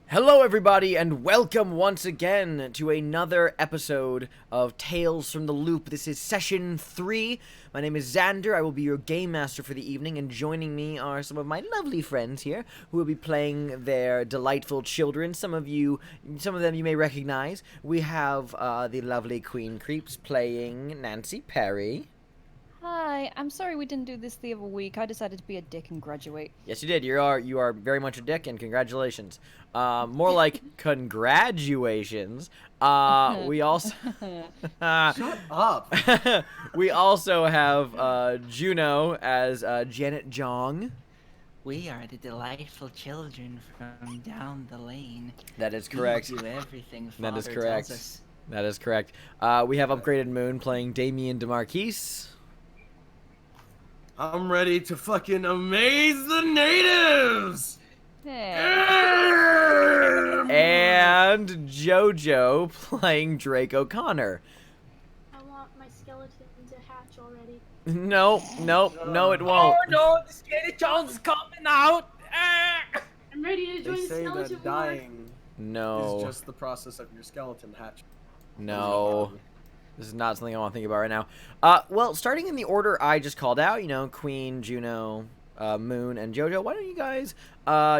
Hello, everybody, and welcome once again to another episode of Tales from the Loop. This is session 3. My name is Xander. I will be your game master for the evening, and joining me are some of my lovely friends here who will be playing their delightful children. Some of them you may recognize. We have the lovely Queen Creeps playing Nancy Perry. Hi, I'm sorry we didn't do this the other week. I decided to be a dick and graduate. Yes, you did. You are very much a dick, and congratulations. More like congratulations. We also Shut up. we also have Juno as Janet Jong. We are the delightful children from down the lane. That is correct. We do everything Father That is correct. tells us. That is correct. We have Upgraded Moon playing Damien DeMarquise. I'm ready to fucking amaze the natives! Hey. And JoJo playing Drake O'Connor. I want my skeleton to hatch already. No, it won't. Oh no, the skeleton is coming out! I'm ready to They join the say skeleton that war. dying No. is just the process of your skeleton hatching. No. This is not something I want to think about right now. Well, starting in the order I just called out, Queen, Juno, Moon, and JoJo. Why don't you guys,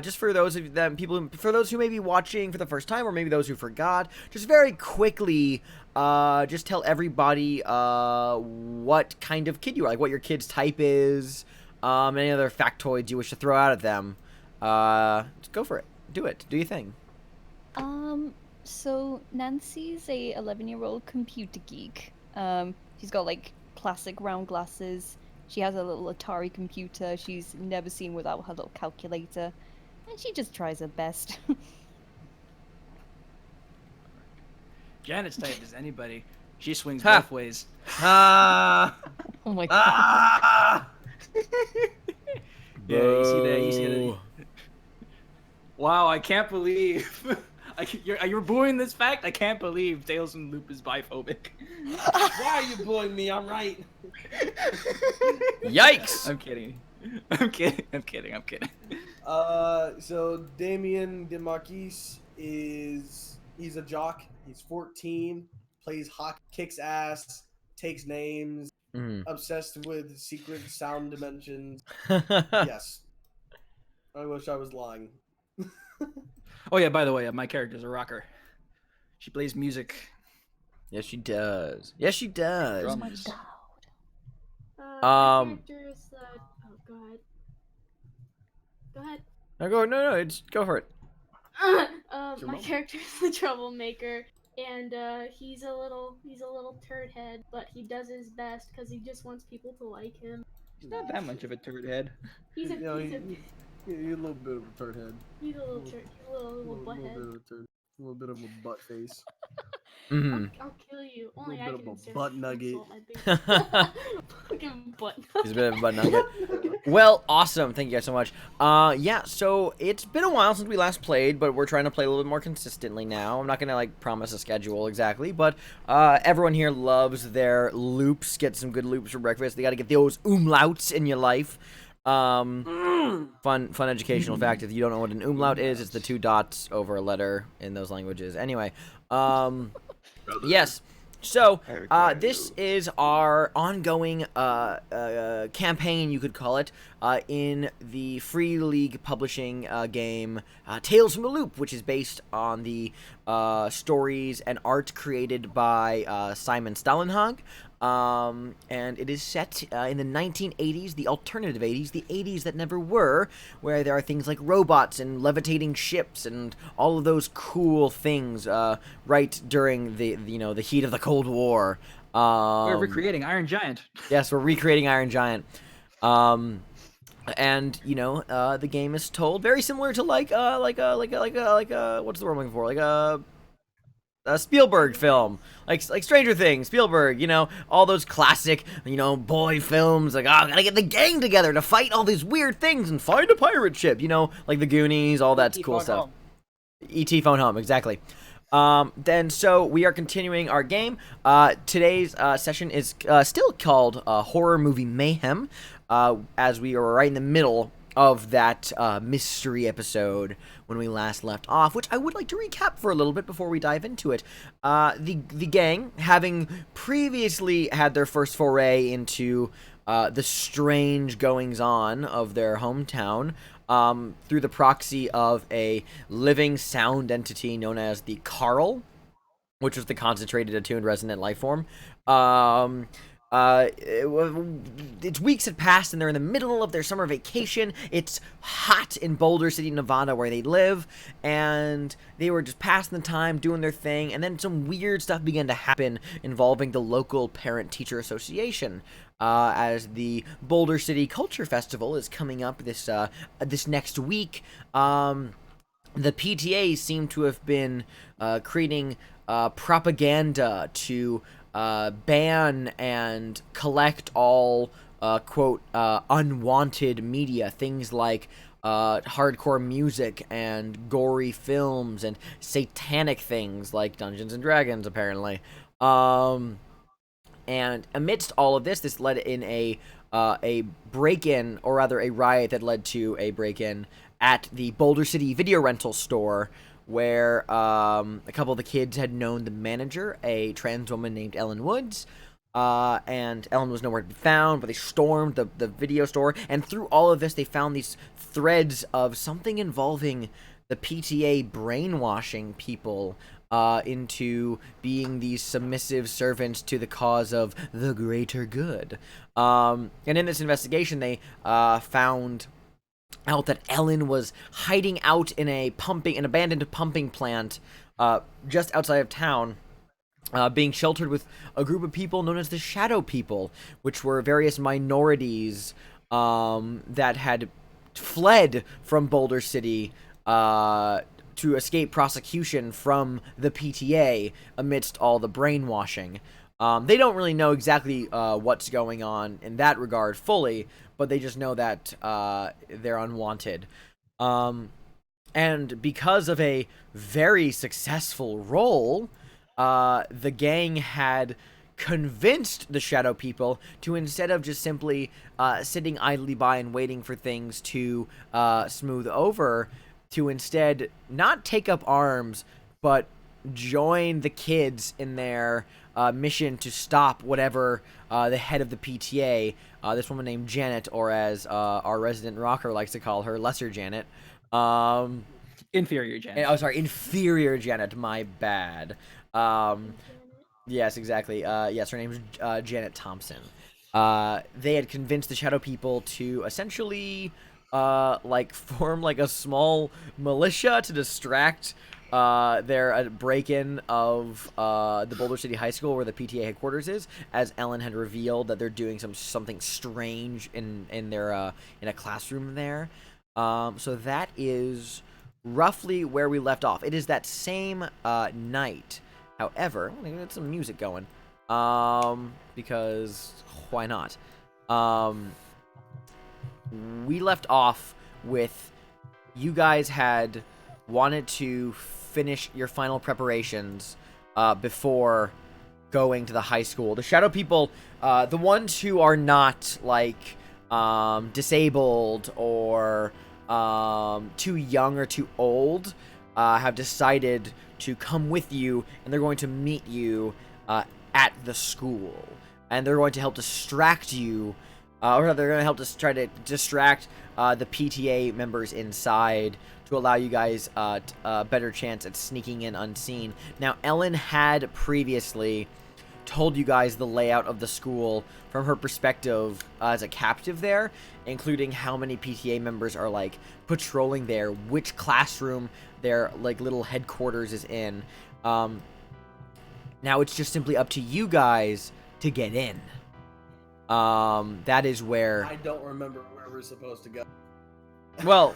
just for those of them for those who may be watching for the first time, or maybe those who forgot, just very quickly, just tell everybody what kind of kid you are, like what your kid's type is, any other factoids you wish to throw out at them. Just go for it. Do it. Do your thing. So Nancy's a 11-year-old computer geek. She's got like classic round glasses. She has a little Atari computer she's never seen without her little calculator. And she just tries her best. Janet's type is anybody. She swings Ha. both ways. Ah! Oh my god. Ah! Yeah, you see that? You see Boo. that? Wow, I can't believe. You're booing this fact? I can't believe Tales from the Loop is biphobic. Why are you bullying me? I'm right. Yikes! I'm kidding. I'm kidding. So Damien DeMarquise he's a jock. He's 14, plays hockey, kicks ass, takes names, obsessed with secret sound dimensions. Yes. I wish I was lying. Oh yeah, by the way, my character's a rocker. She plays music. Yes, she does. Yes, she does. Oh my Drums. god. My character is oh god. Go ahead. No, go for it. My character is the troublemaker, and he's a little turd head, but he does his best because he just wants people to like him. He's not that much of a turd head. He's a You're a little bit of a turd head. he's a little turd, he's a little butt bit head. of a turd. A little bit of a butt face. I'll kill you. Only I Little can bit of a insert butt nugget. insult, I think. Fucking butt He's a bit of a butt nugget. Well, awesome. Thank you guys so much. Yeah, so it's been a while since we last played, but we're trying to play a little bit more consistently now. I'm not going to, promise a schedule exactly, but everyone here loves their loops. Get some good loops for breakfast. They got to get those umlauts in your life. Fun educational fact. If you don't know what an umlaut is, it's the 2 dots over a letter in those languages. Anyway, yes. So, this is our ongoing campaign, you could call it, in the Free League Publishing game Tales from the Loop, which is based on the stories and art created by Simon Stalenhag. And it is set in the 1980s, the alternative 80s, the 80s that never were, where there are things like robots and levitating ships and all of those cool things right during the heat of the Cold War. We're recreating Iron Giant. Yes, we're recreating Iron Giant. And the game is told very similar to what's the word I'm looking for? A Spielberg film, like Stranger Things, Spielberg, all those classic, boy films, gotta get the gang together to fight all these weird things and find a pirate ship, like the Goonies, all that cool stuff. E.T. Phone Home, exactly. Then, so we are continuing our game. Today's session is still called Horror Movie Mayhem, as we are right in the middle of that mystery episode when we last left off, which I would like to recap for a little bit before we dive into it. The gang, having previously had their first foray into the strange goings-on of their hometown, through the proxy of a living sound entity known as the Carl, which was the concentrated, attuned, resonant life form. It's weeks had passed and they're in the middle of their summer vacation. It's hot in Boulder City, Nevada, where they live, and they were just passing the time, doing their thing, and then some weird stuff began to happen involving the local parent-teacher association. As the Boulder City Culture Festival is coming up this next week, the PTA seem to have been creating propaganda to ban and collect all, quote, unwanted media, things like hardcore music and gory films and satanic things like Dungeons & Dragons, apparently. And amidst all of this, this led in a break-in, or rather a riot that led to a break-in at the Boulder City video rental store, where a couple of the kids had known the manager, a trans woman named Ellen Woods, and Ellen was nowhere to be found, but they stormed the video store, and through all of this, they found these threads of something involving the PTA brainwashing people into being these submissive servants to the cause of the greater good. And in this investigation, they found out that Ellen was hiding out in an abandoned pumping plant just outside of town, being sheltered with a group of people known as the Shadow People, which were various minorities that had fled from Boulder City to escape prosecution from the PTA amidst all the brainwashing. They don't really know exactly what's going on in that regard fully, but they just know that they're unwanted. And because of a very successful role, the gang had convinced the Shadow People to, instead of just simply sitting idly by and waiting for things to smooth over, to instead not take up arms, but join the kids in their mission to stop whatever the head of the PTA, this woman named Janet, or as our resident rocker likes to call her, Lesser Janet. Inferior Janet. Oh, sorry, Inferior Janet, my bad. Yes, exactly. Yes, her name's Janet Thompson. They had convinced the Shadow People to essentially form a small militia to distract their break-in of the Boulder City High School, where the PTA headquarters is, as Ellen had revealed that they're doing something strange in a classroom there. So that is roughly where we left off. It is that same night. However, I'm gonna get some music going, because why not? We left off with you guys had wanted to finish your final preparations before going to the high school. The Shadow People, the ones who are not disabled or too young or too old, have decided to come with you, and they're going to meet you at the school, and they're going to help distract you, or they're going to help us try to distract the PTA members inside to allow you guys a better chance at sneaking in unseen. Now, Ellen had previously told you guys the layout of the school from her perspective as a captive there, including how many PTA members are patrolling there, which classroom their little headquarters is in. Now it's just simply up to you guys to get in. That is where I don't remember where we're supposed to go. Well,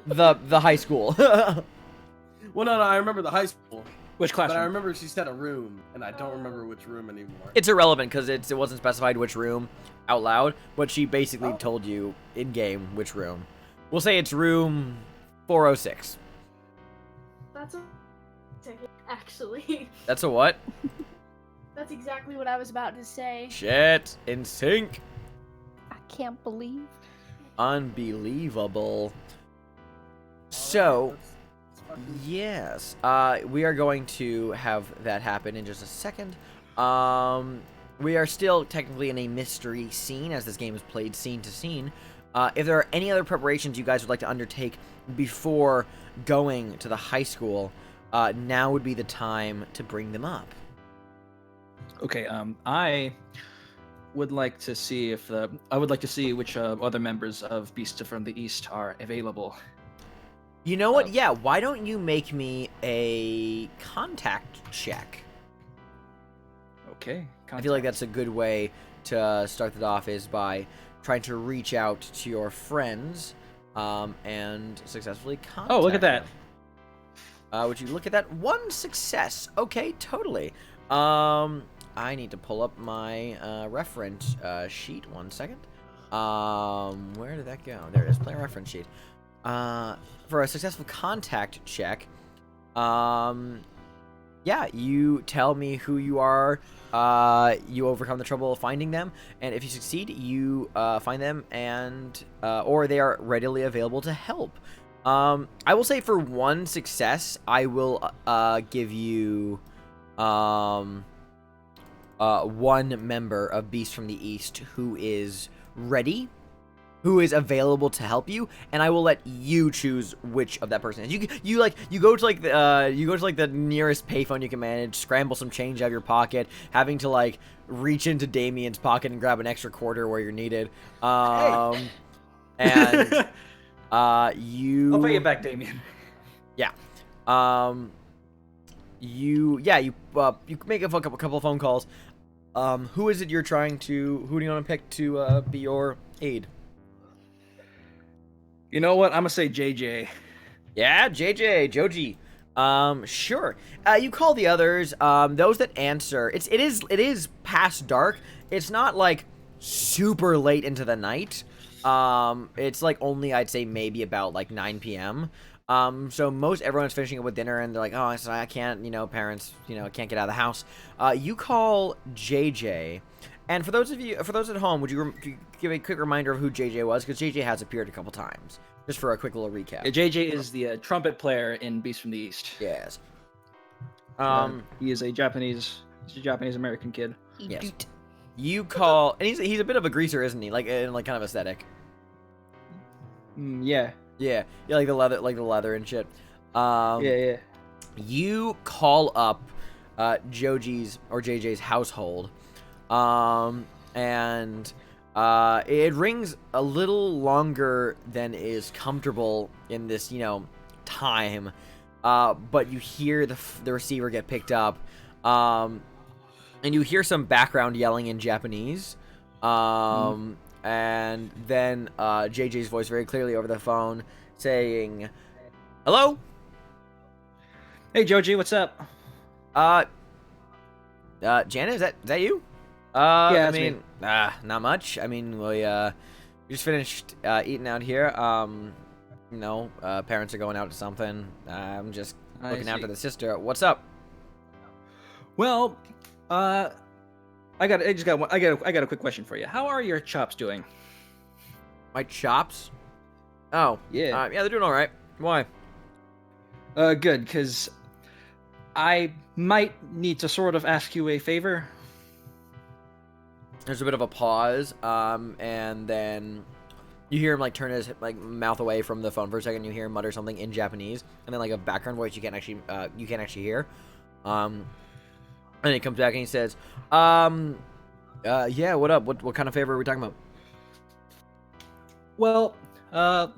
the high school. Well, no, I remember the high school. Which classroom? But I remember she said a room, and I don't remember which room anymore. It's irrelevant because it wasn't specified which room out loud, but she basically told you in game which room. We'll say it's room 406. That's a actually. That's a what? That's exactly what I was about to say. Shit, in sync. I can't believe Unbelievable. So, yes, we are going to have that happen in just a second. We are still technically in a mystery scene, as this game is played scene to scene. If there are any other preparations you guys would like to undertake before going to the high school, now would be the time to bring them up. Okay, I would like to see if which other members of Beasts from the East are available. You know what? Yeah, why don't you make me a contact check? Okay. I feel like that's a good way to start it off, is by trying to reach out to your friends and successfully contact Oh, look at that. Would you look at that? One success. Okay, totally. I need to pull up my reference sheet. 1 second. Where did that go? There it is. Player reference sheet. For a successful contact check, yeah, you tell me who you are. You overcome the trouble of finding them, and if you succeed, you find them, and or they are readily available to help. I will say for one success, I will give you one member of Beast from the East who is ready, who is available to help you, and I will let you choose which of that person is. You go to the nearest payphone you can manage, scramble some change out of your pocket, having to like reach into Damien's pocket and grab an extra quarter where you're needed. And you. I'll pay you back, Damien. Yeah. You make a couple phone calls. Who is it you're trying to? Who do you want to pick to be your aid? You know what? I'm gonna say JJ. Yeah, JJ, Joji. Sure. You call the others. Those that answer. It is past dark. It's not like super late into the night. It's like only, I'd say, maybe about like 9 p.m. So everyone's finishing up with dinner, and they're like, oh, so I can't, parents, can't get out of the house. You call JJ, and for those at home, would you give a quick reminder of who JJ was? Because JJ has appeared a couple times, just for a quick little recap. Yeah, JJ is the trumpet player in Beast from the East. Yes. He is a Japanese American kid. Yes. You call, and he's a bit of a greaser, isn't he? Like in kind of aesthetic. Yeah. Yeah, like the leather and shit. Yeah. You call up JJ's household, and it rings a little longer than is comfortable in this, time. But you hear the receiver get picked up, and you hear some background yelling in Japanese. And then JJ's voice very clearly over the phone saying, "Hello? Hey, Joji, what's up?" Jana, is that you? Yeah, I mean, not much. I mean, we just finished eating out here. Parents are going out to something. I'm just looking after the sister. What's up? Well, I got a quick question for you. How are your chops doing? My chops? Oh, yeah. Yeah, they're doing all right. Why? Good, because I might need to sort of ask you a favor. There's a bit of a pause, and then you hear him like turn his mouth away from the phone for a second. You hear him mutter something in Japanese, and then like a background voice you can't actually hear. And he comes back and he says, yeah, what up? What kind of favor are we talking about? Well, the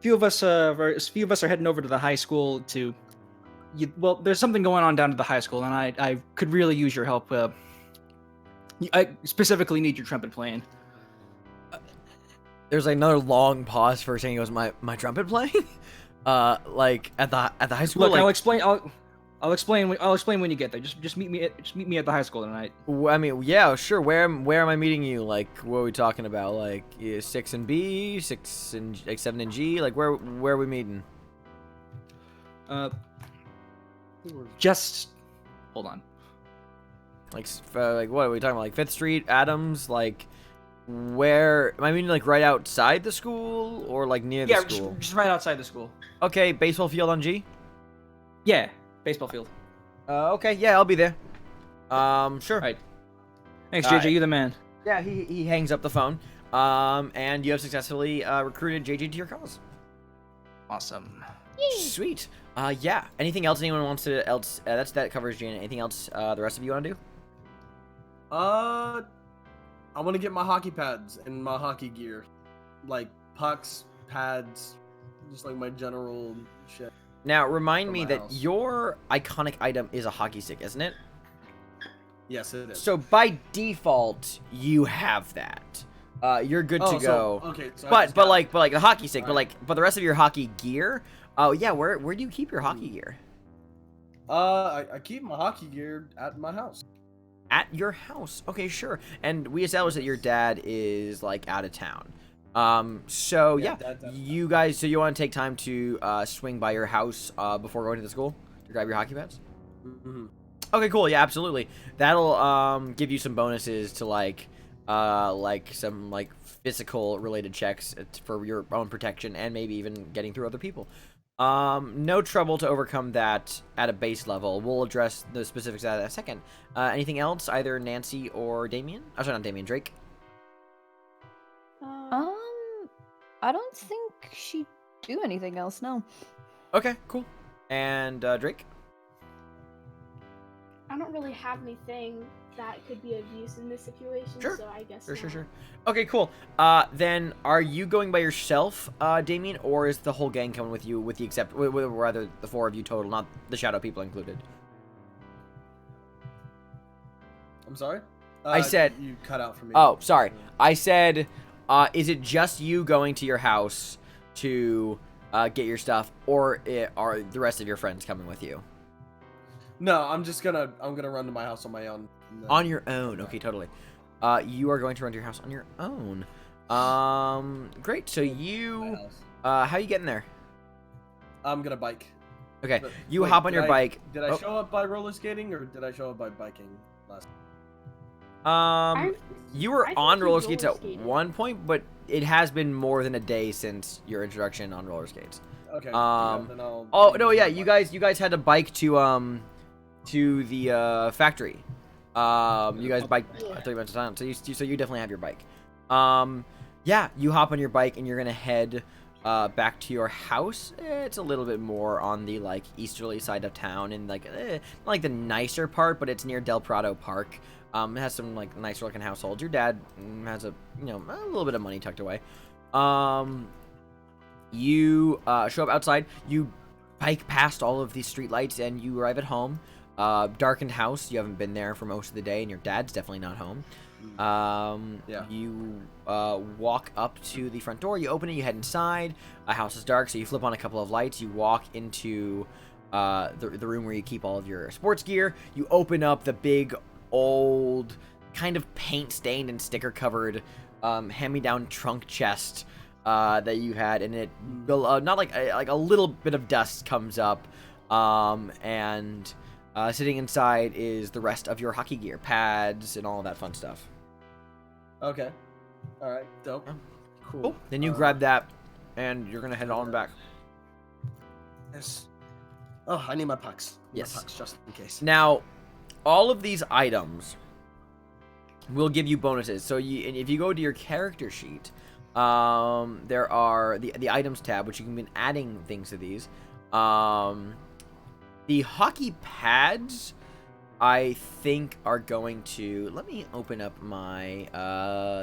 few of us are heading over to the high school to. There's something going on down at the high school, and I could really use your help. I specifically need your trumpet playing. There's like another long pause for a second. He goes, my trumpet playing? Like at the high school. Look, like, I'll explain when you get there. Just meet me at the high school tonight. I mean, yeah, sure. Where am I meeting you? Like, what are we talking about? Like 6 and B, 6 and like 7 and G. Like, where are we meeting? Just hold on. Like what are we talking about? Like 5th Street, Adams. Like, Where? I mean, like right outside the school or like near the school? Just right outside the school. Okay, baseball field on G. Yeah, baseball field. Okay, yeah, I'll be there. Sure. All right. Thanks, JJ. You the man. Yeah, he hangs up the phone. And you have successfully recruited JJ to your cause. Awesome. Sweet. Yeah. Anything else anyone wants to else? That covers Jane. Anything else? The rest of you want to do? I want to get my hockey pads and my hockey gear, like pucks, pads, just like my general shit. Now, remind For me my that house. your iconic item is a hockey stick, isn't it? Yes, it is. So by default, you have that. You're good to go. Okay. So I But just got- like the hockey stick, Alright. but the rest of your hockey gear. Oh yeah, where do you keep your hockey gear? I keep my hockey gear at my house. At your house. Okay, sure. And we established that your dad is like out of town. So yeah, Dad's you guys. So you want to take time to swing by your house before going to the school to grab your hockey pads? Mm-hmm. Okay, cool. Yeah, absolutely. That'll give you some bonuses to like some like physical related checks for your own protection and maybe even getting through other people. No trouble to overcome that at a base level. We'll address the specifics at a second. Anything else, either Nancy or Damien? Oh, sorry, not Damien, Drake. I don't think she'd do anything else. No. Okay, cool. And Drake? I don't really have anything that could be of use in this situation, Sure. so I guess Sure. not. Okay, cool. Then are you going by yourself, Damien, or is the whole gang coming with you? With rather the four of you total, not the shadow people included. I'm sorry. I said- you cut out for me. Oh, sorry. I said, is it just you going to your house to get your stuff, or are the rest of your friends coming with you? No, I'm gonna run to my house on my own. No. On your own. Okay, totally. You are going to run to your house on your own. Great. So My you, house. how you getting there? I'm gonna bike. Okay, But- you wait, hop on did your I- bike. Did I Oh. show up by roller skating or did I show up by biking last? You were I on think you roller skates roller at skated. one point, but it has been more than a day since your introduction on roller skates. Okay. Then I'll Oh no, yeah, use my you bike. guys had to bike to the factory. You guys bike 30 minutes of time, so you definitely have your bike. Yeah, you hop on your bike and you're gonna head back to your house. It's a little bit more on the like easterly side of town, and like not like the nicer part, but it's near Del Prado Park. It has some like nicer looking households. Your dad has a little bit of money tucked away. You show up outside. You bike past all of these streetlights, and you arrive at home. Darkened house. You haven't been there for most of the day, and your dad's definitely not home. Yeah. You walk up to the front door. You open it. You head inside. The house is dark, so you flip on a couple of lights. You walk into the room where you keep all of your sports gear. You open up the big, old, kind of paint-stained and sticker-covered hand-me-down trunk chest that you had, and it not like a little bit of dust comes up, and sitting inside is the rest of your hockey gear, pads, and all of that fun stuff. Okay. All right. Dope. Yeah. Cool. Then you grab that, and you're gonna head on back. Yes. Oh, I need my pucks. Yes. My pucks just in case. Now, all of these items will give you bonuses. So if you go to your character sheet, there are the items tab, which you can be adding things to these. The hockey pads, I think, are going to... Let me open up my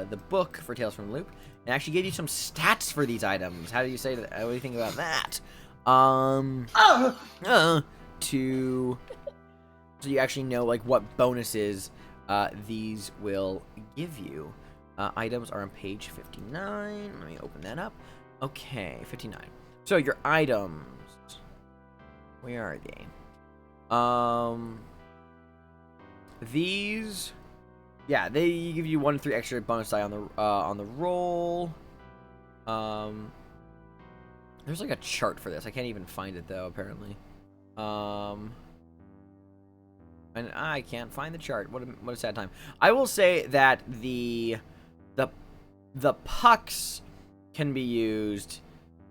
the book for Tales from the Loop and actually give you some stats for these items. How do you say that? What do you think about that? So you actually know like what bonuses these will give you. Items are on page 59. Let me open that up. Okay, 59. So your items, where are they? These, yeah, they give you 1 to 3 extra bonus die on the roll. There's like a chart for this. I can't even find it though, apparently. And I can't find the chart. What a sad time. I will say that the the pucks can be used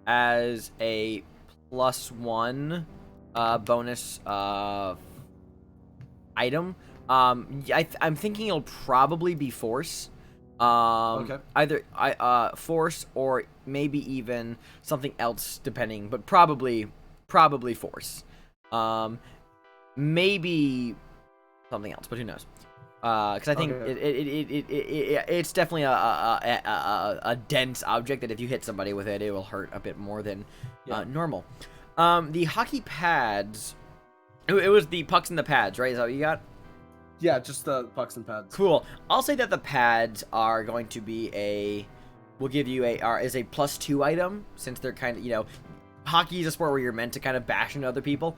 as a +1 bonus item. I'm thinking it'll probably be force. Okay. Either force or maybe even something else, depending, but probably force. Maybe something else, but who knows? Because I think it's definitely a dense object that if you hit somebody with it, it will hurt a bit more than normal. The hockey pads. It was the pucks and the pads, right? Is that what you got? Yeah, just the pucks and pads. Cool. I'll say that the pads are going to be we'll give you is a +2 item, since they're kind of, hockey is a sport where you're meant to kind of bash into other people.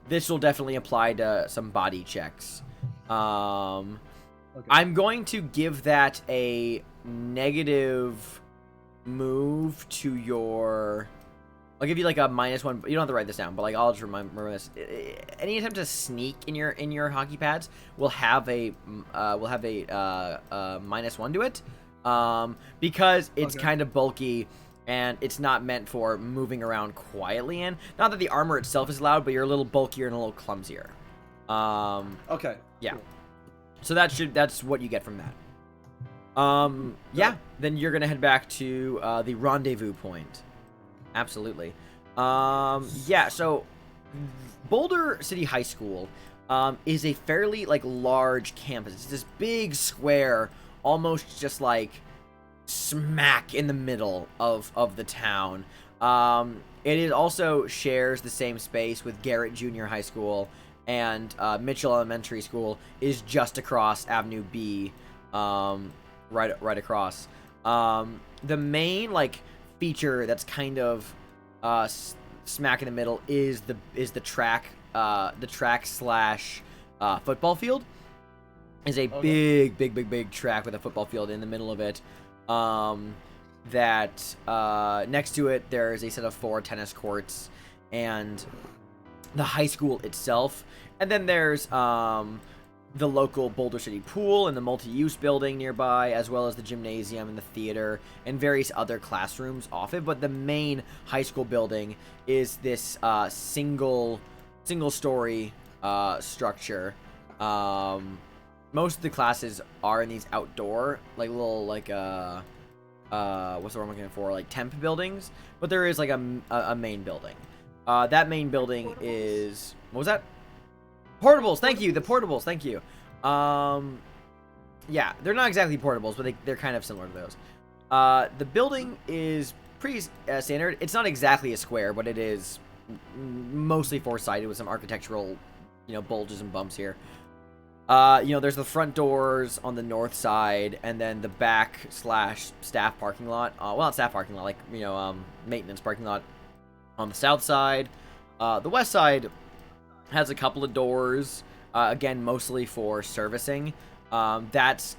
This will definitely apply to some body checks. I'm going to give that a negative move to your... I'll give you like a -1. You don't have to write this down, but like I'll just remember this. Any attempt to sneak in your hockey pads will have a -1 to it, because it's kind of bulky and it's not meant for moving around quietly in. Not that the armor itself is loud, but you're a little bulkier and a little clumsier. Okay. Yeah. Cool. So that's what you get from that. Yeah. Then you're gonna head back to the rendezvous point. Absolutely. Yeah, so Boulder City High School is a fairly large campus. It's this big square, almost just like smack in the middle of the town. It also shares the same space with Garrett Junior High School, and Mitchell Elementary School is just across Avenue B, right across. The main feature that's kind of smack in the middle is the track slash football field. Is a big track with a football field in the middle of it. That next to it there is a set of 4 tennis courts and the high school itself, and then there's the local Boulder City Pool and the multi-use building nearby, as well as the gymnasium and the theater and various other classrooms off it. But the main high school building is this single-story structure. Most of the classes are in these outdoor, little, what's the word I'm looking for? Temp buildings. But there is, a main building. That main building is... What was that? Portables, thank you. The portables, thank you. Yeah, they're not exactly portables, but they're kind of similar to those. The building is pretty standard. It's not exactly a square, but it is mostly four-sided with some architectural, bulges and bumps here. There's the front doors on the north side, and then the back slash staff parking lot. Well, not staff parking lot, maintenance parking lot on the south side. The west side has a couple of doors, again, mostly for servicing. That's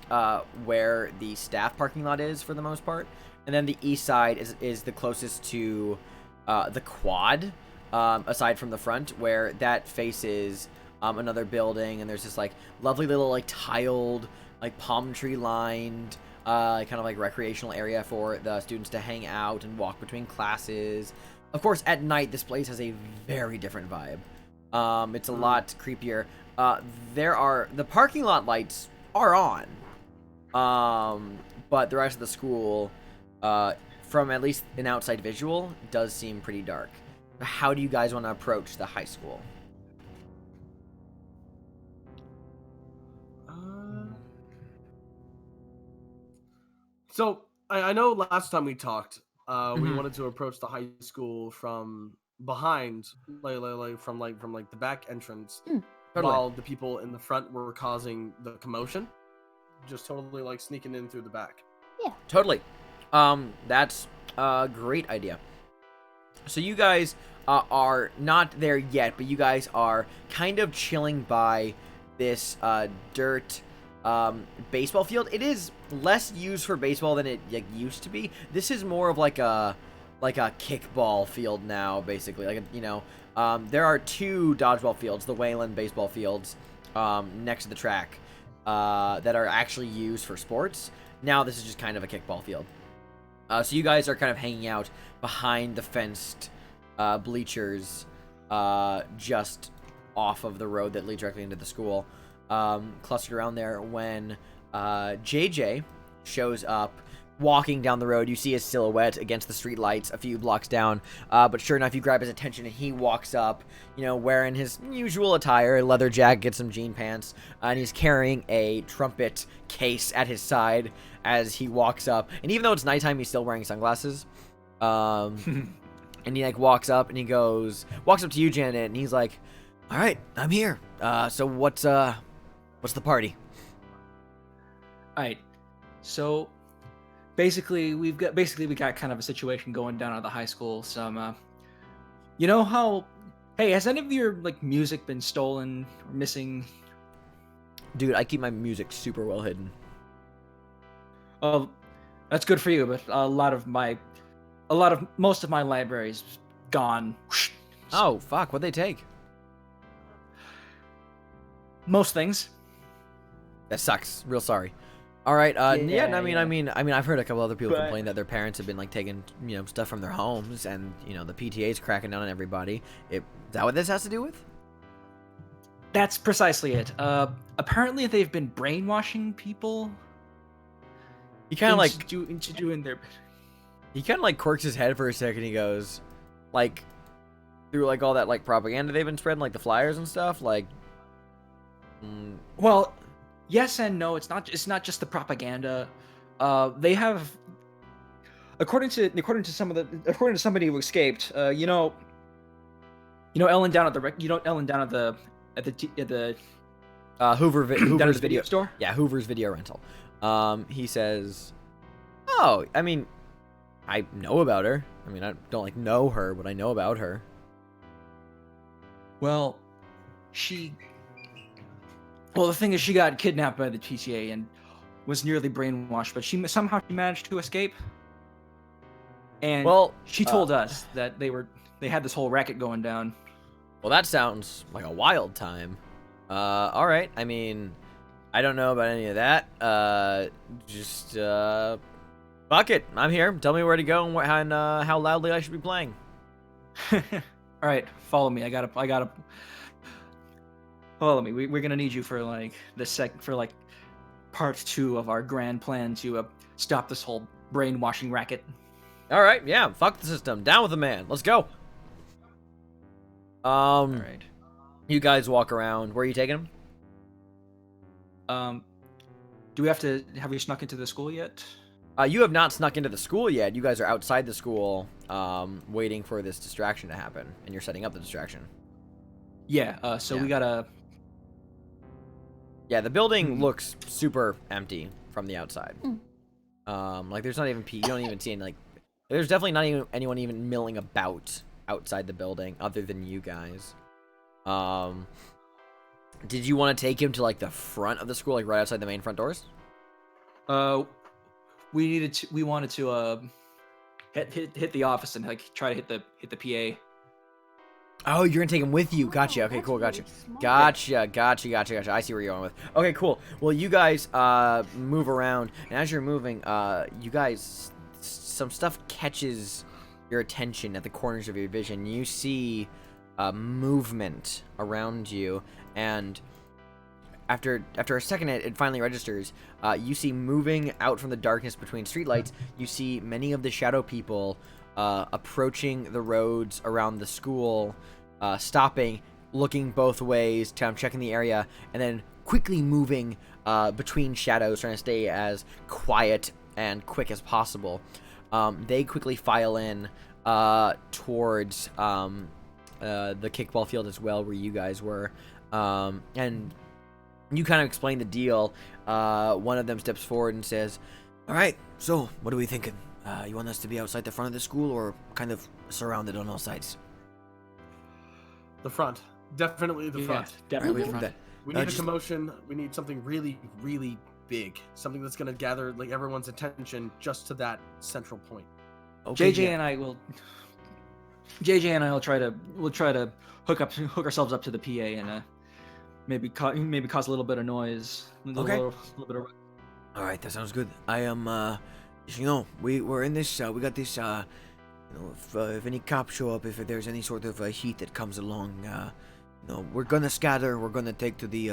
where the staff parking lot is for the most part. And then the east side is the closest to the quad, aside from the front, where that faces another building. And there's this lovely little tiled, palm tree lined, kind of recreational area for the students to hang out and walk between classes. Of course, at night, this place has a very different vibe. It's a lot creepier. The parking lot lights are on. But the rest of the school, from at least an outside visual, does seem pretty dark. How do you guys want to approach the high school? So I know last time we talked, we wanted to approach the high school from behind, from the back entrance, while the people in the front were causing the commotion, just totally sneaking in through the back. Yeah, totally. That's a great idea. So you guys are not there yet, but you guys are kind of chilling by this dirt baseball field. It is less used for baseball than it used to be. This is more of a kickball field now, basically. There are 2 dodgeball fields, the Wayland baseball fields, next to the track, that are actually used for sports. Now this is just kind of a kickball field. So you guys are kind of hanging out behind the fenced bleachers, just off of the road that leads directly into the school, clustered around there when JJ shows up. Walking down the road, you see his silhouette against the street lights a few blocks down, but sure enough, you grab his attention and he walks up, wearing his usual attire, a leather jacket, some jean pants, and he's carrying a trumpet case at his side as he walks up. And even though it's nighttime, he's still wearing sunglasses. And he walks up and he walks up to you, Janet, and he's like, "All right, I'm here. So what's the party?" All right, so. Basically, we got kind of a situation going down at the high school. Some, hey, has any of your music been stolen or missing? Dude, I keep my music super well hidden. Oh, that's good for you, but most of my library's gone. Oh, fuck, what'd they take? Most things. That sucks. Real sorry. All right. I mean, I've heard a couple other people complain that their parents have been taking, stuff from their homes, and the PTA's cracking down on everybody. Is that what this has to do with? That's precisely it. Apparently they've been brainwashing people. He kind of into doing their. He kind of quirks his head for a second. He goes, through all that propaganda they've been spreading, the flyers and stuff. Well. Yes and no. It's not just the propaganda. They have, according to somebody who escaped. Ellen down at the Hoover's video store. Yeah, Hoover's video rental. He says, "Oh, I mean, I know about her. I mean, I don't know her, but I know about her." Well, the thing is, she got kidnapped by the PTA and was nearly brainwashed, but she somehow managed to escape. And she told us that they had this whole racket going down. Well, that sounds like a wild time. All right. I mean, I don't know about any of that. Fuck it. I'm here. Tell me where to go and how loudly I should be playing. All right, follow me. I gotta. Follow me. We're gonna need you for part 2 of our grand plan to stop this whole brainwashing racket. All right, yeah. Fuck the system. Down with the man. Let's go. All right. You guys walk around. Where are you taking him? Do we have we snuck into the school yet? You have not snuck into the school yet. You guys are outside the school, waiting for this distraction to happen, and you're setting up the distraction. Yeah. So we gotta. Yeah, the building looks super empty from the outside. There's not even you don't even see any, there's definitely not even anyone even milling about outside the building other than you guys. Did you want to take him to the front of the school, right outside the main front doors? We wanted to hit the office and try to hit the PA. Oh, you're gonna take him with you. Gotcha. Okay, cool. Gotcha. Gotcha. I see where you're going with. Okay, cool. Well, you guys move around, and as you're moving, you guys, some stuff catches your attention at the corners of your vision. You see movement around you, and after a second, it finally registers. You see moving out from the darkness between streetlights. You see many of the shadow people approaching the roads around the school, stopping, looking both ways, checking the area, and then quickly moving between shadows, trying to stay as quiet and quick as possible. They quickly file in towards the kickball field as well, where you guys were, and you kind of explain the deal. One of them steps forward and says, "All right, so what are we thinking? You want us to be outside the front of the school or kind of surrounded on all sides?" The front. Definitely the front. Definitely the front. We need a commotion. We need something really, really big. Something that's going to gather everyone's attention just to that central point. Okay, JJ and I will try to hook ourselves up to the PA and maybe cause a little bit of noise. A little bit of... All right, that sounds good. I am, we're in this. We got this. If any cops show up, if there's any sort of heat that comes along, we're gonna scatter. We're gonna take to the.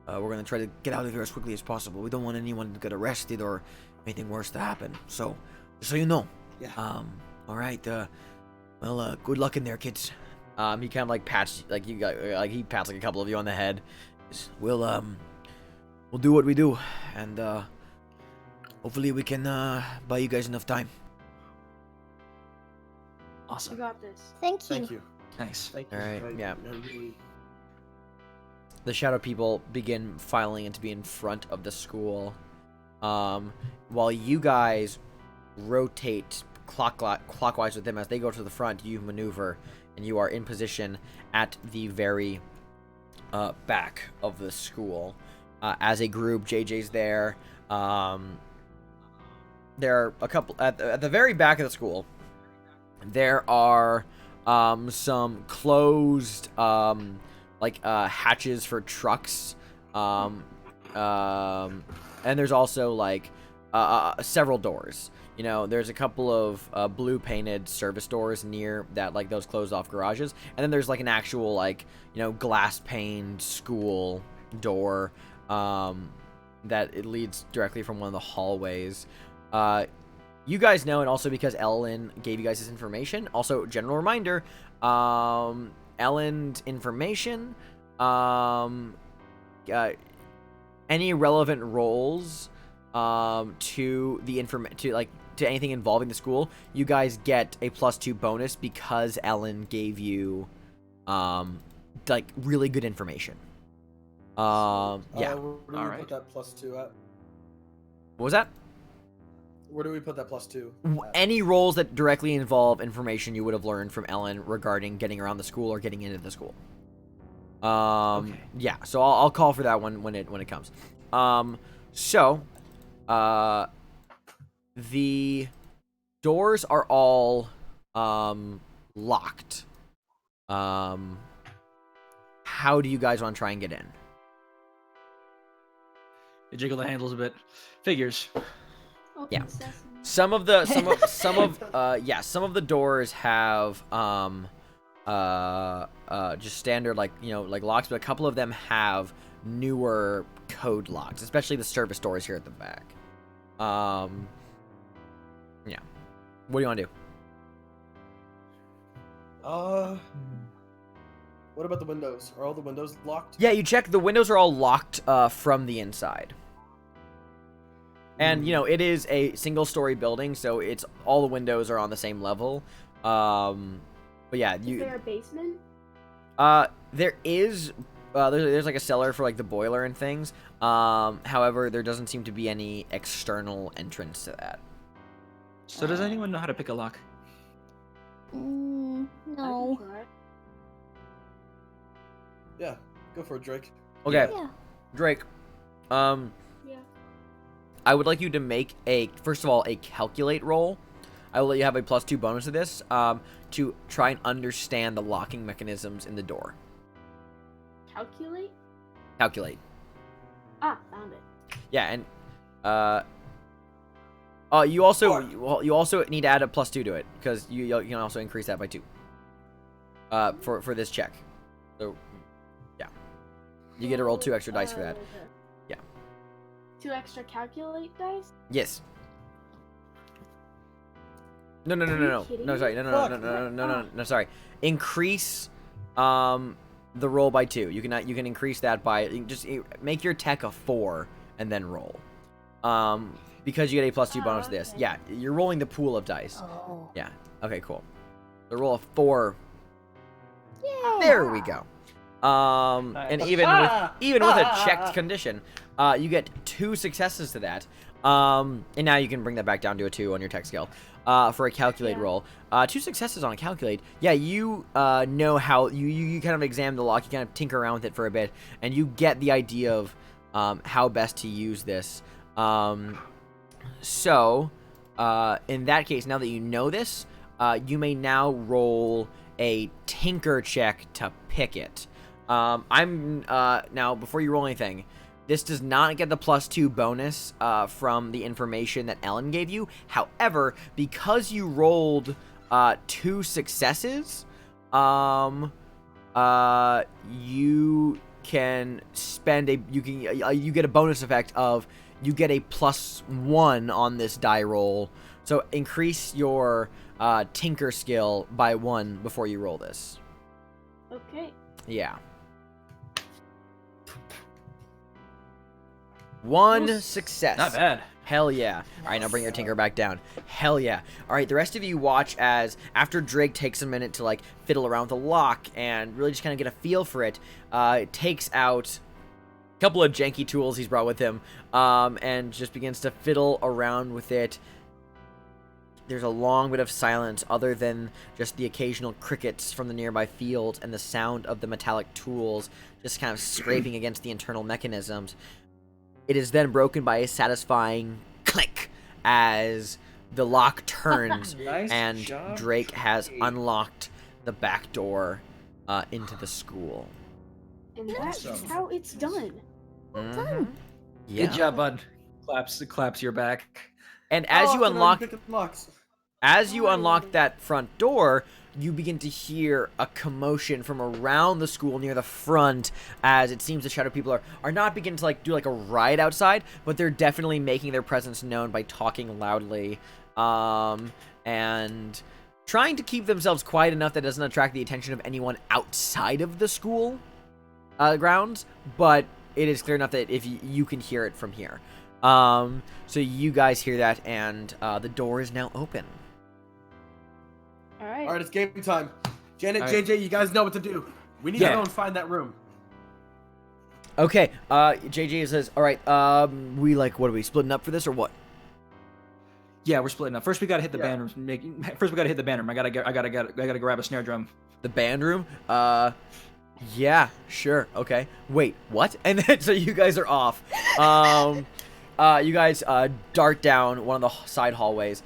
We're gonna try to get out of here as quickly as possible. We don't want anyone to get arrested or anything worse to happen. So, just so you know. Yeah. All right. Good luck in there, kids. He kind of like pats he pats like a couple of you on the head. We'll do what we do, and hopefully we can buy you guys enough time. You Awesome. got this. Thank you. Thank you. Nice. Thank you. All right, yeah. I really... The shadow people begin filing in to be in front of the school, while you guys rotate clockwise with them as they go to the front. You maneuver, and you are in position at the very back of the school. As a group, JJ's there. There are a couple at the very back of the school. There are some closed hatches for trucks, and there's also like several doors. There's a couple of blue painted service doors near that, like those closed off garages, and then there's like an actual glass paned school door that it leads directly from one of the hallways. You guys know, and also because Ellen gave you guys this information, also general reminder, Ellen's information, any relevant roles to anything involving the school, you guys get a +2 bonus because Ellen gave you really good information. Yeah. Where do we All right. put that +2 at? What was that? Where do we put that +2? Any roles that directly involve information you would have learned from Ellen regarding getting around the school or getting into the school. Okay. Yeah, so I'll call for that one when it comes. The doors are all locked. How do you guys want to try and get in? You jiggle the handles a bit. Figures. Open Yeah. sesame. Some of the doors have just standard locks, but a couple of them have newer code locks, especially the service doors here at the back. Yeah. What do you want to do? What about the windows? Are all the windows locked? Yeah, you check. The windows are all locked from the inside. And, it is a single-story building, so it's all the windows are on the same level. But yeah, Is there a basement? there is, there's like a cellar for like the boiler and things. However, there doesn't seem to be any external entrance to that. So does anyone know how to pick a lock? I No. can try. Yeah, go for it, Drake. Okay, Yeah. Drake. Yeah. I would like you to make first of all, a calculate roll. I will let you have a +2 bonus to this, to try and understand the locking mechanisms in the door. Calculate? Calculate. Ah, found it. Yeah, and you also need to add a +2 to it because you can also increase that by 2. For this check. So, yeah, you get to roll 2 extra dice for that. Okay. Yeah. 2 extra calculate dice? Yes. No. Are you kidding No, sorry. me? No, sorry. Increase the roll by 2. You can increase that by just make your tech a 4 and then roll. Because you get a +2 bonus to this. okay. Yeah, you're rolling the pool of dice. Oh. Yeah. Okay, cool. The roll of 4. Yeah. There we go. And even with a checked condition, you get 2 successes to that. And now you can bring that back down to a 2 on your tech skill. For a calculate Yeah. roll. 2 successes on a calculate. Yeah, you know how you kind of examine the lock, you kind of tinker around with it for a bit, and you get the idea of how best to use this. So in that case, now that you know this, you may now roll a tinker check to pick it. Now before you roll anything, This does not get the +2 bonus from the information that Ellen gave you. However, because you rolled 2 successes, you can spend you get a bonus effect of you get a +1 on this die roll. So increase your tinker skill by 1 before you roll this. Okay. Yeah. 1 success. Not bad. Hell yeah. Alright, now bring your tinker back down. Hell yeah. Alright, the rest of you watch as, after Drake takes a minute to, like, fiddle around with the lock and really just kind of get a feel for it, takes out a couple of janky tools he's brought with him, and just begins to fiddle around with it. There's a long bit of silence other than just the occasional crickets from the nearby fields and the sound of the metallic tools just kind of scraping against the internal mechanisms. It is then broken by a satisfying click as the lock turns Nice and job, Drake has Drake. unlocked the back door into the school. And that's Awesome. how it's done. Mhm. Yeah. Good job, bud. Claps your back. And as you I can already unlock pick up locks. As you unlock that front door, you begin to hear a commotion from around the school near the front, as it seems the shadow people are not beginning to do like a riot outside, but they're definitely making their presence known by talking loudly, and trying to keep themselves quiet enough that it doesn't attract the attention of anyone outside of the school grounds, but it is clear enough that if you can hear it from here. So you guys hear that, and the door is now open. All right. All right, it's game time. Janet, All right. JJ, you guys know what to do. We need Yeah. to go and find that room. Okay, JJ says, all right, what are we splitting up for this or what? Yeah, we're splitting up. First, we gotta hit the Yeah. band room. First, we gotta hit the band room. I gotta grab a snare drum. The band room? Yeah, sure, okay. Wait, what? And then, so you guys are off. You guys, dart down one of the side hallways.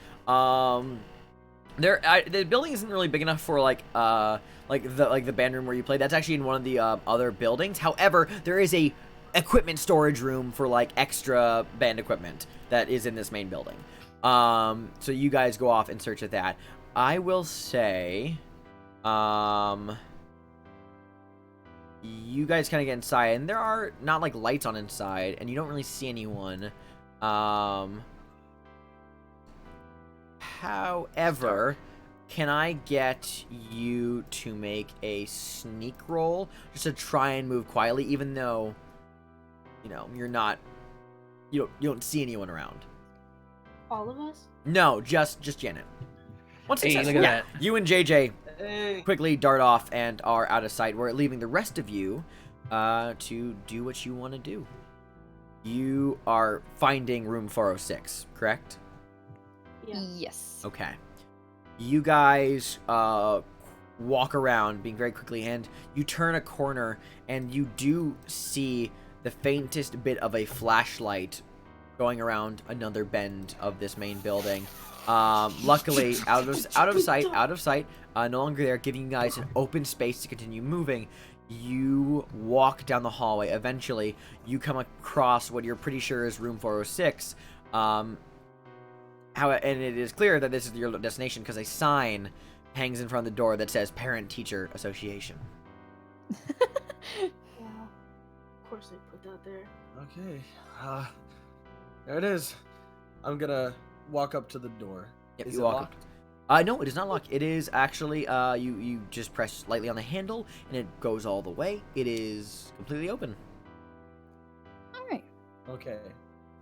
The building isn't really big enough for, the band room where you play. That's actually in one of the, other buildings. However, there is a equipment storage room for, extra band equipment that is in this main building. So you guys go off in search of that. I will say, you guys kind of get inside, and there are not lights on inside, and you don't really see anyone. However, can I get you to make a sneak roll just to try and move quietly, even though you're not, you don't see anyone around? All of us? No, just Janet. One Hey, success. look at Yeah, that. you and JJ quickly dart off and are out of sight. We're leaving the rest of you to do what you want to do. You are finding room 406, correct? Yeah. Yes. Okay. You guys walk around, being very quickly, and you turn a corner, and you do see the faintest bit of a flashlight going around another bend of this main building. Luckily, out of sight, no longer there, giving you guys an open space to continue moving. You walk down the hallway. Eventually, you come across what you're pretty sure is room 406. And it is clear that this is your destination because a sign hangs in front of the door that says Parent-Teacher Association. Yeah. Of course they put that there. Okay. There it is. I'm gonna walk up to the door. Yep, Is you it walk up. locked? No, it is not locked. It is actually, you just press lightly on the handle, and it goes all the way. It is completely open. All right. Okay.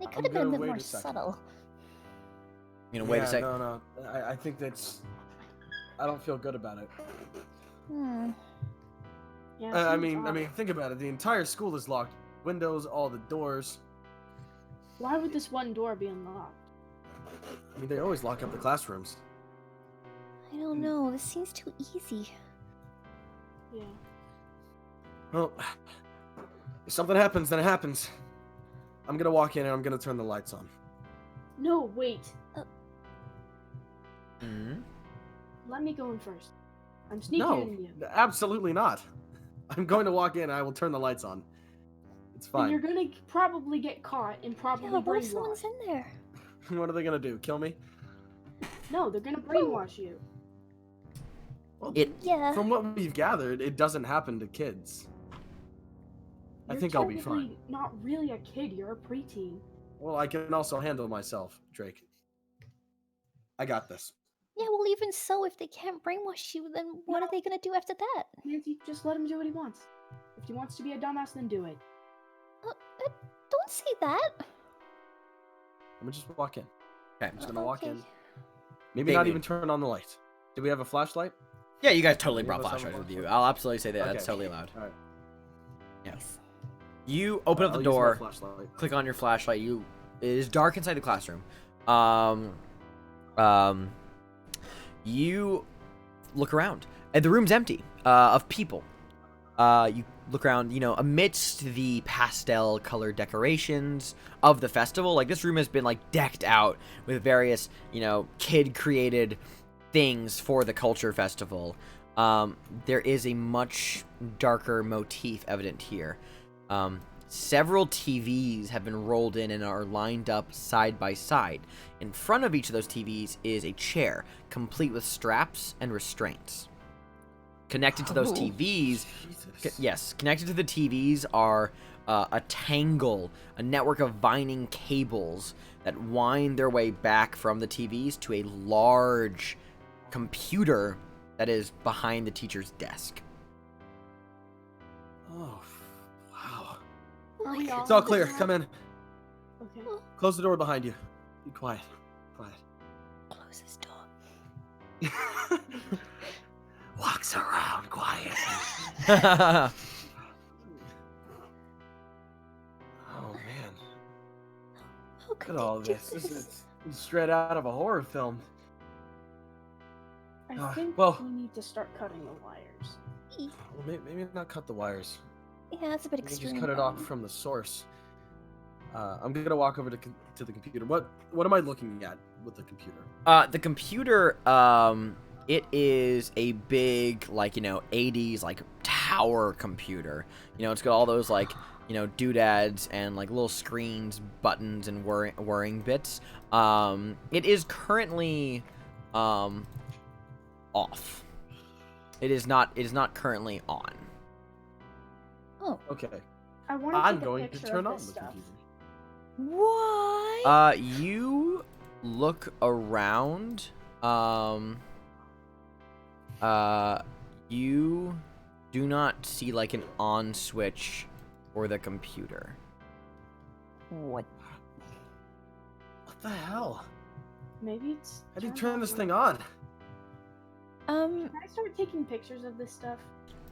They I'm could have been gonna a bit wait more a second. subtle. Wait Yeah, a sec. No. I think that's. I don't feel good about it. Hmm. Yeah. I seems mean, odd. think about it. The entire school is locked. Windows, all the doors. Why would this one door be unlocked? I mean, they always lock up the classrooms. I don't know. This seems too easy. Yeah. Well, if something happens, then it happens. I'm gonna walk in and I'm gonna turn the lights on. No, wait. Mhm. Let me go in first. I'm sneaking No, in you. absolutely not. I'm going to walk in and I will turn the lights on. It's Then fine. you're gonna probably get caught and probably Yeah, what if someone's brainwashed. in there? What are they gonna do? Kill me? No, they're gonna brainwash you. Well, Yeah. from what we've gathered, it doesn't happen to kids. I You're think I'll be technically fine. not really a kid. You're a preteen. Well, I can also handle myself, Drake. I got this. Yeah, well, even so, if they can't brainwash you, then what are they gonna do after that? Nancy, just let him do what he wants. If he wants to be a dumbass, then do it. Don't say that. Let me just walk in. Okay. I'm just gonna walk Okay. in. Maybe not Damien. even turn on the light. Do we have a flashlight? Yeah, you guys totally Any brought of us have a flashlights with you. flashlight? I'll absolutely say that. That's Okay. totally allowed. All right. Yeah. You open up I'll the use my door, flashlight. click on your flashlight. It is dark inside the classroom. You look around, and the room's empty of people. You look around, amidst the pastel colored decorations of the festival. Like, this room has been, like, decked out with various, kid created things for the culture festival. There is a much darker motif evident here. Several TVs have been rolled in and are lined up side by side. In front of each of those TVs is a chair, complete with straps and restraints. Connected to those Oh. TVs, Jesus. yes, connected to the TVs are a network of vining cables that wind their way back from the TVs to a large computer that is behind the teacher's desk. Oh, wow. Are we It's all clear. in Come in. Okay. Close the door behind you. Be quiet. Quiet. Close this door. Walks around quiet. That's Oh man. How Look could at all they do this. This is straight out of a horror film. I think well- we need to start cutting the wires. Well, maybe not cut the wires. Yeah, that's a bit Maybe extreme. just cut it off from the source. I'm gonna walk over to the computer. What am I looking at with the computer? The computer, it is a big, 80s, tower computer. It's got all those, doodads and, little screens, buttons, and whirring bits. It is currently, off. It is not currently on. Oh, Okay. I want to I'm take a going to picture turn of on this the stuff. computer. what? You look around. You do not see an on switch for the computer. What? What the hell? Maybe it's. How do you turned turn off this when- thing on? Can I start taking pictures of this stuff?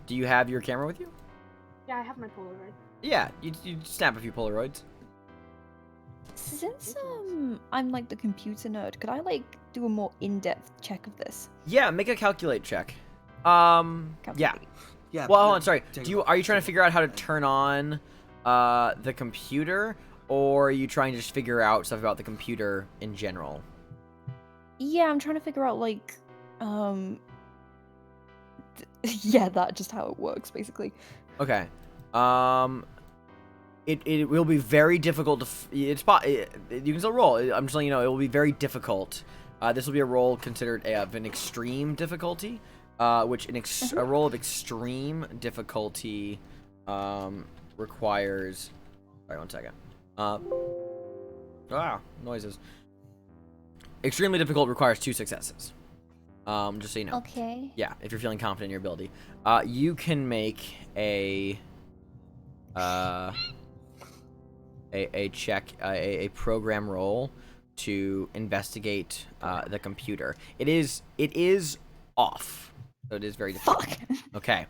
Do you have your camera with you? Yeah, I have my Polaroid. Yeah, you snap a few Polaroids. Since I'm the computer nerd, could I do a more in-depth check of this? Yeah, make a calculate check. Yeah. Calculate. Yeah. Well, hold on, sorry. take Are you trying to figure out how to take- turn on the computer, or are you trying to just figure out stuff about the computer in general? Yeah, I'm trying to figure out yeah, that just how it works basically. Okay. It will be very difficult to. You can still roll. I'm just letting you know it will be very difficult. This will be a roll considered of an extreme difficulty, which a roll of extreme difficulty requires. Sorry, 1 second. Noises. Extremely difficult requires 2 successes. Just so you know. Okay. Yeah, if you're feeling confident in your ability, you can make a check, a program roll to investigate the computer. It is off, so it is very difficult. Fuck. Okay,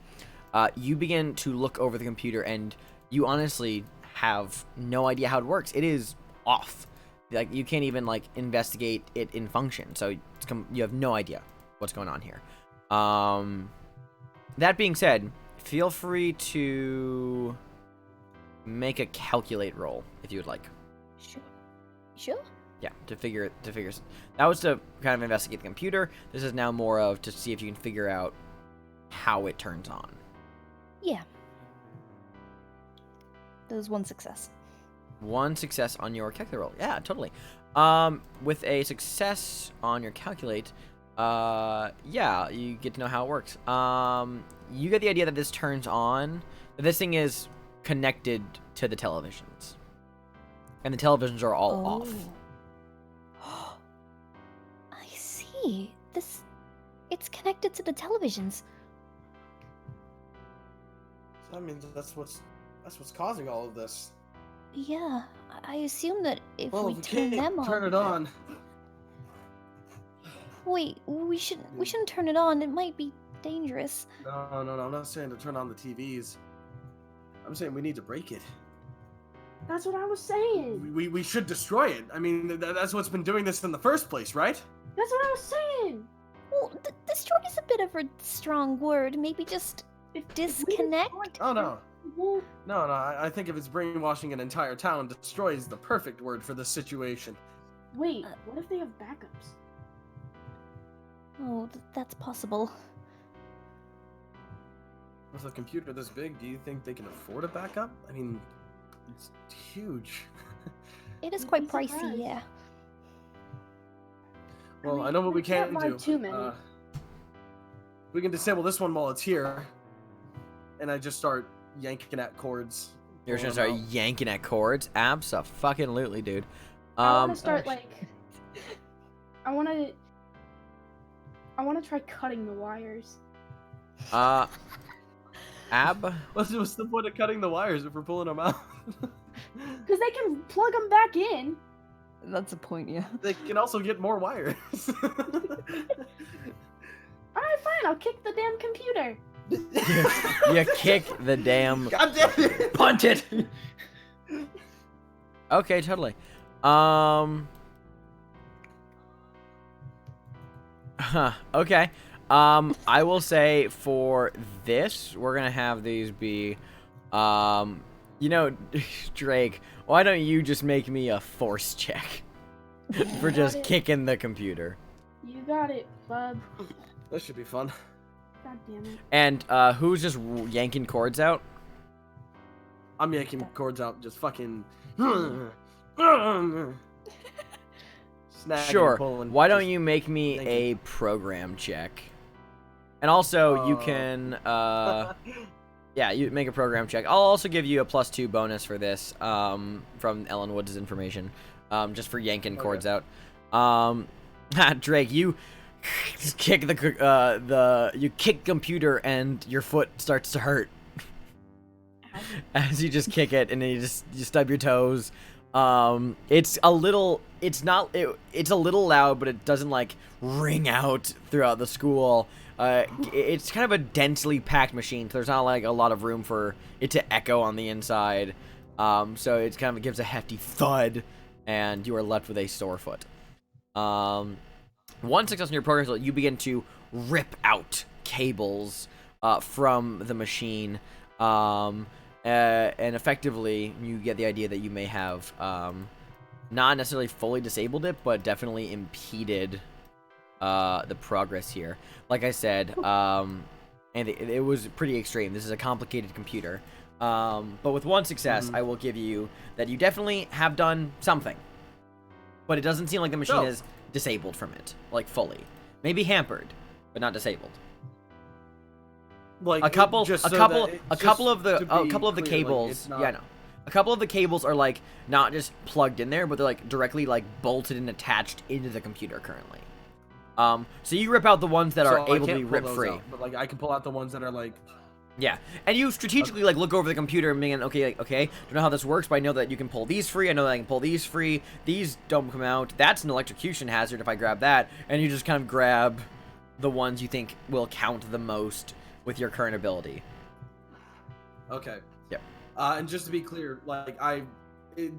you begin to look over the computer, and you honestly have no idea how it works. It is off. You can't even investigate it in function. So you have no idea what's going on here. That being said, feel free to make a calculate roll if you would like. Sure. Yeah, to figure. That was to kind of investigate the computer. This is now more of to see if you can figure out how it turns on. Yeah. There's one success. One success on your calculate roll. Yeah, totally. With a success on your calculate, yeah, you get to know how it works. You get the idea that this turns on, that this thing is connected to the televisions. And the televisions are all off. I see. It's connected to the televisions. So that means that's what's causing all of this. Yeah, I assume that if Well, we turn them on. Turn it on. Wait, we shouldn't turn it on. It might be dangerous. No. I'm not saying to turn on the TVs. I'm saying we need to break it. That's what I was saying. We should destroy it. I mean, that's what's been doing this in the first place, right? That's what I was saying. Well, destroy is a bit of a strong word. Maybe just disconnect. Oh no. No, I think if it's brainwashing an entire town, destroy is the perfect word for this situation. Wait, what if they have backups? Oh, that's possible. With a computer this big, do you think they can afford a backup? I mean, it's huge. It is quite You'd be pricey, surprised. yeah. Well, I know what we can't can buy do. too many. We can disable this one while it's here, and I just start yanking at cords. You're just pulling gonna them start yanking at cords? Abso-fucking-lutely, dude. I want to start I want to try cutting the wires. Ab? What's the point of cutting the wires if we're pulling them out? Because they can plug them back in. That's a point, yeah. They can also get more wires. Alright, fine, I'll kick the damn computer. You kick the damn... God damn it! Punt it! Okay, totally. Okay. I will say for this, we're gonna have these be, you know, Drake, why don't you just make me a force check for just it. kicking the computer? You got it, bub. That should be fun. God damn it. And who's just yanking cords out? I'm yanking cords out, just fucking. Snagging, Sure. pulling, Why don't just you make me yanking. a program check? And also, you can, yeah, you make a program check. I'll also give you a +2 bonus for this, from Ellen Woods' information, just for yanking cords out. Drake, you just kick you kick computer and your foot starts to hurt. As you just kick it and then you stub your toes. It's a little loud, but it doesn't like ring out throughout the school. It's kind of a densely packed machine, so there's not like a lot of room for it to echo on the inside. So it kind of gives a hefty thud, and you are left with a sore foot. One success in your program is that you begin to rip out cables from the machine. And effectively, you get the idea that you may have not necessarily fully disabled it, but definitely impeded the progress here. Like I said, and it was pretty extreme. This is a complicated computer. But with one success, I will give you that you definitely have done something. But it doesn't seem like the machine is disabled from it, like fully. Maybe hampered, but not disabled. Like A couple of the clear, cables. Like, Yeah, no. A couple of the cables are like not just plugged in there, but they're like directly like bolted and attached into the computer currently. So you rip out the ones that are able to be ripped free. But like I can pull out the ones that are like. Yeah, and you strategically like look over the computer and being okay, don't know how this works, but I know that you can pull these free. I know that I can pull these free. These don't come out. That's an electrocution hazard if I grab that, and you just kind of grab the ones you think will count the most with your current ability. Okay. Yep. And just to be clear, like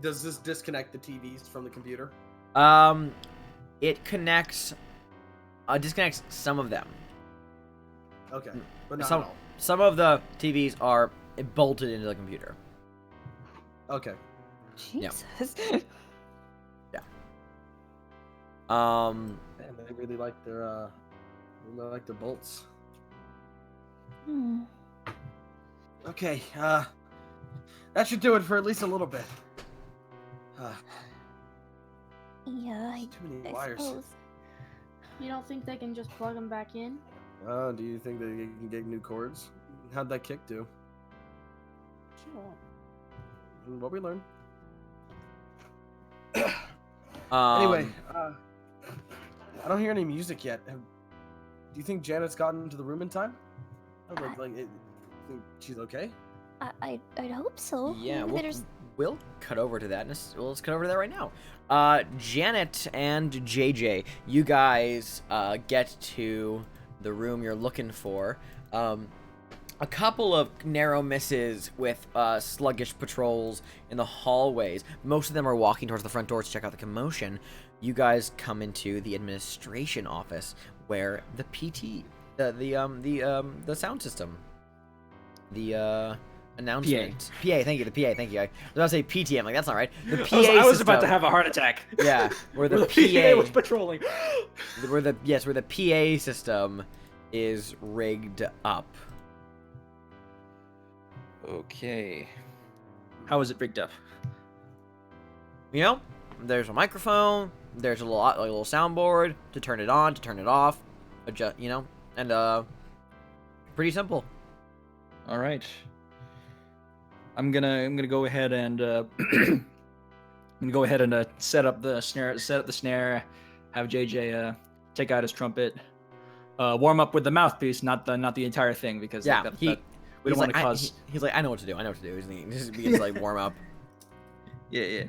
does this disconnect the TVs from the computer? It connects, disconnects some of them. Okay, but not Some all. some of the TVs are bolted into the computer. Okay. Jesus. Yeah. Man, they really like their bolts. Hmm. Okay. That should do it for at least a little bit. Yeah, Too many I wires. suppose. You don't think they can just plug them back in? Do you think they can get new cords? How'd that kick do? Sure. What we learned. Anyway, Anyway, I don't hear any music yet. Do you think Janet's gotten into the room in time? Think she's okay? I'd hope so. yeah, There's we'll cut over to that. Let's cut over to that right now. Janet and JJ, you guys get to the room you're looking for. A couple of narrow misses with sluggish patrols in the hallways. Most of them are walking towards the front door to check out the commotion. You guys come into the administration office where the PT, the sound system, the announcement, PA. Thank you, the PA. Thank you. I was about to say PT. I'm like, that's not right. The PA. I was about to system- have a heart attack. Yeah, where the PA was PA, patrolling. where the PA system is rigged up. Okay. How is it rigged up? You know, there's a microphone, there's a little soundboard to turn it on, to turn it off, adjust, you know, and pretty simple. All right. I'm gonna go ahead and set up the snare, have JJ take out his trumpet, warm up with the mouthpiece, not the entire thing, because Yeah, we don't want to cause. He's like, I know what to do. He just begins to like warm up. Yeah.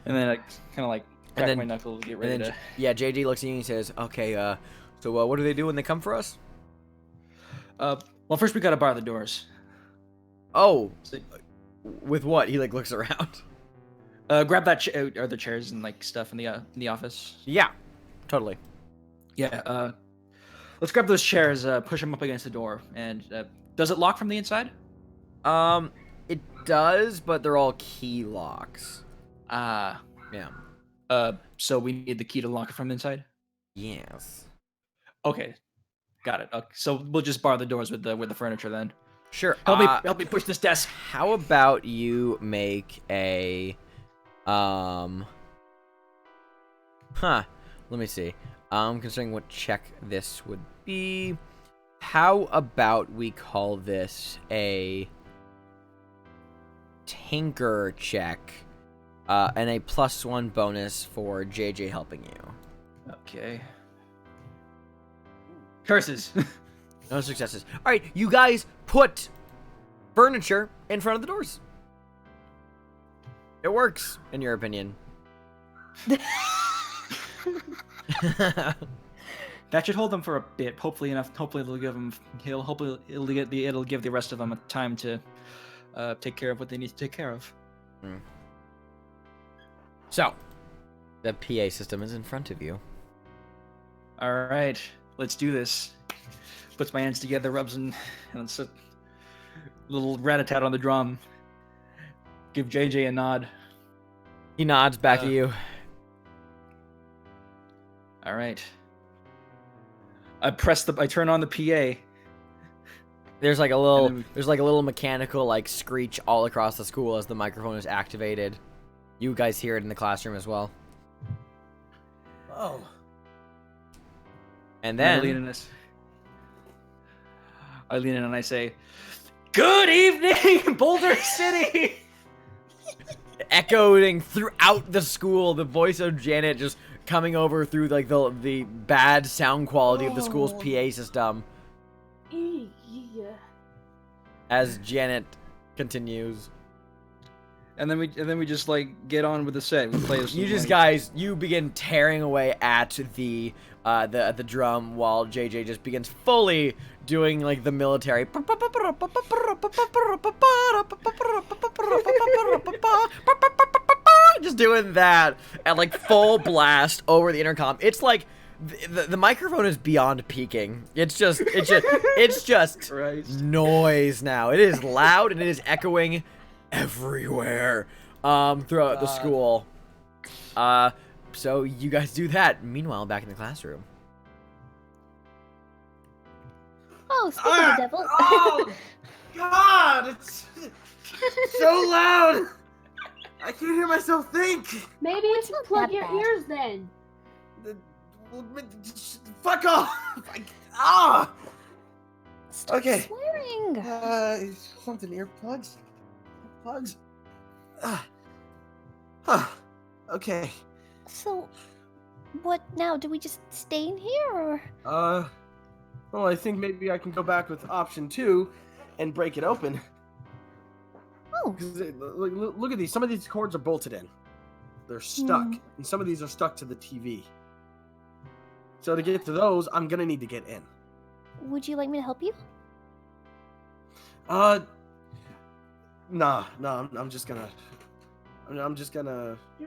And then I kind of like crack then- my knuckles, get ready to. Yeah, JD looks at you and he says, "Okay, so what do they do when they come for us?" Well, first we gotta bar the doors. Oh, with what? He like looks around. Grab that are the chairs and like stuff in the office. Yeah, totally. Yeah. Let's grab those chairs. Push them up against the door. And does it lock from the inside? It does, but they're all key locks. Yeah. So we need the key to lock it from the inside. Yes. Okay, got it. Okay, so we'll just bar the doors with the furniture then. Sure. Help me push this desk. How about you make a Let me see. Considering what check this would be, how about we call this a tinker check, and a +1 bonus for JJ helping you. Okay. Curses. No successes. All right, you guys put furniture in front of the doors. It works, in your opinion. That should hold them for a bit. Hopefully enough. Hopefully it'll give them. It'll give the rest of them a time to take care of what they need to take care of. So, the PA system is in front of you. All right, let's do this. Puts my hands together, rubs and it's a little rat-a-tat on the drum. Give JJ a nod. He nods back at you. All right. I turn on the PA. There's like a little mechanical like screech all across the school as the microphone is activated. You guys hear it in the classroom as well. Oh. And I then lean in and I say, "Good evening, Boulder City." echoing throughout the school, the voice of Janet just coming over through like the bad sound quality of the school's PA system. Yeah. As Janet continues. And then we just like get on with the set. We play. You begin tearing away at the drum while JJ just begins fully doing like the military. Just doing that at like full blast over the intercom. It's like the microphone is beyond peaking. It's just Christ. noise now. It is loud and it is echoing everywhere throughout the school. So you guys do that. Meanwhile, back in the classroom. Oh, speak of the devil. God! It's so loud! I can't hear myself think! Maybe you should not plug that your bad. ears then. Fuck off! Ah! Stop Okay. swearing. Something earplugs. Earplugs. Okay. So, what now? Do we just stay in here, or? Well, I think maybe I can go back with option 2 and break it open. Oh, Look at these. Some of these cords are bolted in. They're stuck. And some of these are stuck to the TV. So to get to those, I'm gonna need to get in. would you like me to help you? Nah, I'm just gonna You're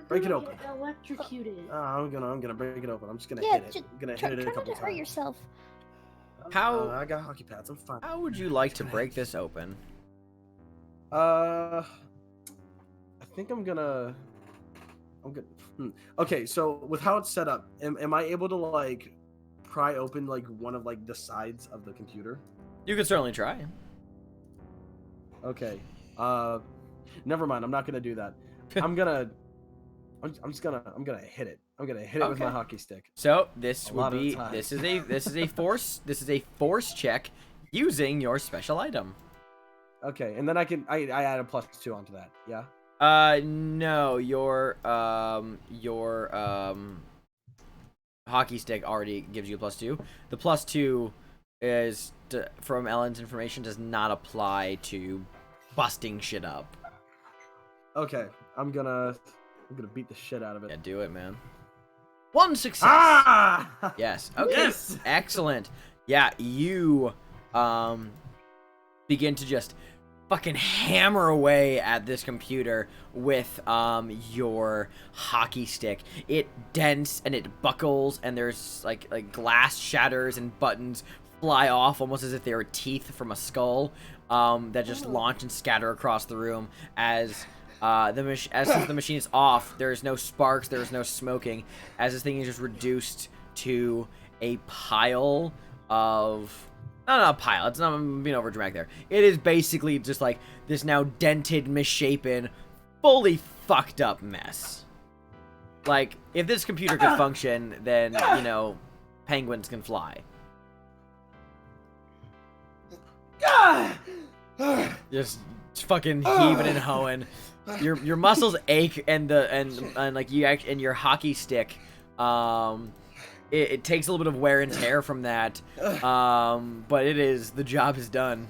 break it gonna open. get electrocuted. I'm gonna break it open. I'm just gonna Yeah, hit it. just I'm gonna try hit it a not couple to hurt times. yourself. How- I got hockey pads. I'm fine. How would you like to break this open? I think I'm gonna. Okay, so with how it's set up, am I able to like pry open like one of like the sides of the computer? You could certainly try. Okay. Never mind. I'm not gonna do that. I'm just gonna hit it. I'm gonna hit it with my Okay. hockey stick. So this A would lot of be time. this is a force check using your special item. Okay, and then I add a +2 onto that. Yeah. No, your hockey stick already gives you a +2. The +2 is from Ellen's information does not apply to busting shit up. Okay, I'm gonna beat the shit out of it. Yeah, do it, man. One success. Ah! Yes. Okay. Yes! Excellent. Yeah, you begin to just fucking hammer away at this computer with your hockey stick. It dents and it buckles, and there's like glass shatters and buttons fly off almost as if they were teeth from a skull that just launch and scatter across the room as since the machine is off, there's no sparks, there's no smoking, as this thing is just reduced to a pile of... Not a pile, it's not being over dramatic there. It is basically just like this now dented, misshapen, fully fucked up mess. Like, if this computer could function, then, you know, penguins can fly. Just fucking heaving and hoeing. Your muscles ache, and your hockey stick, it takes a little bit of wear and tear from that, but the job is done.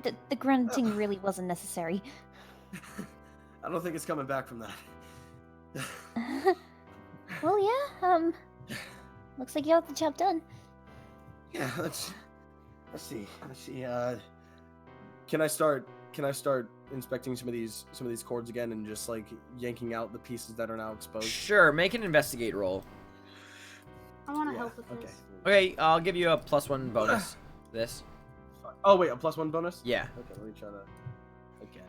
The grunting really wasn't necessary. I don't think it's coming back from that. Well, yeah. Looks like you got the job done. Yeah, let's see. Can I start inspecting some of these cords again and just like yanking out the pieces that are now exposed? Sure, make an investigate roll. I want to help with Okay. this. Okay, I'll give you a +1 bonus. This. Oh wait, a +1 bonus? Yeah. Okay, let me try that again.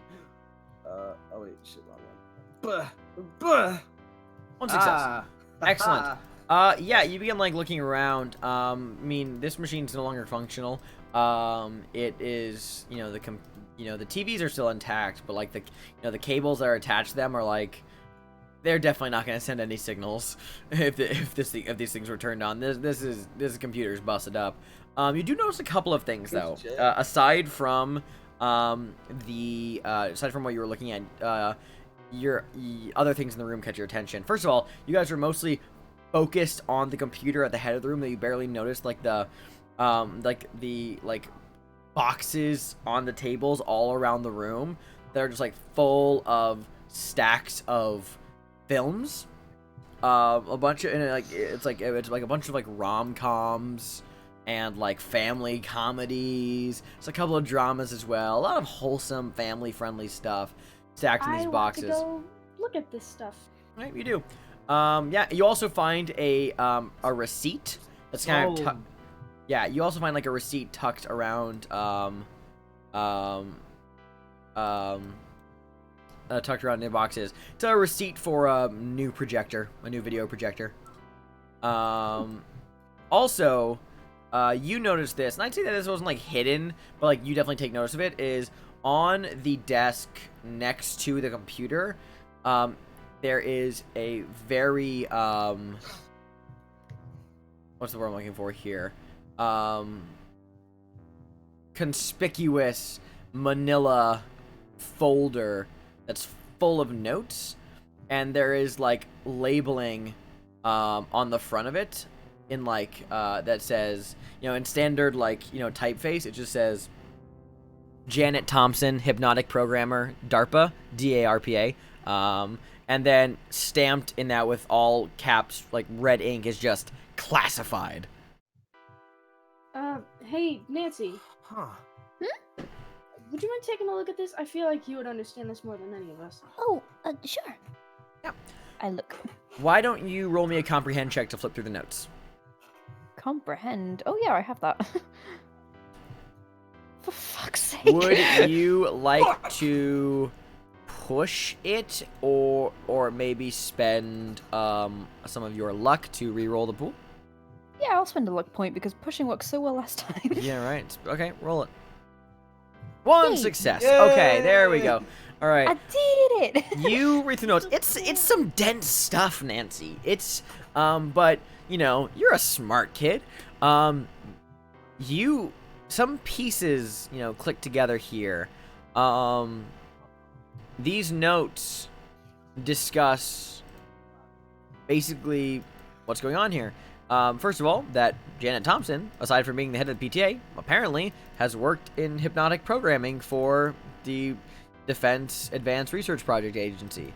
Oh wait, shit, wrong one. One success. Ah. Excellent. Yeah, you begin like looking around. I mean, this machine's no longer functional. It is, the TVs are still intact, but like the cables that are attached to them are like, they're definitely not going to send any signals if these things were turned on. This computer's busted up. You do notice a couple of things though. Aside from what you were looking at, your other things in the room catch your attention. First of all, you guys are mostly focused on the computer at the head of the room that you barely noticed, like the boxes on the tables all around the room that are just like full of stacks of films. A bunch of, and it's like a bunch of like rom-coms and like family comedies. It's a couple of dramas as well. A lot of wholesome, family-friendly stuff stacked in these boxes. I want to go look at this stuff. Right, you do. Yeah, you also find a receipt that's kind of you also find like a receipt tucked around tucked around in boxes. It's a receipt for a new projector, a new video projector. Also, you notice this, and I'd say that this wasn't like hidden, but like you definitely take notice of it, is on the desk next to the computer, there is a very, what's the word I'm looking for here? Conspicuous manila folder that's full of notes, and there is like labeling on the front of it in like that says, you know, in standard like, you know, typeface, it just says Janet Thompson, hypnotic programmer, DARPA, DARPA, and then stamped in that with all caps like red ink is just classified. Hey Nancy, Huh. would you mind taking a look at this? I feel like you would understand this more than any of us. Oh, sure. Yeah. I look. Why don't you roll me a comprehend check to flip through the notes? Comprehend. Oh yeah, I have that. For fuck's sake. Would you like to push it, or maybe spend some of your luck to re-roll the pool? Yeah, I'll spend a luck point because pushing worked so well last time. Yeah, right. Okay, roll it. One Yay. success. Yay. Okay, there we go. All right. I did it. You read through notes. It's some dense stuff, Nancy. It's but you know, you're a smart kid. Some pieces, you know, click together here. These notes discuss basically what's going on here. First of all, that Janet Thompson, aside from being the head of the PTA, apparently has worked in hypnotic programming for the Defense Advanced Research Project Agency.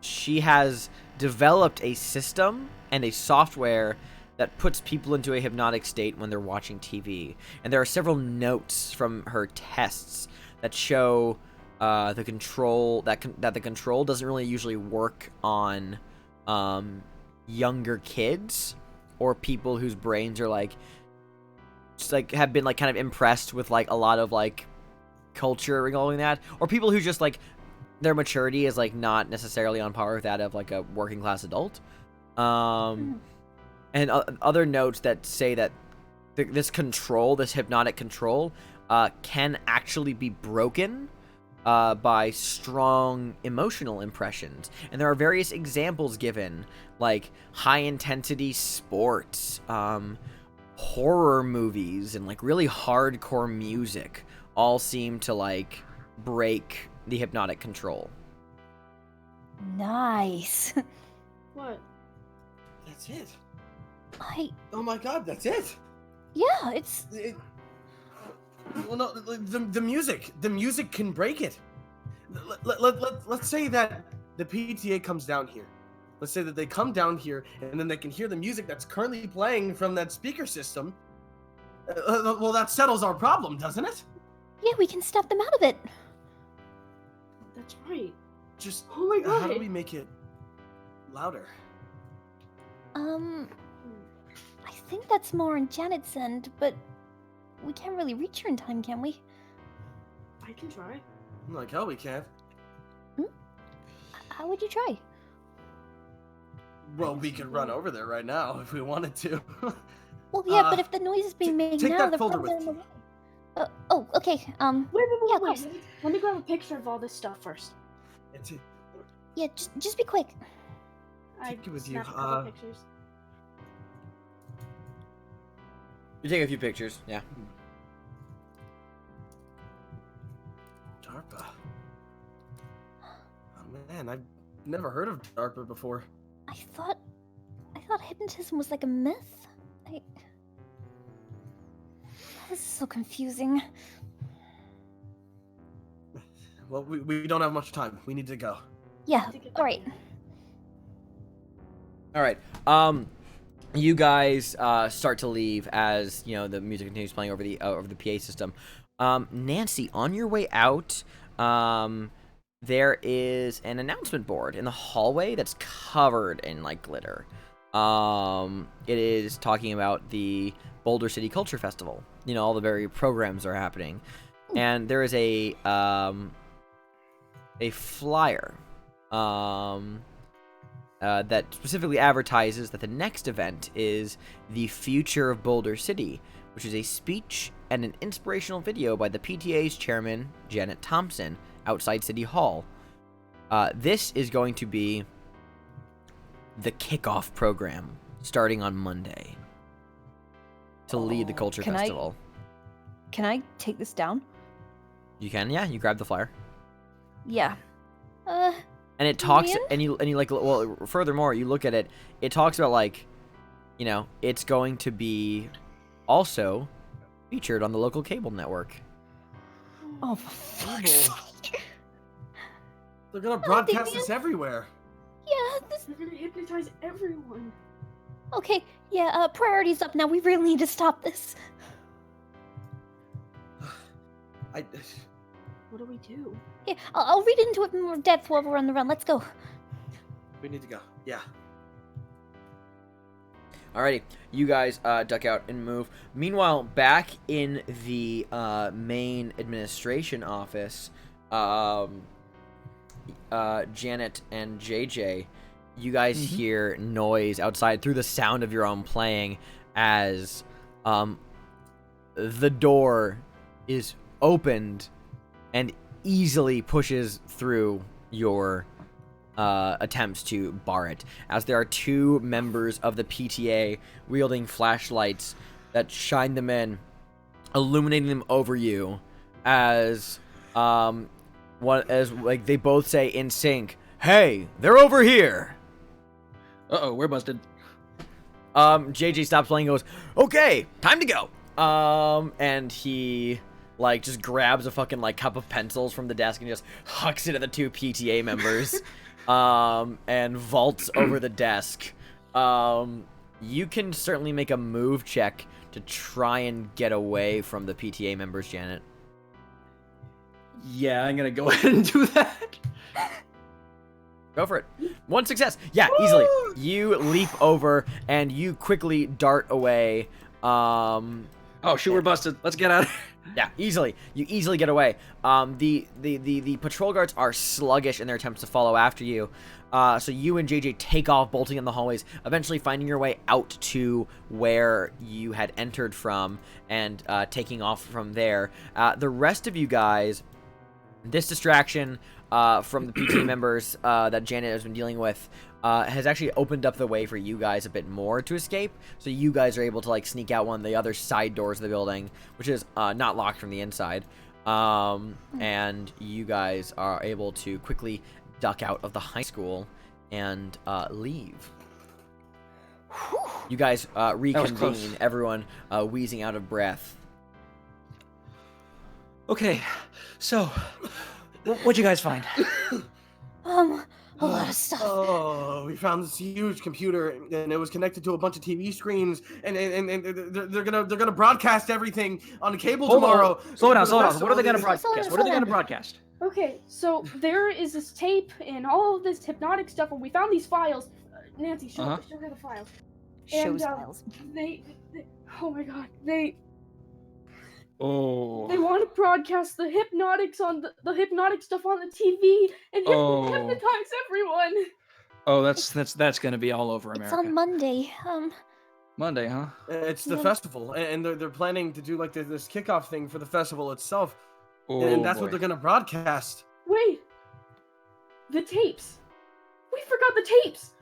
She has developed a system and a software that puts people into a hypnotic state when they're watching TV. And there are several notes from her tests that show the control that the control doesn't really usually work on younger kids or people whose brains are like just like have been like kind of impressed with like a lot of like culture regarding that, or people who just like their maturity is like not necessarily on par with that of like a working class adult. And other notes that say that this hypnotic control can actually be broken by strong emotional impressions. And there are various examples given, like high-intensity sports, horror movies, and like really hardcore music all seem to like break the hypnotic control. Nice. What? That's it. Oh my god, that's it. Yeah, it's... Well, no, the music can break it. Let's say that the PTA comes down here. Let's say that they come down here, and then they can hear the music that's currently playing from that speaker system. Well, that settles our problem, doesn't it? Yeah, we can snap them out of it. That's right. Just, Oh my god. how do we make it louder? I think that's more on Janet's end, but we can't really reach her in time, can we? I can try. Like hell we can't. How would you try? Well, we could run over there right now if we wanted to. Well, yeah, but if the noise is being made take now, that they're folder probably with in the you. way. Oh, okay. Wait, yeah, wait. of course. Let me grab a picture of all this stuff first. It's Yeah, just be quick. I Take it with you, snapped a couple pictures. You take a few pictures, yeah. DARPA. Oh man, I've never heard of DARPA before. I thought hypnotism was like a myth. This is so confusing. Well, we don't have much time. We need to go. Yeah, alright. All right. You guys start to leave as you know the music continues playing over the PA system. Nancy, on your way out, there is an announcement board in the hallway that's covered in like glitter. It is talking about the Boulder City Culture Festival. You know, all the very programs are happening, and there is a flyer. that specifically advertises that the next event is the Future of Boulder City, which is a speech and an inspirational video by the PTA's chairman, Janet Thompson, outside City Hall. This is going to be the kickoff program starting on Monday to lead the Culture Festival. Can I take this down? You can, yeah. You grab the flyer. Yeah. And it talks, and you like, well, furthermore, you look at it, it talks about, like, you know, it's going to be also featured on the local cable network. Oh, for fuck's sake. They're gonna broadcast this everywhere. Yeah, They're gonna hypnotize everyone. Okay, yeah, priority's up now. We really need to stop this. What do we do? Yeah, I'll read into it in more depth while we're on the run. Let's go. We need to go. Yeah. Alrighty, you guys duck out and move. Meanwhile, back in the main administration office, Janet and JJ, you guys hear noise outside through the sound of your own playing as the door is opened and easily pushes through your attempts to bar it, as there are two members of the PTA wielding flashlights that shine them in, illuminating them over you, as they both say in sync, "Hey, they're over here." Uh-oh, we're busted. JJ stops playing and goes, "Okay, time to go." And he like just grabs a fucking like cup of pencils from the desk and just hucks it at the two PTA members. And vaults over the desk. You can certainly make a move check to try and get away from the PTA members, Janet. Yeah, I'm gonna go ahead and do that. Go for it. One success. Yeah, easily. You leap over and you quickly dart away. Oh, shoot, we're busted. Let's get out of here. Yeah, easily. You easily get away. The patrol guards are sluggish in their attempts to follow after you. So you and JJ take off, bolting in the hallways, eventually finding your way out to where you had entered from and taking off from there. The rest of you guys, this distraction from the PT members that Janet has been dealing with has actually opened up the way for you guys a bit more to escape. So you guys are able to like sneak out one of the other side doors of the building, which is not locked from the inside. And you guys are able to quickly duck out of the high school and leave. You guys reconvene, everyone wheezing out of breath. Okay, so what'd you guys find? A lot of stuff. Oh, we found this huge computer, and it was connected to a bunch of TV screens, and they're gonna broadcast everything on the cable tomorrow. Slow down. What are they gonna broadcast? Okay, so there is this tape and all of this hypnotic stuff, and we found these files. Nancy, show her the files. Shows files. They, oh my god, they Oh. They want to broadcast the hypnotic stuff on the TV and hypnotize everyone. Oh, that's gonna be all over America. It's on Monday. Monday, huh? It's the festival, and they're planning to do like this kickoff thing for the festival itself, Oh, and that's boy. what they're gonna broadcast. Wait, the tapes. We forgot the tapes.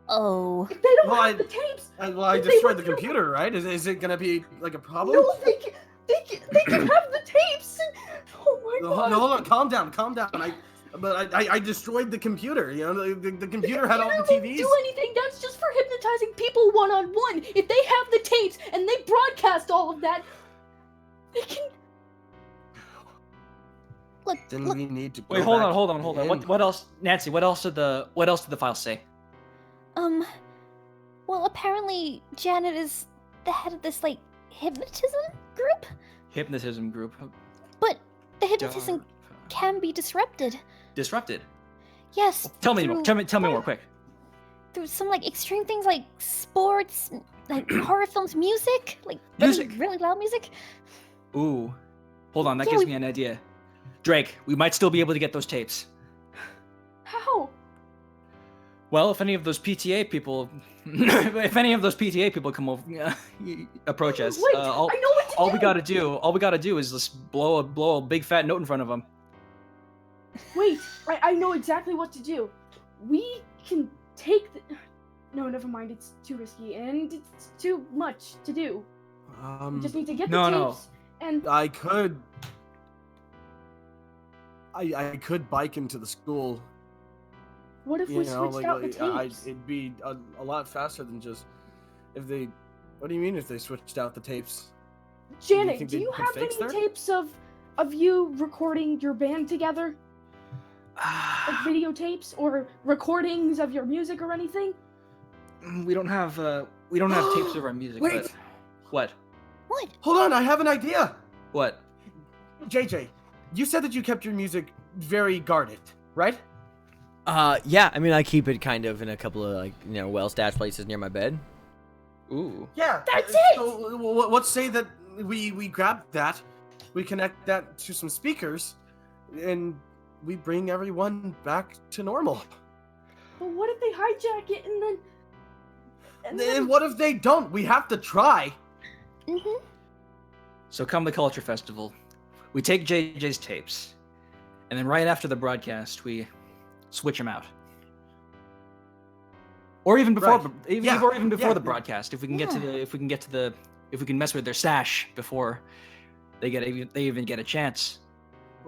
Oh. If they don't have the tapes. I destroyed the computer, right? Is it gonna be like a problem? No, they can have the tapes. Oh my god. No, hold on, calm down. I destroyed the computer. You know, the computer had all the TVs. Do anything? That's just for hypnotizing people one-on-one. If they have the tapes and they broadcast all of that, they can. Look. We need to. Wait, hold on. What else, Nancy? What else did the files say? Well, apparently Janet is the head of this like hypnotism group. Hypnotism group. But the hypnotism can be disrupted. Disrupted? Yes. Tell me more. Tell me more, quick. Through some like extreme things like sports, like horror films, music, like Music. really loud music. Ooh. Hold on, that Yeah, gives me an idea. Drake, we might still be able to get those tapes. How? Well, if any of those PTA people, come over, approach us, Wait, I know what to all do. we gotta do is just blow a big fat note in front of them. Wait, I know exactly what to do. We can take the... No, never mind. It's too risky and it's too much to do. We just need to get the tapes and... I could bike into the school. What if we switched out the tapes? It'd be a lot faster than just if they. What do you mean if they switched out the tapes? Janet, do you put have fakes any there? tapes of you recording your band together? Like videotapes or recordings of your music or anything? We don't have tapes of our music. Wait. But... What? What? Hold on, I have an idea. What? JJ, you said that you kept your music very guarded, right? Yeah. I mean, I keep it kind of in a couple of well-stashed places near my bed. Ooh. Yeah. That's it! So, let's say that we grab that, we connect that to some speakers, and we bring everyone back to normal. But what if they hijack it and then... And what if they don't? We have to try. Mm-hmm. So come the Culture Festival, we take JJ's tapes, and then right after the broadcast, we switch them out. Or even before, Right. or even before Yeah. the broadcast, if we can Yeah. if we can mess with their stash before they even get a chance.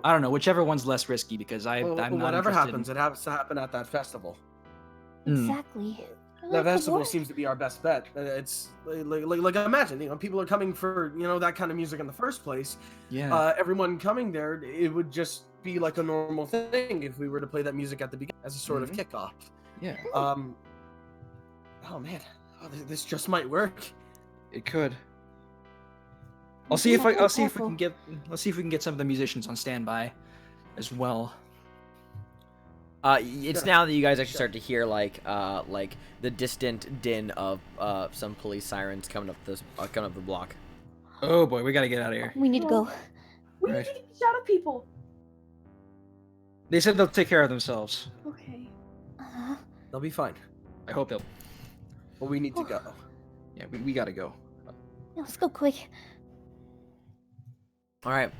I don't know, whichever one's less risky, because I'm not whatever interested happens, it has to happen at that festival. Exactly. That festival seems to be our best bet. It's like imagine, people are coming for that kind of music in the first place. Yeah. Everyone coming there, it would just be like a normal thing if we were to play that music at the beginning as a sort of kickoff. Yeah. Oh man, this just might work. It could. I'll see if we can get some of the musicians on standby as well. It's now that you guys actually start to hear like the distant din of some police sirens coming up the block. Oh boy, we gotta get out of here. We need to go. We need Right. to get the shadow people. They said they'll take care of themselves. Okay. They'll be fine, I hope they'll. but we need to go. Yeah, we gotta go. Let's go quick. All right,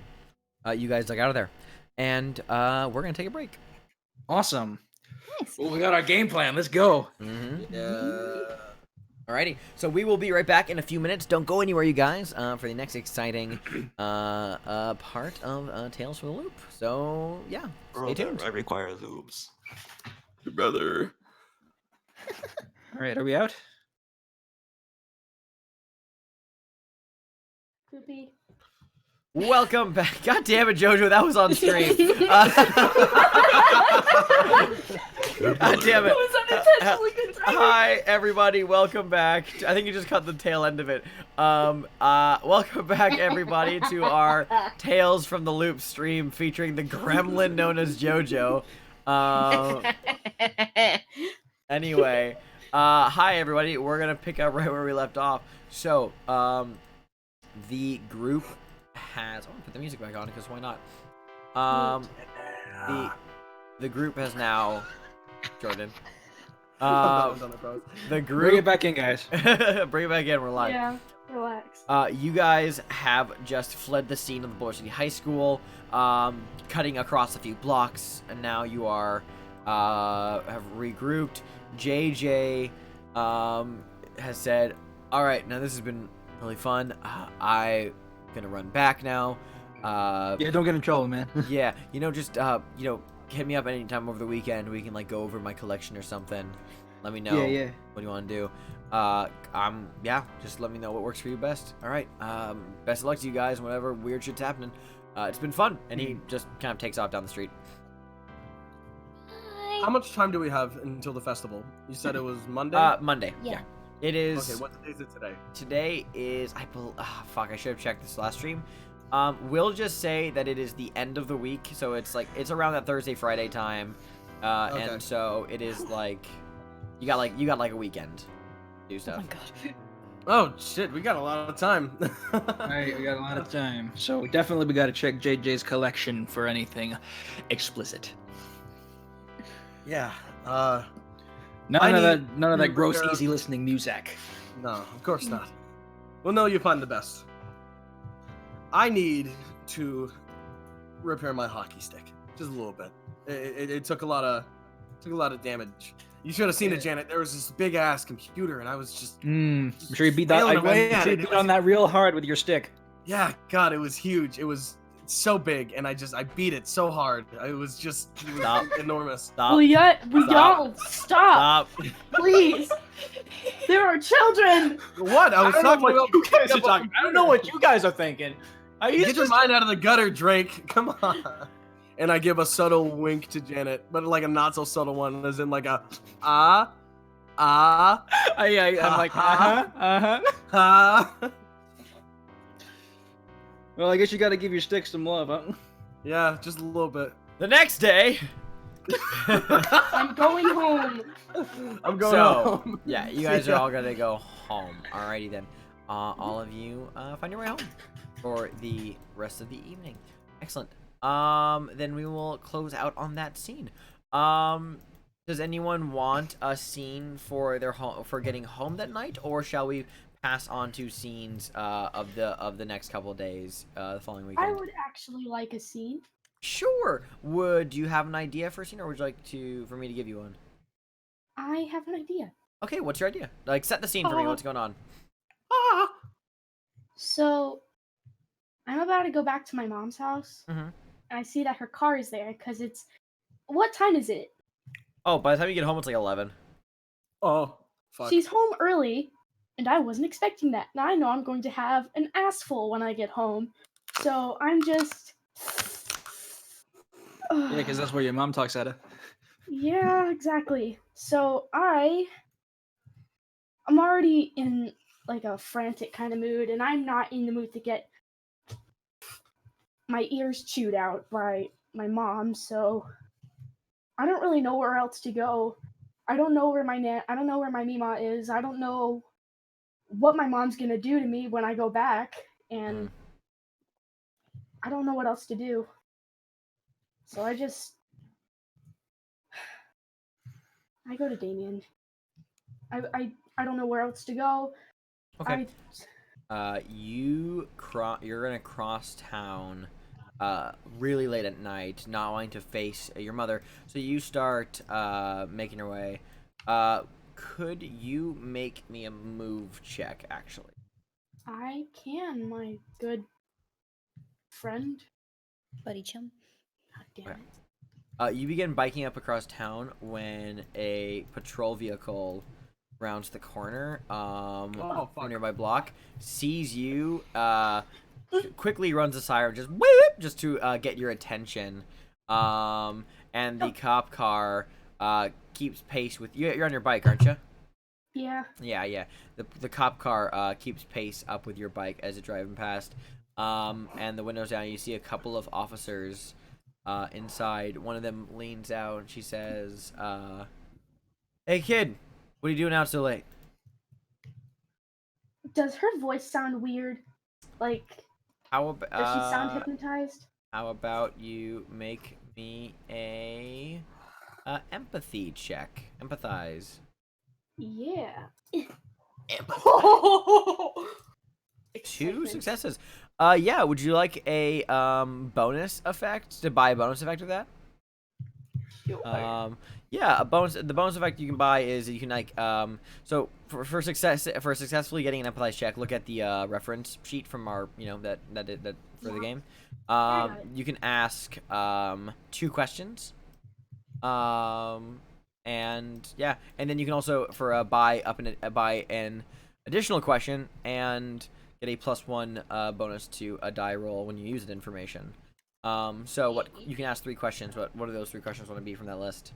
you guys out of there, and we're gonna take a break. Awesome. Nice. Well, we got our game plan. Let's go. Mm-hmm. Yeah. Alrighty, so we will be right back in a few minutes. Don't go anywhere, you guys, for the next exciting part of Tales from the Loop. So yeah, stay tuned. I require loops. Brother. All right, are we out? Poopy. Welcome back. God damn it, Jojo, that was on stream. God damn it. That was unintentionally good timing. Hi, everybody. Welcome back. I think you just cut the tail end of it. Welcome back, everybody, to our Tales from the Loop stream featuring the gremlin known as Jojo. Anyway, hi, everybody. We're going to pick up right where we left off. So, the group has... I want to put the music back on because why not? The group has now... Jordan. The group... Bring it back in, guys. Bring it back in. We're live. Yeah, relax. You guys have just fled the scene of the Boulder City High School, cutting across a few blocks, and now you are have regrouped. JJ has said, "All right, now this has been really fun. I'm gonna run back now. Yeah, don't get in trouble, man. Yeah, just hit me up anytime over the weekend. We can go over my collection or something. Let me know Yeah. what you want to do. Just let me know what works for you best. All right. Best of luck to you guys. Whatever weird shit's happening. It's been fun. And he just kind of takes off down the street. Hi. How much time do we have until the festival? You said it was Monday? Monday. Yeah. It is. Okay, what day is it today? Today is I should have checked this last stream. We'll just say that it is the end of the week, so it's around that Thursday Friday time, Okay. and so it is you got a weekend to do stuff. Oh my god. Oh shit, we got a lot of time. Alright, we got a lot of time. So definitely we gotta check JJ's collection for anything explicit. Yeah. None of that gross, easy listening music. No, of course not. Well, no, you find the best. I need to repair my hockey stick, just a little bit. It took a lot of damage. You should have seen it, Janet. There was this big ass computer, and I was just. I'm sure you beat that. I'm sure you beat on that real hard with your stick. Yeah, God, it was huge. It was so big, and I beat it so hard. It was enormous. Stop. Stop. Stop. Please. There are children. What? I was talking about you guys are talking. I don't know what you guys are thinking. Get your mind out of the gutter, Drake. Come on. And I give a subtle wink to Janet, but like a not so subtle one, as in like a I'm like Well, I guess you got to give your stick some love, huh? Yeah, just a little bit. The next day. I'm going home. I'm going home. Yeah, you guys are all gonna go home. Alrighty then. All of you find your way home for the rest of the evening. Excellent. Then we will close out on that scene. Does anyone want a scene for their for getting home that night, or shall we pass on to scenes of the next couple of days, the following weekend? I would actually like a scene. Sure. Would you have an idea for a scene, or would you like for me to give you one? I have an idea. Okay, what's your idea? Like, set the scene for me. What's going on? So, I'm about to go back to my mom's house. Mm-hmm. And I see that her car is there because it's. What time is it? Oh, by the time you get home, it's like 11. Oh, fuck. She's home early, and I wasn't expecting that. Now I know I'm going to have an ass full when I get home. So I'm just. Yeah, because that's where your mom talks at it. Yeah, exactly. So I'm already in like a frantic kind of mood, and I'm not in the mood to get my ears chewed out by my mom, so I don't really know where else to go. I don't know where I don't know where my Mima is. I don't know what my mom's gonna do to me when I go back, and I don't know what else to do. So I go to Damien. I don't know where else to go. Okay. You're gonna cross town really late at night, not wanting to face your mother, so you start making your way. Could you make me a move check, actually? I can, my good friend. Buddy chum. God damn it. You begin biking up across town when a patrol vehicle rounds the corner from a nearby block, sees you, quickly runs a siren, just to get your attention, and the cop car keeps pace with you. You're on your bike, aren't you? Yeah. Yeah. The cop car keeps pace up with your bike as it's driving past, and the windows down. You see a couple of officers inside. One of them leans out and she says, "Hey kid, what are you doing out so late?" Does her voice sound weird? Like, does she sound hypnotized? How about you make me a empathy check? Empathize. Yeah. 2 successes. Yeah, would you like a bonus effect to buy a bonus effect of that? Yeah, the bonus effect you can buy is you can like so for successfully getting an empathize check, look at the reference sheet from our that for the game. You can ask 2 questions. And yeah, and then you can also for buy an additional question and get a +1 bonus to a die roll when you use that information. So what you can ask 3 questions. What are those 3 questions want to be from that list?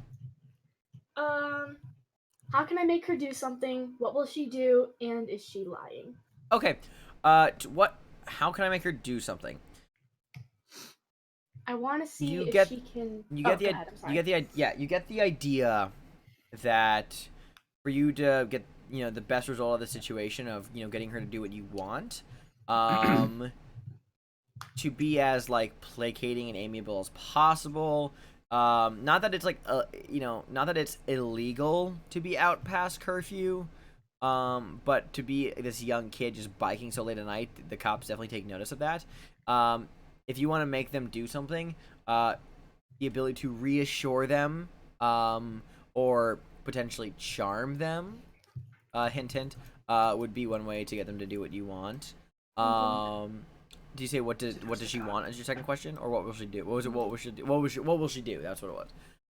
How can I make her do something? What will she do? And is she lying? Okay. How can I make her do something? I want to see You if get- she can. You get you get the idea that for you to get the best result of the situation of getting her to do what you want, to be as like placating and amiable as possible, Not that it's like not that it's illegal to be out past curfew, but to be this young kid just biking so late at night, the cops definitely take notice of that. If you want to make them do something, the ability to reassure them, or potentially charm them, hint hint, would be one way to get them to do what you want. Do you say what does she want as your second question, or what will she do? What was it? What will she do? What will she do? That's what it was.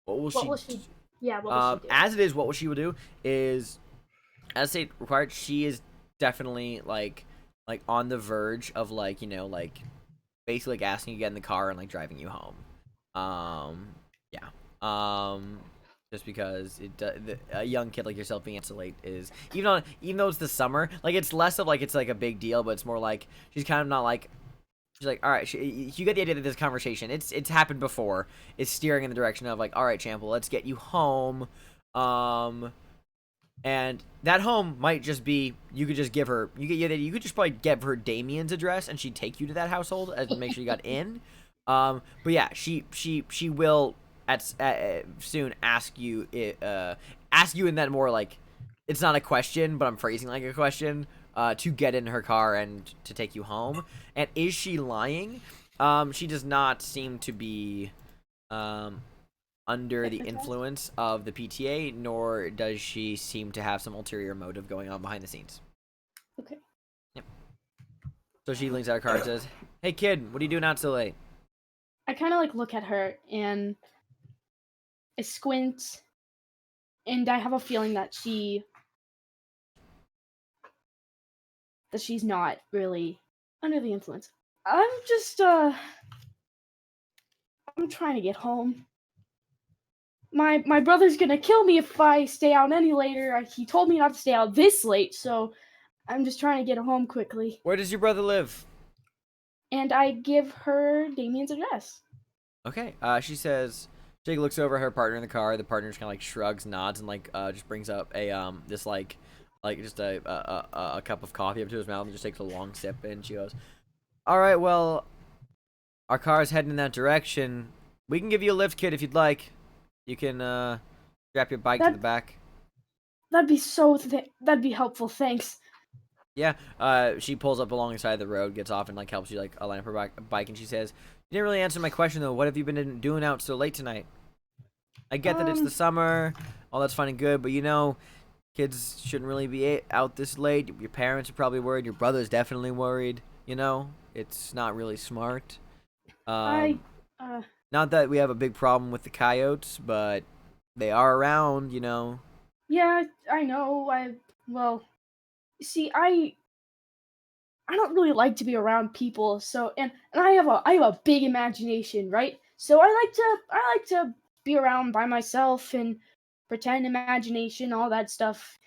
What will she? Yeah. What will she do? As it is, what she will do is, as state required, she is definitely like on the verge of like basically like asking you to get in the car and like driving you home. Just because a young kid like yourself being out so late is even though it's the summer, like it's less of like it's like a big deal, but it's more like she's kind of not like. She's like, all right, you get the idea that this conversation, it's happened before. It's steering in the direction of like, all right, Chample, let's get you home. And that home might just be, you could just give her, you could just probably give her Damien's address and she'd take you to that household and make sure you got in. But yeah, she will soon ask you in that more like, it's not a question, but I'm phrasing like a question. To get in her car and to take you home. And is she lying? She does not seem to be under the influence of the PTA, nor does she seem to have some ulterior motive going on behind the scenes. Okay. Yep. So she leans out her car and says, "Hey kid, what are you doing out so late?" I kind of like look at her and I squint, and I have a feeling that she's not really under the influence. I'm just, I'm trying to get home. My brother's gonna kill me if I stay out any later. He told me not to stay out this late, so I'm just trying to get home quickly. Where does your brother live? And I give her Damien's address. Okay. She says, Jake looks over at her partner in the car. The partner just kind of like shrugs, nods, and like just brings up a this like just a cup of coffee up to his mouth and just takes a long sip, and she goes, "All right, well, our car's heading in that direction. We can give you a lift, kid, if you'd like. You can strap your bike to the back." That'd be helpful, thanks. Yeah. She pulls up alongside the road, gets off, and like helps you like line up her bike, and she says, "You didn't really answer my question though. What have you been doing out so late tonight? I get that it's the summer, all that's fine and good, but you know, kids shouldn't really be out this late. Your parents are probably worried. Your brother's definitely worried. You know, it's not really smart. Not that we have a big problem with the coyotes, but they are around, you know." Yeah, I know. See, I don't really like to be around people. So, and I have a big imagination, right? So I like to be around by myself and pretend imagination, all that stuff.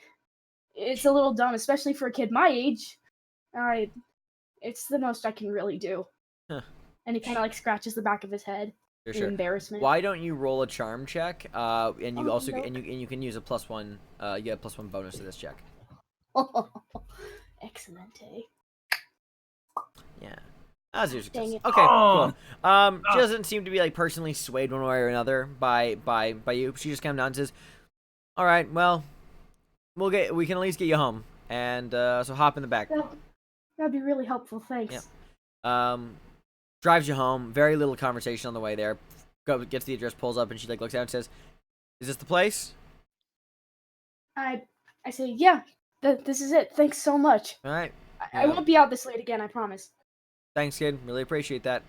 It's a little dumb, especially for a kid my age. It's the most I can really do. Huh. And he kind of like scratches the back of his head in embarrassment. Why don't you roll a charm check? And you you can use a +1. You get a +1 bonus to this check. Excellent, eh? Yeah. As your success. Dang it. Okay, cool. She doesn't seem to be like personally swayed one way or another by you. She just kind of nods and says, "All right, well, we can at least get you home, and so hop in the back." That'd be really helpful, thanks. Yeah. Drives you home. Very little conversation on the way there. Gets the address, pulls up, and she like looks out and says, "Is this the place?" I say, "Yeah, this is it. Thanks so much." All right. I won't be out this late again, I promise. Thanks, kid. Really appreciate that.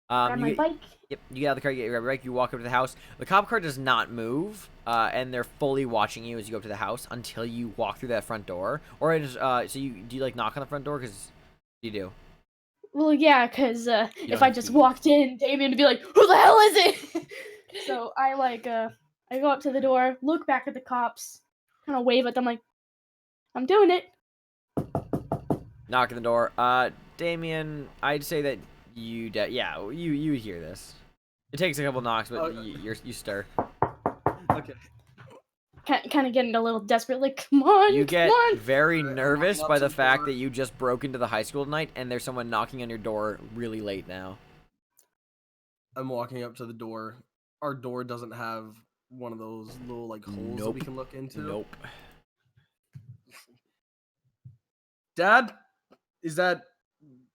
Grab my bike. Yep, you get out of the car, you get your bike, you walk up to the house. The cop car does not move, and they're fully watching you as you go up to the house until you walk through that front door. Or do you like knock on the front door? Because you do. Well, yeah, because if I just walked in, Damien would be like, "Who the hell is it?" So I I go up to the door, look back at the cops, kind of wave at them like, "I'm doing it." Knock on the door. Damien, I'd say that you hear this. It takes a couple knocks, but you stir. Okay. Kind of getting a little desperate, like, come on, You get come on. very nervous by the fact that you just broke into the high school tonight, and there's someone knocking on your door really late now. I'm walking up to the door. our door doesn't have one of those little like holes that we can look into? Nope. Dad,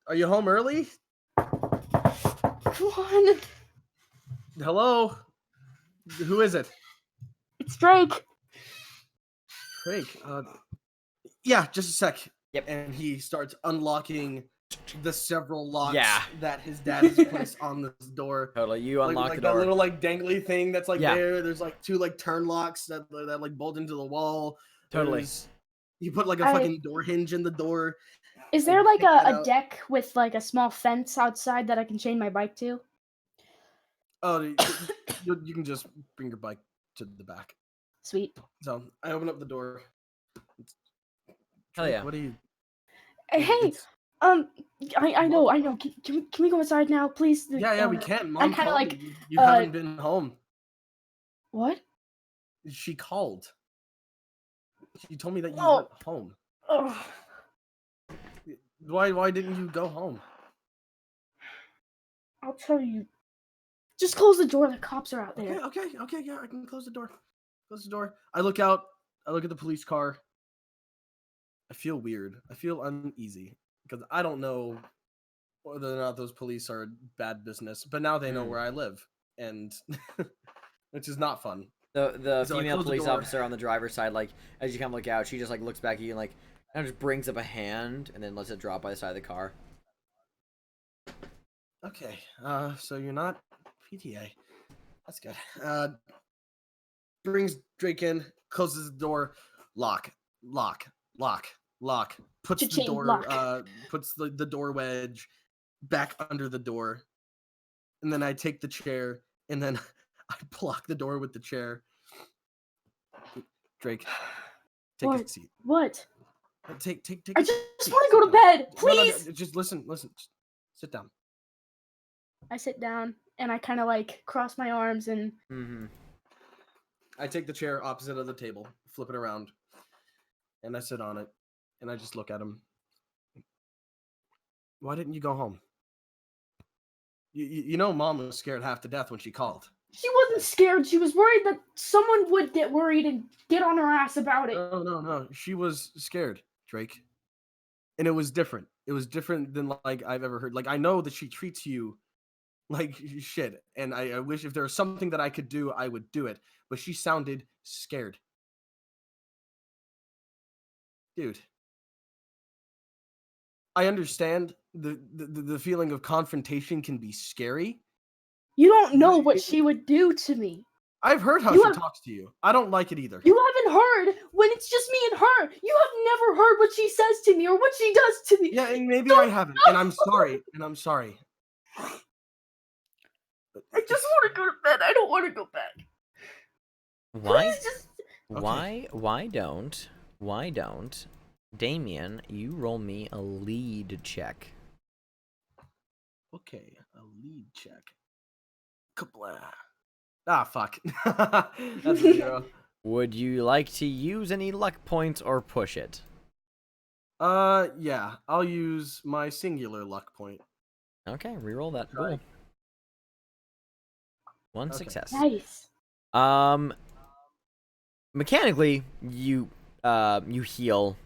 are you home early? Come on. Hello? Who is it? It's Drake. Drake. Yeah, just a sec. Yep. And he starts unlocking the several locks Yeah. that his dad has placed on this door. Totally. You unlock like the that door. little like dangly thing that's like Yeah. there. There's like 2 like turn locks that like bolt into the wall. Totally. You put like a fucking door hinge in the door. Is there like Take that a out. deck with like a small fence outside that I can chain my bike to? Oh, you can just bring your bike to the back. Sweet. So I open up the door. Hell yeah. What are you? Hey, It's- I know. Can we go inside now, please? Yeah, we can. Mom kinda called like, me. You haven't been home. What? She called. She told me that you Oh. weren't home. Ugh. Why didn't you go home? I'll tell you. Just close the door. The cops are out there. Okay, yeah, I can close the door. Close the door. I look out. I look at the police car. I feel weird. I feel uneasy because I don't know whether or not those police are bad business, but now they know where I live, and which is not fun. The So I female close the police door. officer on the driver's side, like, as you come look out, she just like looks back at you and like kind of just brings up a hand and then lets it drop by the side of the car. Okay, so you're not PTA. That's good. Brings Drake in, closes the door, lock. Puts the Cha-ching, door, lock. puts the door wedge back under the door, and then I take the chair, and then I block the door with the chair. Drake, take a What? seat. What? Take. I a just seat. want to go to Sit down. bed, No, please. just listen. Just sit down. I sit down and I kind of like cross my arms and Mm-hmm. I take the chair opposite of the table, flip it around, and I sit on it, and I just look at him. Why didn't you go home? You know Mom was scared half to death when she called. she wasn't scared. She was worried that someone would get worried and get on her ass about it. No. She was scared, Drake. And it was different. It was different than like I've ever heard. Like I know that she treats you like shit, and I wish if there was something that I could do, I would do it. But she sounded scared. Dude. I understand the feeling of confrontation can be scary. You don't know what she would do to me. I've heard how You she have- talks to you. I don't like it either. You haven't heard when it's just me and her. You have never heard what she says to me or what she does to me. Yeah, and maybe I haven't, and I'm sorry. I just want to go to bed. I don't want to go back. Why? Please just. Okay. Why don't Damien, you roll me a lead check. Okay, a lead check. Kablah. Ah, fuck. That's a 0. Would you like to use any luck points or push it? Yeah. I'll use my singular luck point. Okay, reroll that. Try. Cool. One Okay. success. Nice. Mechanically, you heal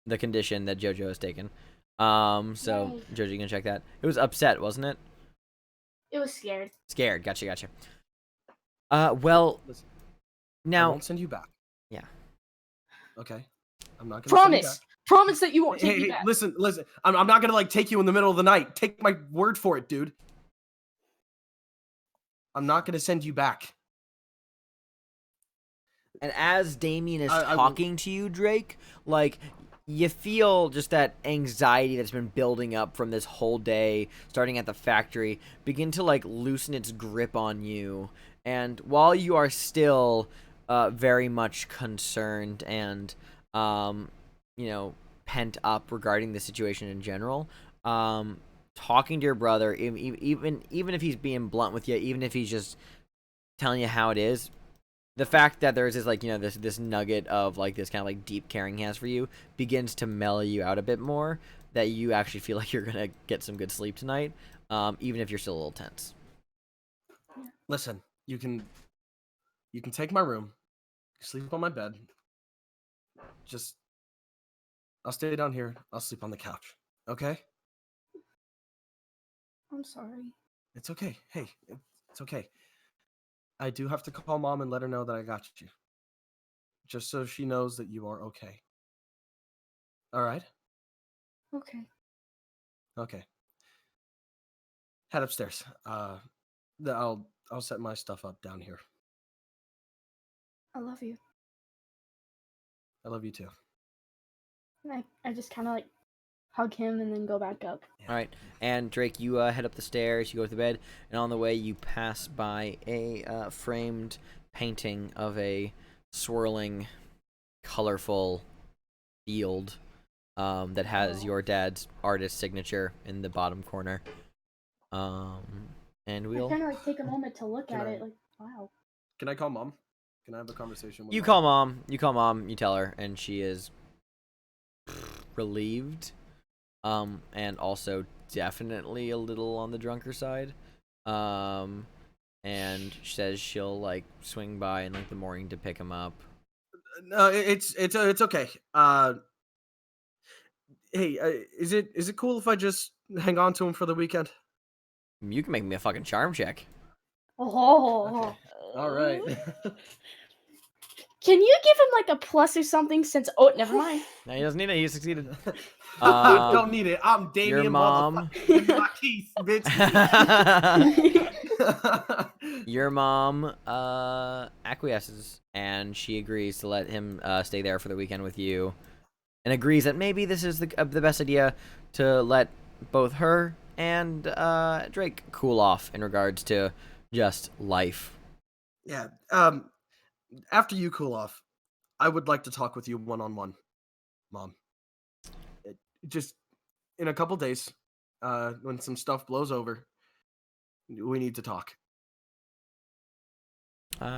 the condition that Jojo has taken. So Yay. Jojo, you can check that. It was upset, wasn't it? It was scared. Scared. Gotcha. Well, Listen, I now won't send you back. Yeah. Okay. I'm not gonna Promise. Promise that you won't send take you me back. back. Listen. I'm not gonna like take you in the middle of the night. Take my word for it, dude. I'm not gonna send you back. and as Damien is I will- talking to you, Drake, like you feel just that anxiety that's been building up from this whole day, starting at the factory, begin to like loosen its grip on you. And while you are still very much concerned and pent up regarding the situation in general, talking to your brother, even if he's being blunt with you, even if he's just telling you how it is, the fact that there's this nugget of like this kind of like deep caring he has for you begins to mellow you out a bit more, that you actually feel like you're gonna get some good sleep tonight, even if you're still a little tense. Listen, You can take my room, sleep on my bed. I'll stay down here. I'll sleep on the couch. Okay? I'm sorry. It's okay. Hey, it's okay. I do have to call Mom and let her know that I got you. Just so she knows that you are okay. All right? Okay. Okay. Head upstairs. I'll set my stuff up down here. I love you. I love you too. I just kind of like hug him and then go back up. All right, and Drake, you head up the stairs. You go to the bed, and on the way, you pass by a framed painting of a swirling, colorful field that has your dad's artist signature in the bottom corner. And we'll. I kind of like take a moment to look at it, like, wow. Can I call Mom? Can I have a conversation with You Mom? call Mom. You call Mom. You tell her, and she is relieved. And also definitely a little on the drunker side. And she says she'll like swing by in like the morning to pick him up. No, it's okay. Hey, is it cool if I just hang on to him for the weekend? You can make me a fucking charm check. Oh. Okay. All right. Can you give him like a plus or something since never mind. No, he doesn't need it. He succeeded. Don't need it. I'm Damien Your mom. my Keith, bitch. Your mom acquiesces, and she agrees to let him stay there for the weekend with you, and agrees that maybe this is the best idea to let both her and Drake cool off in regards to just life. Yeah. After you cool off, I would like to talk with you one-on-one, Mom. Just in a couple days, when some stuff blows over, we need to talk.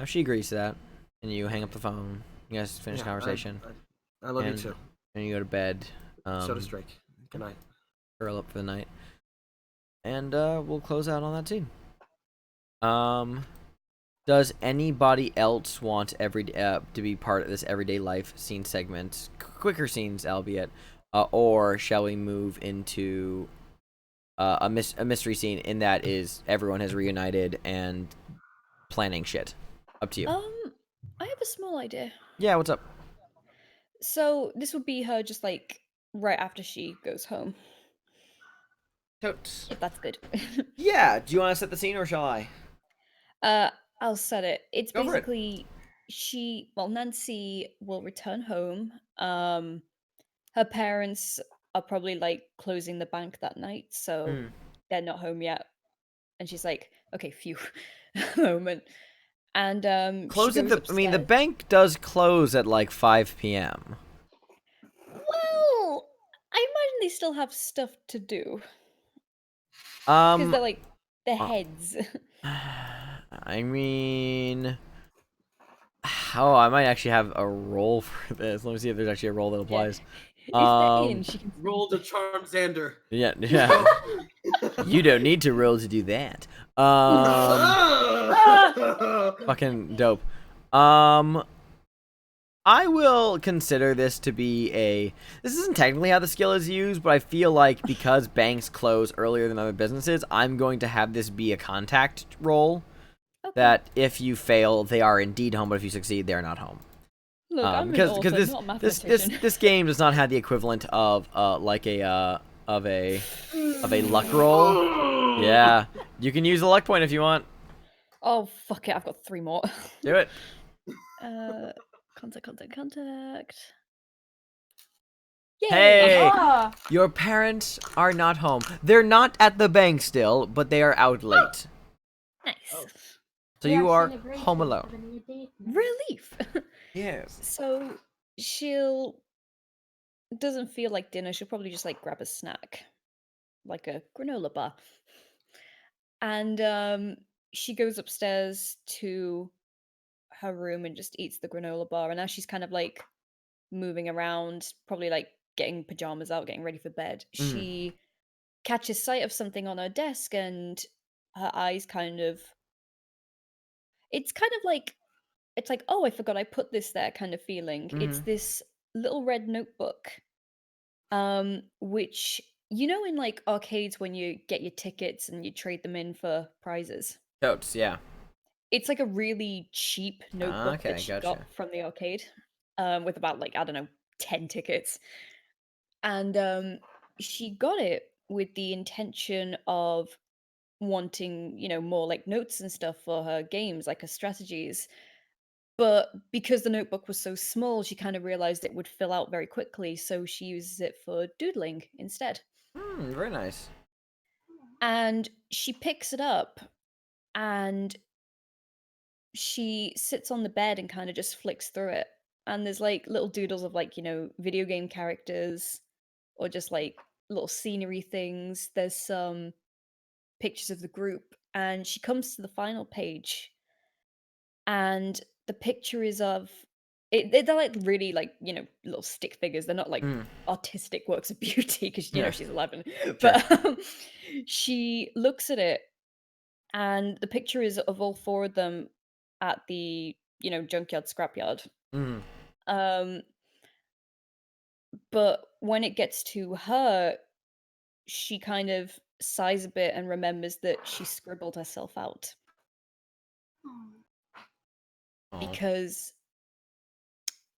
She agrees to that, and you hang up the phone. You guys finish the conversation. I love you too. And you go to bed. So does Drake. Good night. Curl up for the night. And we'll close out on that scene. Does anybody else want to be part of this everyday life scene segment? Quicker scenes, albeit. Or shall we move into a mystery scene in that is everyone has reunited and planning shit? Up to you. I have a small idea. Yeah, what's up? So this would be her just like right after she goes home. Totes. If that's good. Yeah. Do you want to set the scene or shall I? I'll set it. It's Go for it. basically Nancy will return home. Her parents are probably like closing the bank that night, so they're not home yet. And she's like, okay, phew, moment. And Close she at goes the. I mean, the upstairs. bank does close at like 5 p.m. Well, I imagine they still have stuff to do because they're like the heads. I mean, I might actually have a role for this. Let me see if there's actually a role that applies. If they're in, she can roll to charm Xander. Yeah. You don't need to roll to do that. Fucking dope. I will consider this to be this isn't technically how the skill is used, but I feel like because banks close earlier than other businesses, I'm going to have this be a contact roll. Okay. That if you fail, they are indeed home, but if you succeed, they are not home. Look, I'm an author, not a mathematician. this game does not have the equivalent of like a luck roll. Yeah, you can use a luck point if you want. Oh fuck it, I've got 3 more. Do it. Contact. Yay! Hey, your parents are not home. They're not at the bank still, but they are out late. Nice. Oh. So you are home alone. Relief. Yes. So doesn't feel like dinner. She'll probably just like grab a snack, like a granola bar. And she goes upstairs to her room and just eats the granola bar. And as she's kind of like moving around, probably like getting pajamas out, getting ready for bed, she catches sight of something on her desk, and her eyes kind of It's kind of like, it's like, oh, I forgot I put this there kind of feeling. It's this little red notebook, which, you know, in like arcades when you get your tickets and you trade them in for prizes. Totes, yeah. It's like a really cheap notebook Okay, that she gotcha. got from the arcade, with about like, I don't know, 10 tickets. And she got it with the intention of wanting, you know, more like notes and stuff for her games, like her strategies. But because the notebook was so small, she kind of realized it would fill out very quickly, so she uses it for doodling instead. Very nice. And she picks it up and she sits on the bed and kind of just flicks through it. And there's like little doodles of like, you know, video game characters or just like little scenery things. There's some pictures of the group, and she comes to the final page, and the picture is of they're like really like, you know, little stick figures. They're not like artistic works of beauty because you know she's 11. But she looks at it, and the picture is of all four of them at the, you know, junkyard scrapyard. But when it gets to her, she kind of sighs a bit and remembers that she scribbled herself out. Because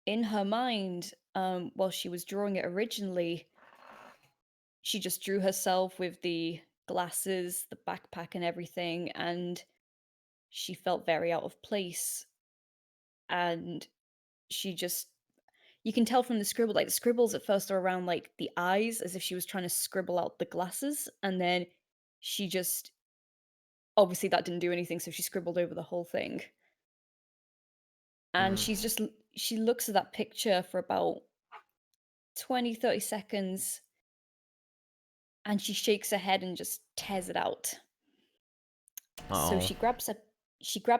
in her mind, while she was drawing it originally, she just drew herself with the glasses, the backpack and everything, and she felt very out of place. And she just, you can tell from the scribble, like the scribbles at first are around like the eyes, as if she was trying to scribble out the glasses, and then she just, obviously that didn't do anything, so she scribbled over the whole thing. And she looks at that picture for about 20-30 seconds, and she shakes her head and just tears it out. So she grabs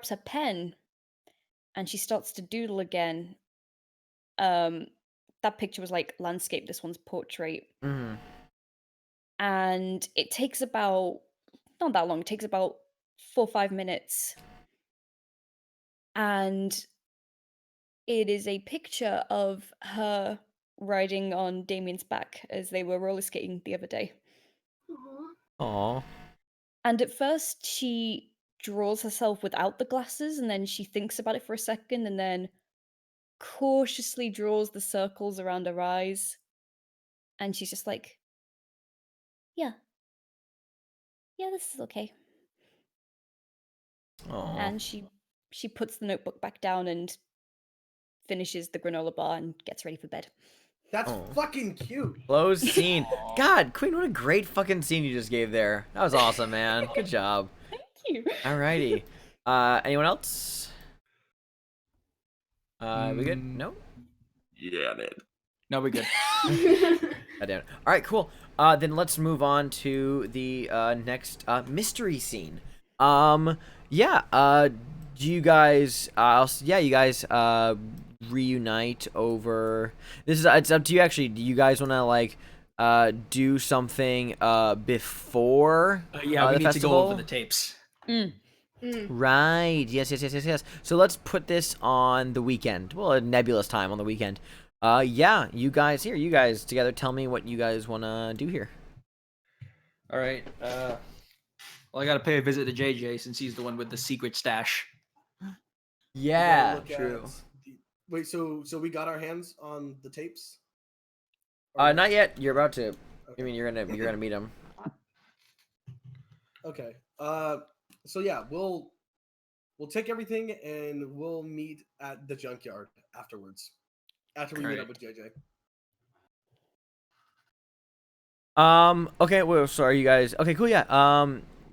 her pen and she starts to doodle again. That picture was like landscape, this one's portrait. And it takes about, not that long, it takes about 4 or 5 minutes. And it is a picture of her riding on Damien's back as they were roller skating the other day. Aww. And at first she draws herself without the glasses, and then she thinks about it for a second, and then cautiously draws the circles around her eyes. And she's just like, yeah, this is okay. Aww. And she puts the notebook back down and finishes the granola bar and gets ready for bed. That's fucking cute. Close scene. God, Queen, what a great fucking scene you just gave there. That was awesome, man. Good job. Thank you. Alrighty. Anyone else? We good? No? Yeah, man. No, we're good. God damn it. Alright, cool. Then let's move on to the next mystery scene. Do you guys you guys reunite over this is it's up to you actually. Do you guys want to like do something before we need festival? to go over the tapes. Right. Yes. So let's put this on the weekend. Well, a nebulous time on the weekend. You guys together tell me what you guys want to do here. All right. Well, I got to pay a visit to JJ since he's the one with the secret stash. Yeah, true. Wait, so we got our hands on the tapes? Not yet. You're about to. Okay. I mean, you're gonna meet him. Okay. So yeah, we'll take everything and we'll meet at the junkyard afterwards. After we meet up with JJ. Okay. Well, so are you guys? Okay. Cool. Yeah.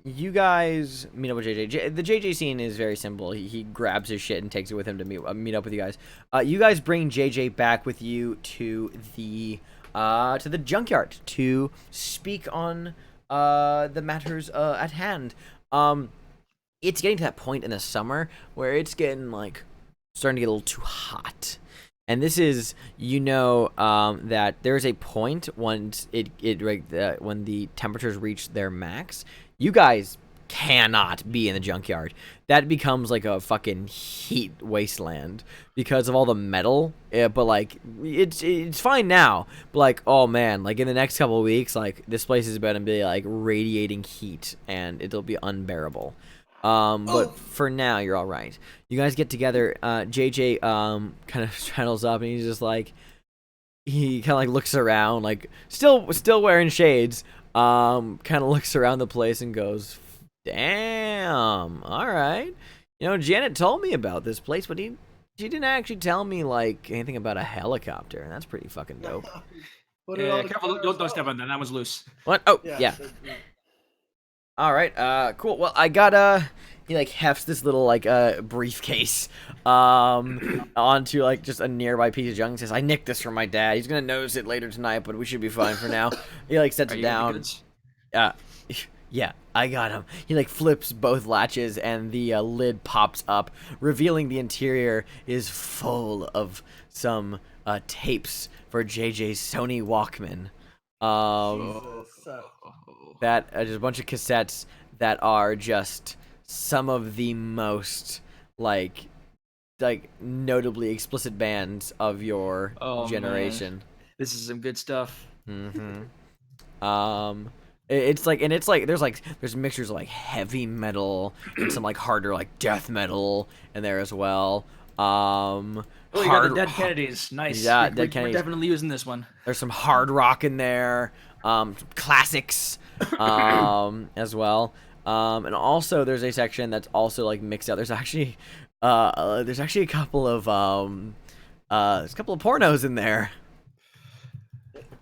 You guys meet up with JJ. The JJ scene is very simple. He grabs his shit and takes it with him to meet up with you guys. You guys bring JJ back with you to the junkyard to speak on the matters at hand. It's getting to that point in the summer where it's getting like starting to get a little too hot. And this is, that there's a point when when the temperatures reach their max. You guys cannot be in the junkyard. That becomes like a fucking heat wasteland because of all the metal. But like it's fine now. But like, oh man, like in the next couple of weeks, like this place is about to be like radiating heat and it'll be unbearable. But for now, you're all right. You guys get together. JJ kind of straddles up and he's just like, he kind of like looks around, like still wearing shades. Kind of looks around the place and goes, "Damn, all right. You know, Janet told me about this place, but she didn't actually tell me like anything about a helicopter, and that's pretty fucking dope." Yeah, careful! Don't step on that. That was loose. What? Oh, yeah. All right. Cool. Well, I got he like hefts this little like briefcase onto like just a nearby piece of junk and says, "I nicked this from my dad. He's gonna notice it later tonight, but we should be fine for now." He like sets it down. Yeah, I got him. He like flips both latches and the lid pops up, revealing the interior is full of some tapes for JJ's Sony Walkman. That just a bunch of cassettes that are just some of the most like notably explicit bands of your generation. Man. This is some good stuff. It's like there's mixtures of like heavy metal and some like harder like death metal in there as well. You got the Dead Kennedys. Nice. Yeah, Dead Kennedys. We're definitely using this one. There's some hard rock in there, classics, as well. And also there's a section that's also like mixed out. There's actually a couple of pornos in there.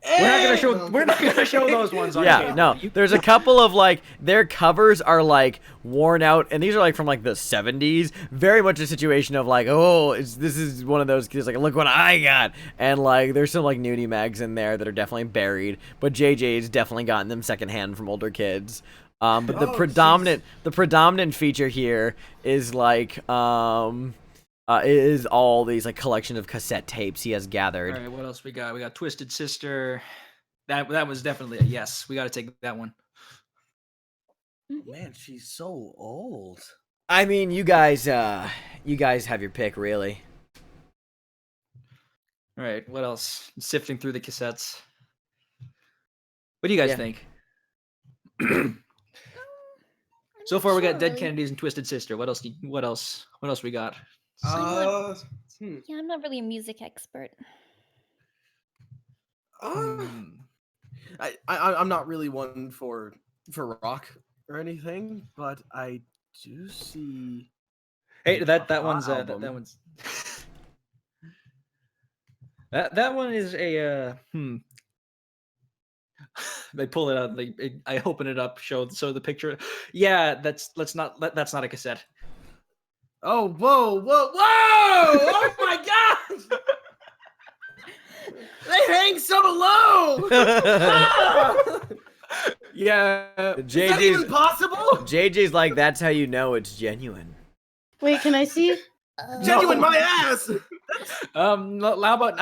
We're not gonna show those ones on Yeah, no. There's a couple of like their covers are like worn out, and these are like from like the 70s. Very much a situation of like, this is one of those kids like, look what I got, and like there's some like nudie mags in there that are definitely buried, but JJ's definitely gotten them secondhand from older kids. But the predominant feature here is like is all these like collection of cassette tapes he has gathered. All right, what else we got? We got Twisted Sister. That was definitely a yes. We got to take that one. Man, she's so old. I mean, you guys have your pick, really. All right, what else? Sifting through the cassettes. What do you guys think? So far, we got Dead Kennedys and Twisted Sister. What else we got? Yeah, I'm not really a music expert. I'm not really one for rock or anything, but I do see. Hey, that one's that one is a They pull it out. I open it up. Show the picture. Yeah, that's not a cassette. Oh, whoa! Oh my gosh! They hang so low. Yeah, is that even possible? JJ's like, that's how you know it's genuine. Wait, can I see? Genuine, my ass. How about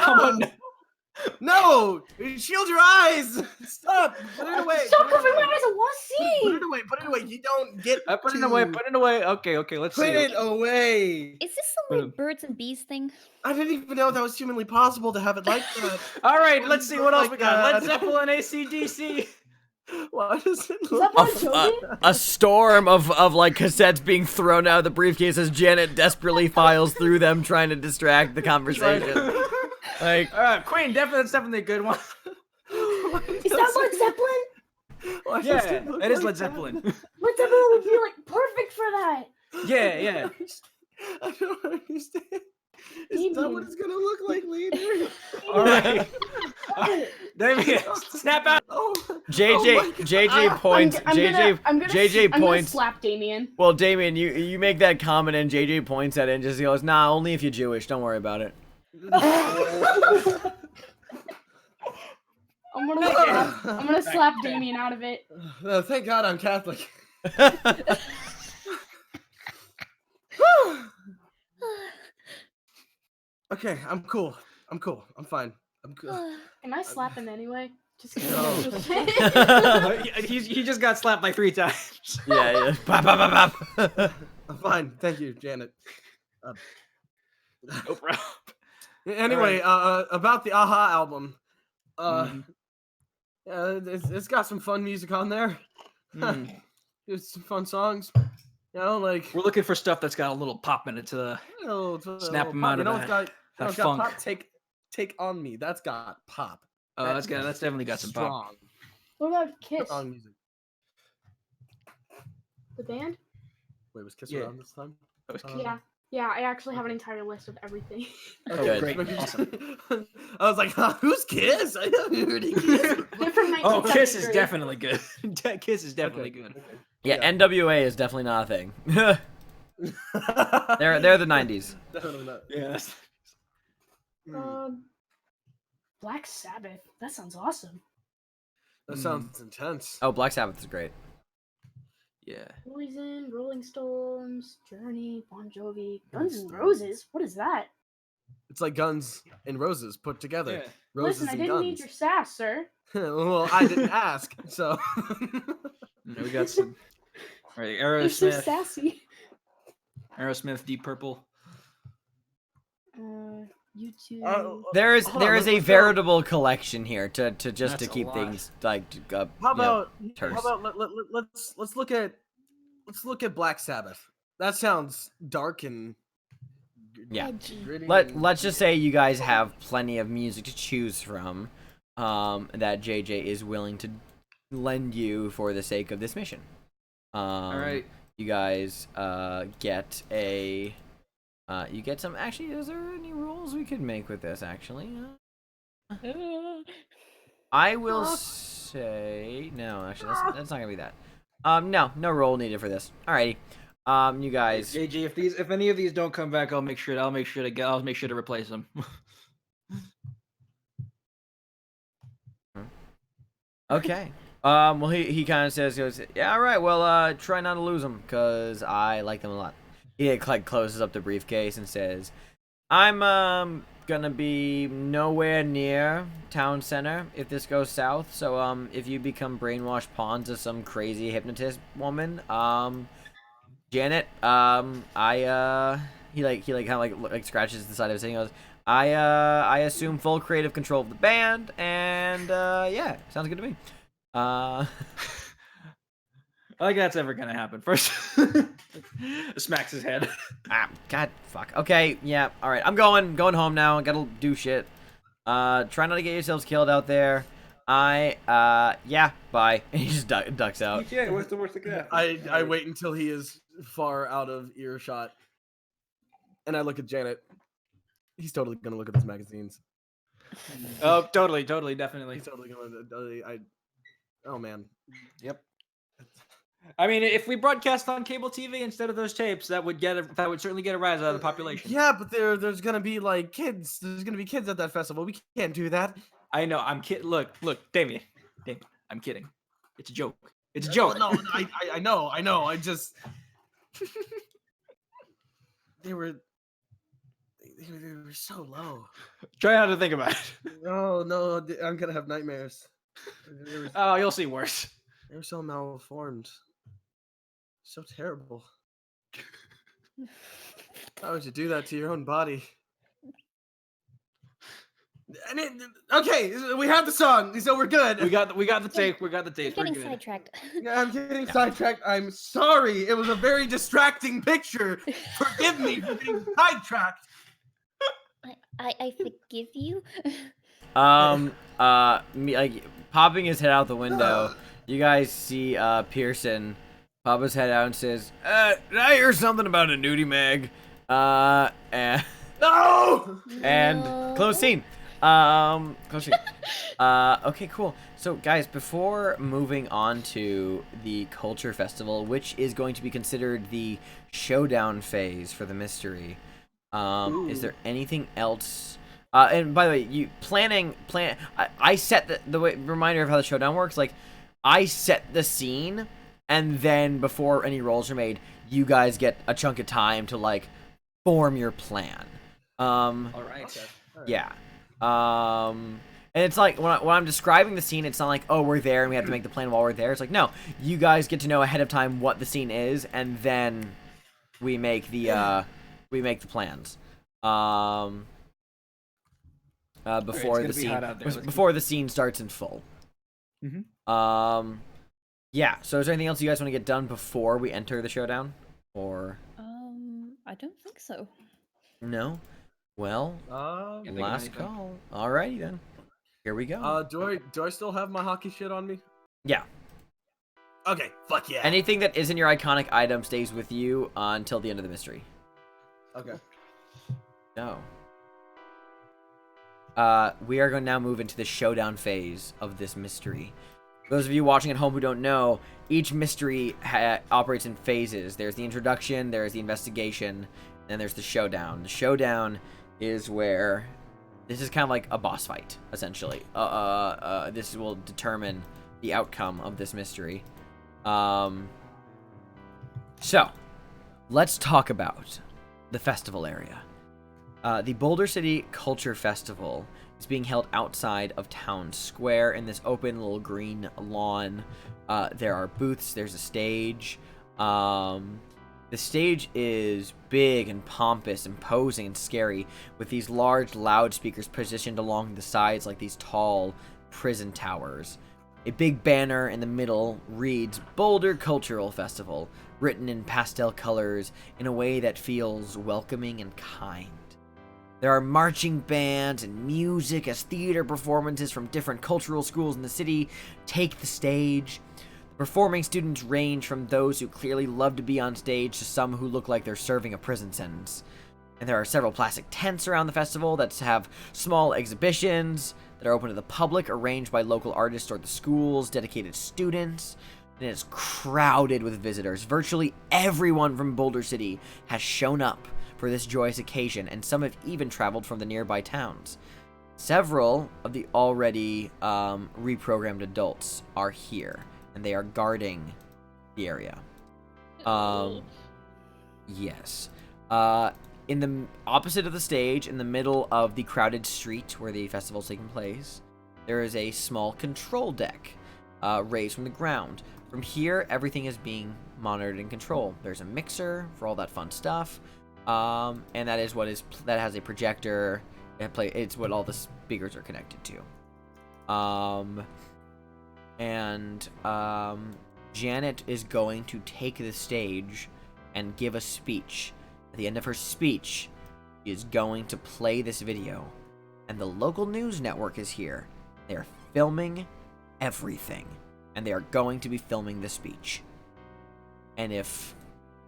no! Shield your eyes! Stop! Put it away! Stop covering my eyes! I want to see! Put it away! You don't get Put it away. Okay, let's see. Put it away! Is this some weird birds and bees thing? I didn't even know that was humanly possible to have it like that. Alright, let's see what else we got. Led Zeppelin, AC/DC. Why does it look like a storm of like cassettes being thrown out of the briefcase as Janet desperately files through them, trying to distract the conversation. Like, Queen, that's definitely a good one. Is that Led Zeppelin? Yeah, it is Led Zeppelin. Led Zeppelin would be like perfect for that. Yeah. I don't understand. Is that what it's gonna look like later? All right. Damien, snap out. JJ points. I'm gonna points. slap Damien. Well, Damien, you make that comment and JJ points at it and just goes, "Nah, only if you're Jewish. Don't worry about it." I'm gonna slap Damien out of it. Thank God I'm Catholic. Okay, I'm cool. I'm fine. I'm good. Can I slap him anyway? Just he just got slapped like 3 times. Yeah. Bop, bop, bop, bop. I'm fine, thank you, Janet. No problem. Anyway, about the Aha album. Mhm. It's got some fun music on there. It's some fun songs. You know, like We're looking for stuff that's got a little pop in it to snap them out of that funk. Pop, take on me. That's got pop. Oh, that's definitely got some pop. strong. What about Kiss? Strong music. The band? Wait, was Kiss Yeah. around this time? Yeah, I actually have an entire list of everything. Oh, Good. great. Awesome. I was like, who's Kiss? I haven't heard of Kiss. They're from Oh, Kiss is 1973. definitely good. Kiss is definitely good. Yeah, NWA is definitely not a thing. They're the 90s. Definitely not. Yeah. Black Sabbath. That sounds awesome. That sounds intense. Oh, Black Sabbath is great. Yeah. Poison, Rolling Stones, Journey, Bon Jovi, Guns N' Roses. What is that? It's like Guns and Roses put together. Yeah. Roses Listen, I and didn't guns. need your sass, sir. Well, I didn't ask, so. We got some. Right, You're so Aerosmith. sassy. Aerosmith, Deep Purple. YouTube. There is Hold on, a let's go. veritable collection here to just That's to a keep lot. things like How you know, about terse. let's look at Black Sabbath. That sounds dark and Yeah. gritty. Let's just say you guys have plenty of music to choose from, that JJ is willing to lend you for the sake of this mission. All right. You guys get a you get some. Actually, is there any rules we could make with this? Actually, I will say no. Actually, that's not gonna be that. No role needed for this. Alrighty. You guys. JG, if any of these don't come back, I'll make sure to replace them. Okay. Well, he kind of goes, yeah, all right. Well, try not to lose them, cause I like them a lot. He like closes up the briefcase and says, I'm gonna be nowhere near town center if this goes south. So if you become brainwashed pawns of some crazy hypnotist woman, Janet, he kind of like scratches the side of his head and goes, I assume full creative control of the band, and yeah, sounds good to me. I think that's ever gonna happen. First, smacks his head. God, fuck. Okay, yeah, all right. I'm going home now. Gotta do shit. Try not to get yourselves killed out there. Yeah, bye. And he just ducks out. Yeah, what's the worst that could happen? I wait until he is far out of earshot, and I look at Janet. He's totally gonna look at his magazines. Oh, totally, definitely. He's totally gonna. Oh man. Yep. I mean, if we broadcast on cable TV instead of those tapes, that would certainly get a rise out of the population. Yeah, but there's gonna be like kids. There's gonna be kids at that festival. We can't do that. I know. I'm kidding. Look, Damien. I'm kidding. It's a joke. It's a joke. No, I know. I just they were so low. Try not to think about it. No, I'm gonna have nightmares. Oh, you'll see worse. They were so malformed. So terrible. How would you do that to your own body? Okay, we have the song, so we're good. We got the tape. We got the tape. I'm We're getting good. sidetracked. Yeah, I'm getting sidetracked. I'm sorry. It was a very distracting picture. Forgive me for getting sidetracked. I forgive you. Me like popping his head out the window. You guys see Pearson pop his head out and says, did I hear something about a nudie mag? And No! and close scene. Close scene. Okay, cool. So guys, before moving on to the culture festival, which is going to be considered the showdown phase for the mystery, is there anything else? And by the way, you I set the way, reminder of how the showdown works. Like, I set the scene, and then before any rolls are made, you guys get a chunk of time to like form your plan. All right. Okay. Yeah. And it's like, when I'm describing the scene, it's not like, oh, we're there and we have to make the plan while we're there. It's like, no, you guys get to know ahead of time what the scene is, and then we make the plans. Before the scene starts in full. Mm-hmm. Yeah. So is there anything else you guys want to get done before we enter the showdown? Or I don't think so. no? Well, last call. Alrighty then. Here we go. Do I still have my hockey shit on me? Yeah. Okay, fuck yeah. Anything that isn't your iconic item stays with you until the end of the mystery. Okay. No. We are going to now move into the showdown phase of this mystery. For those of you watching at home who don't know, each mystery operates in phases. There's the introduction, there's the investigation, and then there's the showdown. The showdown is where this is kind of like a boss fight, essentially. This will determine the outcome of this mystery. So, let's talk about the festival area. The Boulder City Culture Festival is being held outside of Town Square in this open little green lawn. There are booths, there's a stage. The stage is big and pompous, imposing and scary, with these large loudspeakers positioned along the sides like these tall prison towers. A big banner in the middle reads Boulder Cultural Festival, written in pastel colors in a way that feels welcoming and kind. There are marching bands and music as theater performances from different cultural schools in the city take the stage. The performing students range from those who clearly love to be on stage to some who look like they're serving a prison sentence. And there are several plastic tents around the festival that have small exhibitions that are open to the public, arranged by local artists or the school's dedicated students. And it's crowded with visitors. Virtually everyone from Boulder City has shown up for this joyous occasion, and some have even traveled from the nearby towns. Several of the already reprogrammed adults are here, and they are guarding the area. Yes. In the opposite of the stage, in the middle of the crowded street where the festival is taking place, there is a small control deck raised from the ground. From here, everything is being monitored and controlled. There's a mixer for all that fun stuff. And that has a projector. It's what all the speakers are connected to. Janet is going to take the stage and give a speech. At the end of her speech, she is going to play this video. And the local news network is here. They're filming everything. And they are going to be filming the speech. And if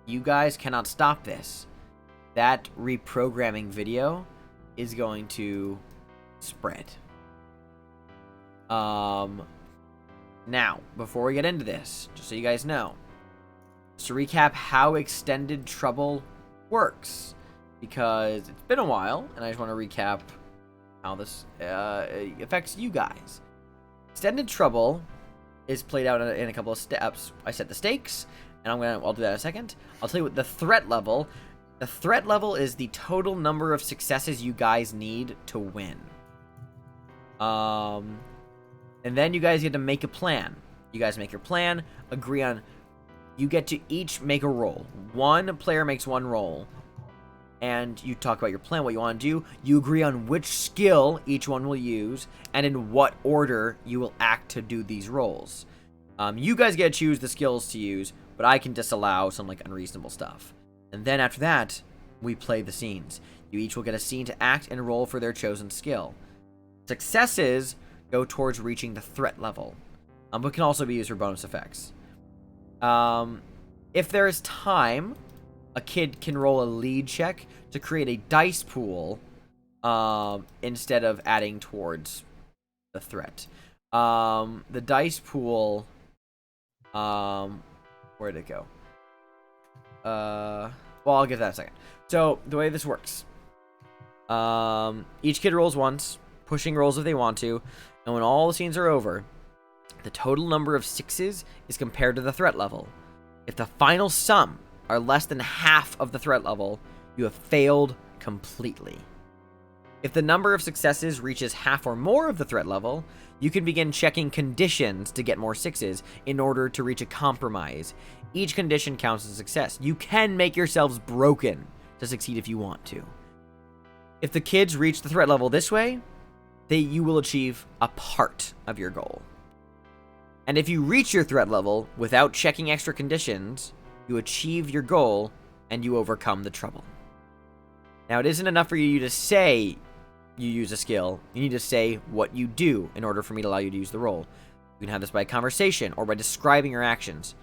you guys cannot stop this, that reprogramming video is going to spread. Now, before we get into this, just so you guys know, just to recap how Extended Trouble works, because it's been a while, and I just want to recap how this affects you guys. Extended Trouble is played out in a couple of steps. I set the stakes, and I'll do that in a second. I'll tell you what the threat level. The threat level is the total number of successes you guys need to win. And then you guys get to make a plan. You guys make your plan, agree on... You get to each make a roll. One player makes one roll. And you talk about your plan, what you want to do. You agree on which skill each one will use, and in what order you will act to do these rolls. You guys get to choose the skills to use, but I can disallow some like unreasonable stuff. And then after that, we play the scenes. You each will get a scene to act and roll for their chosen skill. Successes go towards reaching the threat level, but can also be used for bonus effects. If there is time, a kid can roll a lead check to create a dice pool instead of adding towards the threat. The dice pool... where'd it go? Well, I'll get that in a second. So, the way this works. Each kid rolls once, pushing rolls if they want to, and when all the scenes are over, the total number of sixes is compared to the threat level. If the final sum are less than half of the threat level, you have failed completely. If the number of successes reaches half or more of the threat level, you can begin checking conditions to get more 6s in order to reach a compromise. Each condition counts as a success. You can make yourselves broken to succeed if you want to. If the kids reach the threat level this way, you will achieve a part of your goal. And if you reach your threat level without checking extra conditions, you achieve your goal and you overcome the trouble. Now, it isn't enough for you to say you use a skill. You need to say what you do in order for me to allow you to use the role. You can have this by conversation or by describing your actions.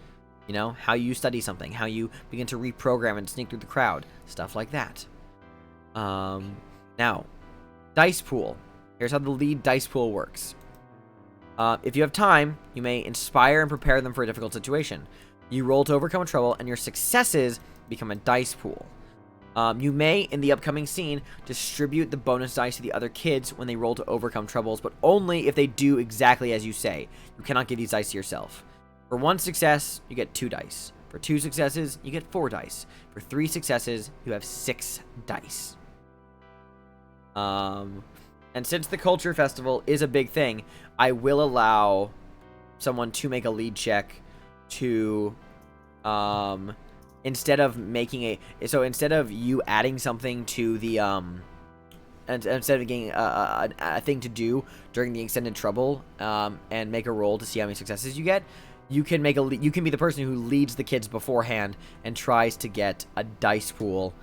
You know, how you study something, how you begin to reprogram and sneak through the crowd, stuff like that. Now, dice pool. Here's how the lead dice pool works. If you have time, you may inspire and prepare them for a difficult situation. You roll to overcome a trouble, and your successes become a dice pool. You may, in the upcoming scene, distribute the bonus dice to the other kids when they roll to overcome troubles, but only if they do exactly as you say. You cannot give these dice to yourself. For 1 success, you get 2 dice. For 2 successes, you get 4 dice. For 3 successes, you have 6 dice. And since the Culture Festival is a big thing, I will allow someone to make a lead check to, instead of you adding something to the, instead of getting a thing to do during the extended trouble, and make a roll to see how many successes you get, you can be the person who leads the kids beforehand and tries to get a dice pool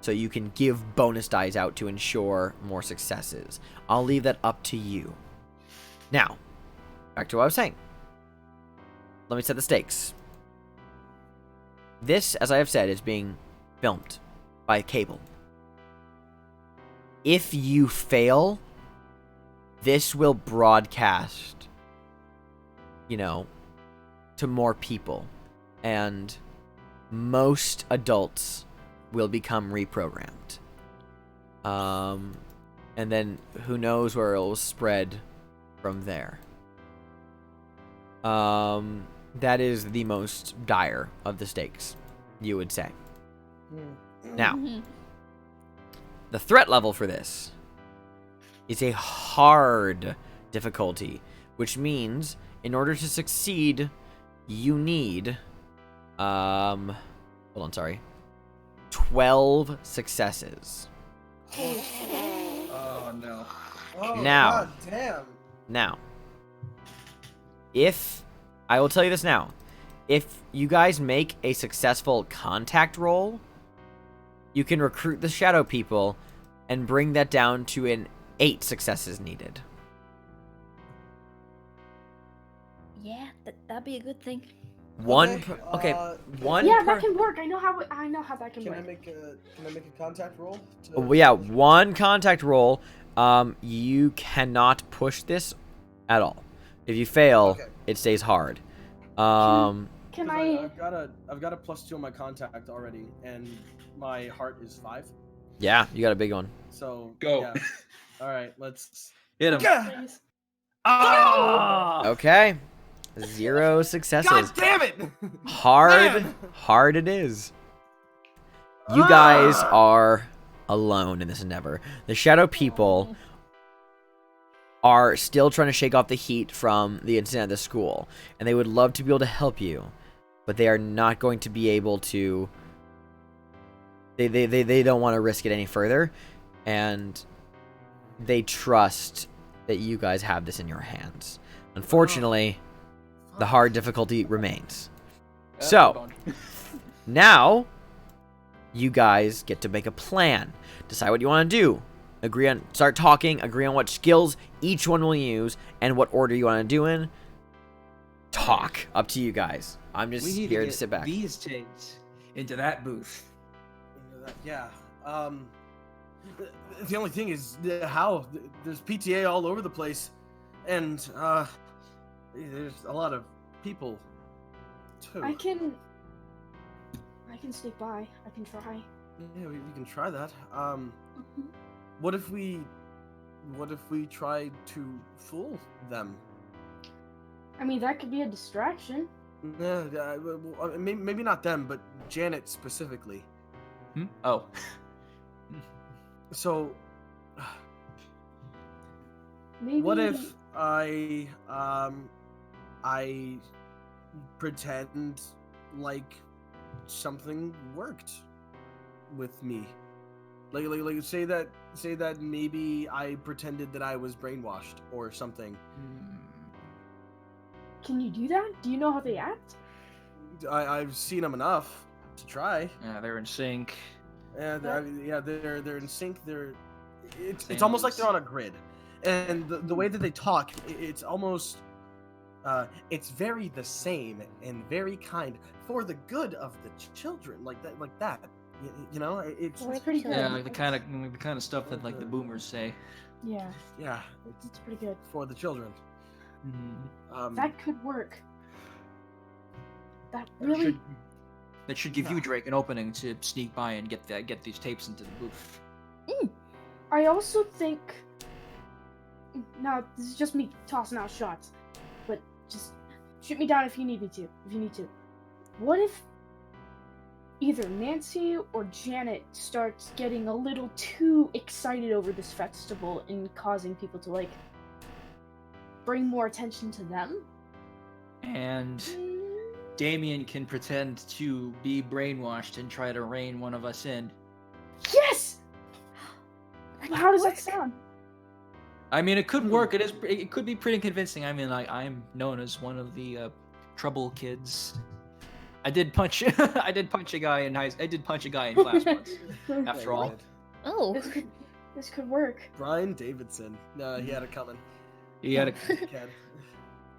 so you can give bonus dice out to ensure more successes. I'll leave that up to you. Now, back to what I was saying. Let me set the stakes. This, as I have said, is being filmed by cable. If you fail, this will broadcast, to more people. And most adults will become reprogrammed. And then who knows where it will spread from there. That is the most dire of the stakes, you would say. Now, the threat level for this is a hard difficulty, which means in order to succeed, you need 12 successes. Oh no. Oh, Now, God damn. Now, I will tell you this now, if you guys make a successful contact roll, you can recruit the shadow people and bring that down to an 8 successes needed. Yeah, that'd be a good thing. One. Yeah, that can work. I know how that can work. Can I make a contact roll? One contact roll. You cannot push this at all. If you fail, it stays hard. Can I've got a +2 on my contact already, and my heart is 5. Yeah, you got a big one. So go. Yeah. All right, let's hit him. Yeah. Oh! Okay. 0 successes. God damn it! Hard it is. You guys are alone in this endeavor. The shadow people are still trying to shake off the heat from the incident at the school, and they would love to be able to help you, but they are not going to be able to. They don't want to risk it any further, and they trust that you guys have this in your hands. Unfortunately, the hard difficulty remains. So, now, you guys get to make a plan. Decide what you want to do. Start talking, agree on what skills each one will use, and what order you want to do in. Talk. Up to you guys. I'm just here to sit back. These changed into that booth. Yeah. The only thing is how there's PTA all over the place, and there's a lot of people too. I can sneak by. I can try. Yeah, we can try that. What if we tried to fool them? I mean, that could be a distraction. Yeah, maybe not them, but Janet specifically. Oh. So, Maybe. What if I pretend like something worked with me? Like say that maybe I pretended that I was brainwashed or something. Can you do that? Do you know how they act? I've seen them enough to try. Yeah, they're in sync. Yeah, they're in sync. It's almost like they're on a grid, and the way that they talk, it's almost it's very the same and very kind for the good of the children, like that. You know, it's pretty good. Yeah, like the kind of stuff that like the boomers say. Yeah. Yeah, It's pretty good. for the children. That could work. That really. That should give you, Drake, an opening to sneak by and get these tapes into the booth. I also think. Now, this is just me tossing out shots, but just shoot me down if you need me to. If you need to. What if either Nancy or Janet starts getting a little too excited over this festival and causing people to like bring more attention to them? And Damien can pretend to be brainwashed and try to rein one of us in. Yes! How does that sound? I mean, it could work. It could be pretty convincing. I mean, like, I'm known as one of the trouble kids. I did punch a guy in class once. After all. Oh. This could work. Brian Davidson. No, he had it coming. He had a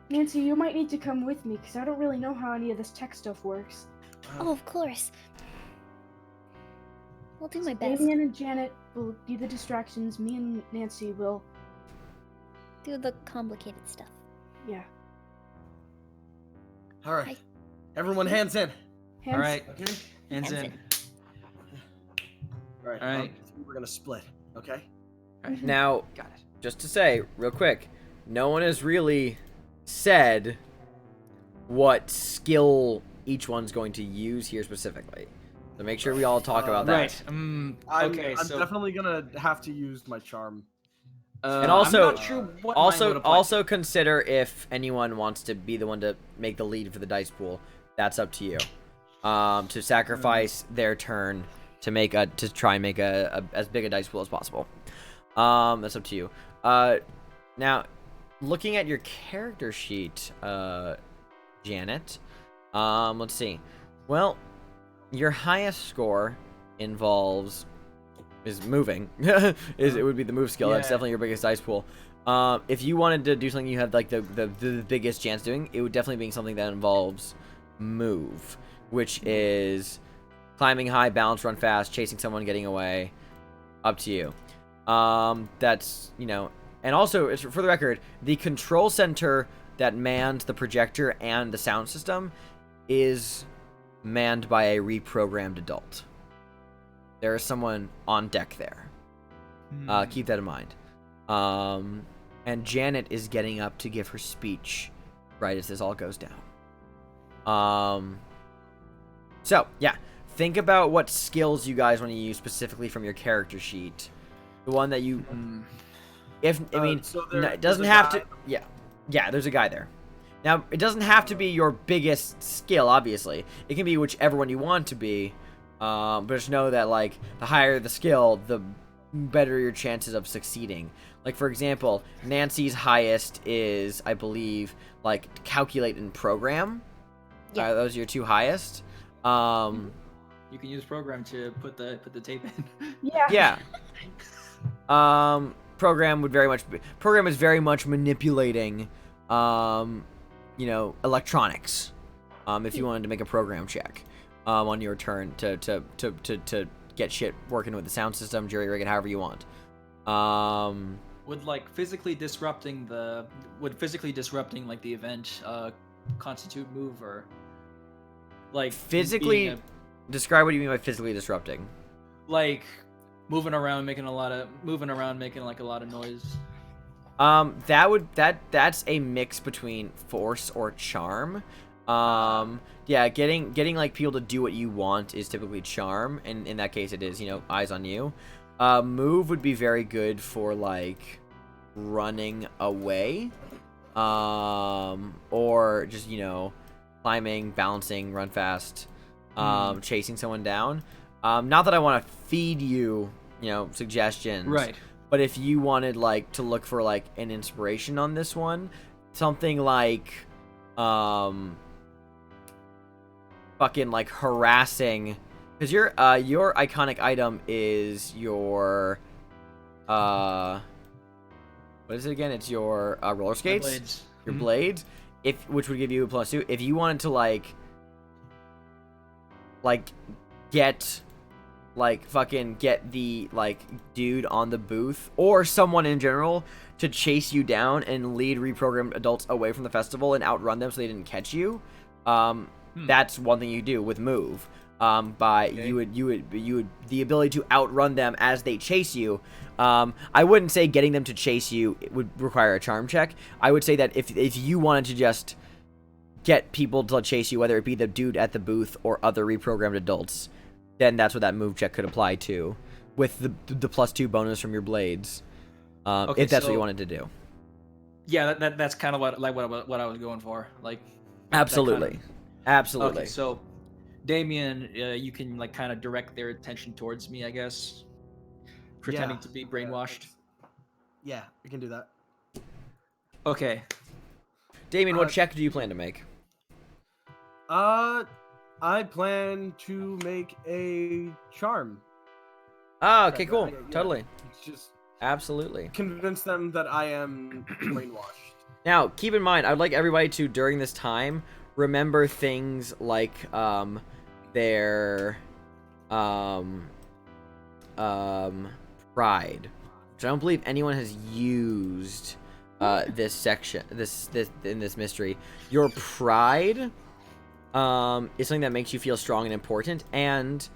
Nancy, you might need to come with me because I don't really know how any of this tech stuff works. Oh, of course. I'll do my best. Damien and Janet will be the distractions. Me and Nancy will. Do the complicated stuff. Yeah. All right. Everyone, hands in. Hands. All right. Okay. Hands in. All right. All right. We're gonna split. Okay. Now, Got it. just to say, real quick, no one has really said what skill each one's going to use here specifically. So make sure we all talk about that. Right. Okay. I'm so definitely gonna have to use my charm. And also, I'm not sure what mine would apply also consider if anyone wants to be the one to make the lead for the dice pool. That's up to you. To sacrifice their turn to try and make a as big a dice pool as possible. That's up to you. Now, looking at your character sheet, Janet. Let's see. Well, your highest score involves is moving. It would be the move skill. That's definitely your biggest dice pool. If you wanted to do something you had like the biggest chance doing, it would definitely be something that involves move, which is climbing high, balance, run fast, chasing someone, getting away. Up to you. That's, you know, and also it's for the record, the control center that manned the projector and the sound system is manned by a reprogrammed adult. There is someone on deck there. Keep that in mind. And Janet is getting up to give her speech right as this all goes down. So, yeah. Think about what skills you guys want to use specifically from your character sheet. The one that you... it doesn't have to... Yeah, there's a guy there. Now, it doesn't have to be your biggest skill, obviously. It can be whichever one you want to be. But just know that, like, the higher the skill, the better your chances of succeeding. Like, for example, Nancy's highest is, I believe, like, calculate and program. Yeah. Those are your two highest. You can use program to put the tape in. Yeah. Yeah. Program is very much manipulating, electronics. If you wanted to make a program check, on your turn to get shit working with the sound system, jury rig it however you want. Would physically disrupting like the event constitute move, or like physically describe what you mean by physically disrupting? Like moving around making a lot of noise. That's a mix between force or charm. Getting like people to do what you want is typically charm, and in that case it is, eyes on you. Move would be very good for like running away, or just climbing, bouncing, run fast, chasing someone down. Not that I want to feed you, suggestions. Right. But if you wanted to look for an inspiration on this one, something like fucking harassing, because your iconic item is your what is it again? It's your roller skates. Blades. Your blades, which would give you a +2. If you wanted to get get the dude on the booth or someone in general to chase you down and lead reprogrammed adults away from the festival and outrun them so they didn't catch you, that's one thing you do with move. You would the ability to outrun them as they chase you. I wouldn't say getting them to chase you would require a charm check. I would say that if you wanted to just get people to chase you, whether it be the dude at the booth or other reprogrammed adults, then that's what that move check could apply to, with the +2 bonus from your blades, if that's what you wanted to do. Yeah, that's kind of what I was going for. Absolutely. Absolutely. Okay, so Damien, you can kind of direct their attention towards me, I guess, pretending to be brainwashed. Yeah, we can do that. Okay. Damien, what check do you plan to make? I plan to make a charm. Oh, okay, cool. Totally. It's just absolutely convince them that I am brainwashed. Now, keep in mind, I would like everybody to, during this time, remember things like their pride, which I don't believe anyone has used this section, this in this mystery. Your pride is something that makes you feel strong and important, and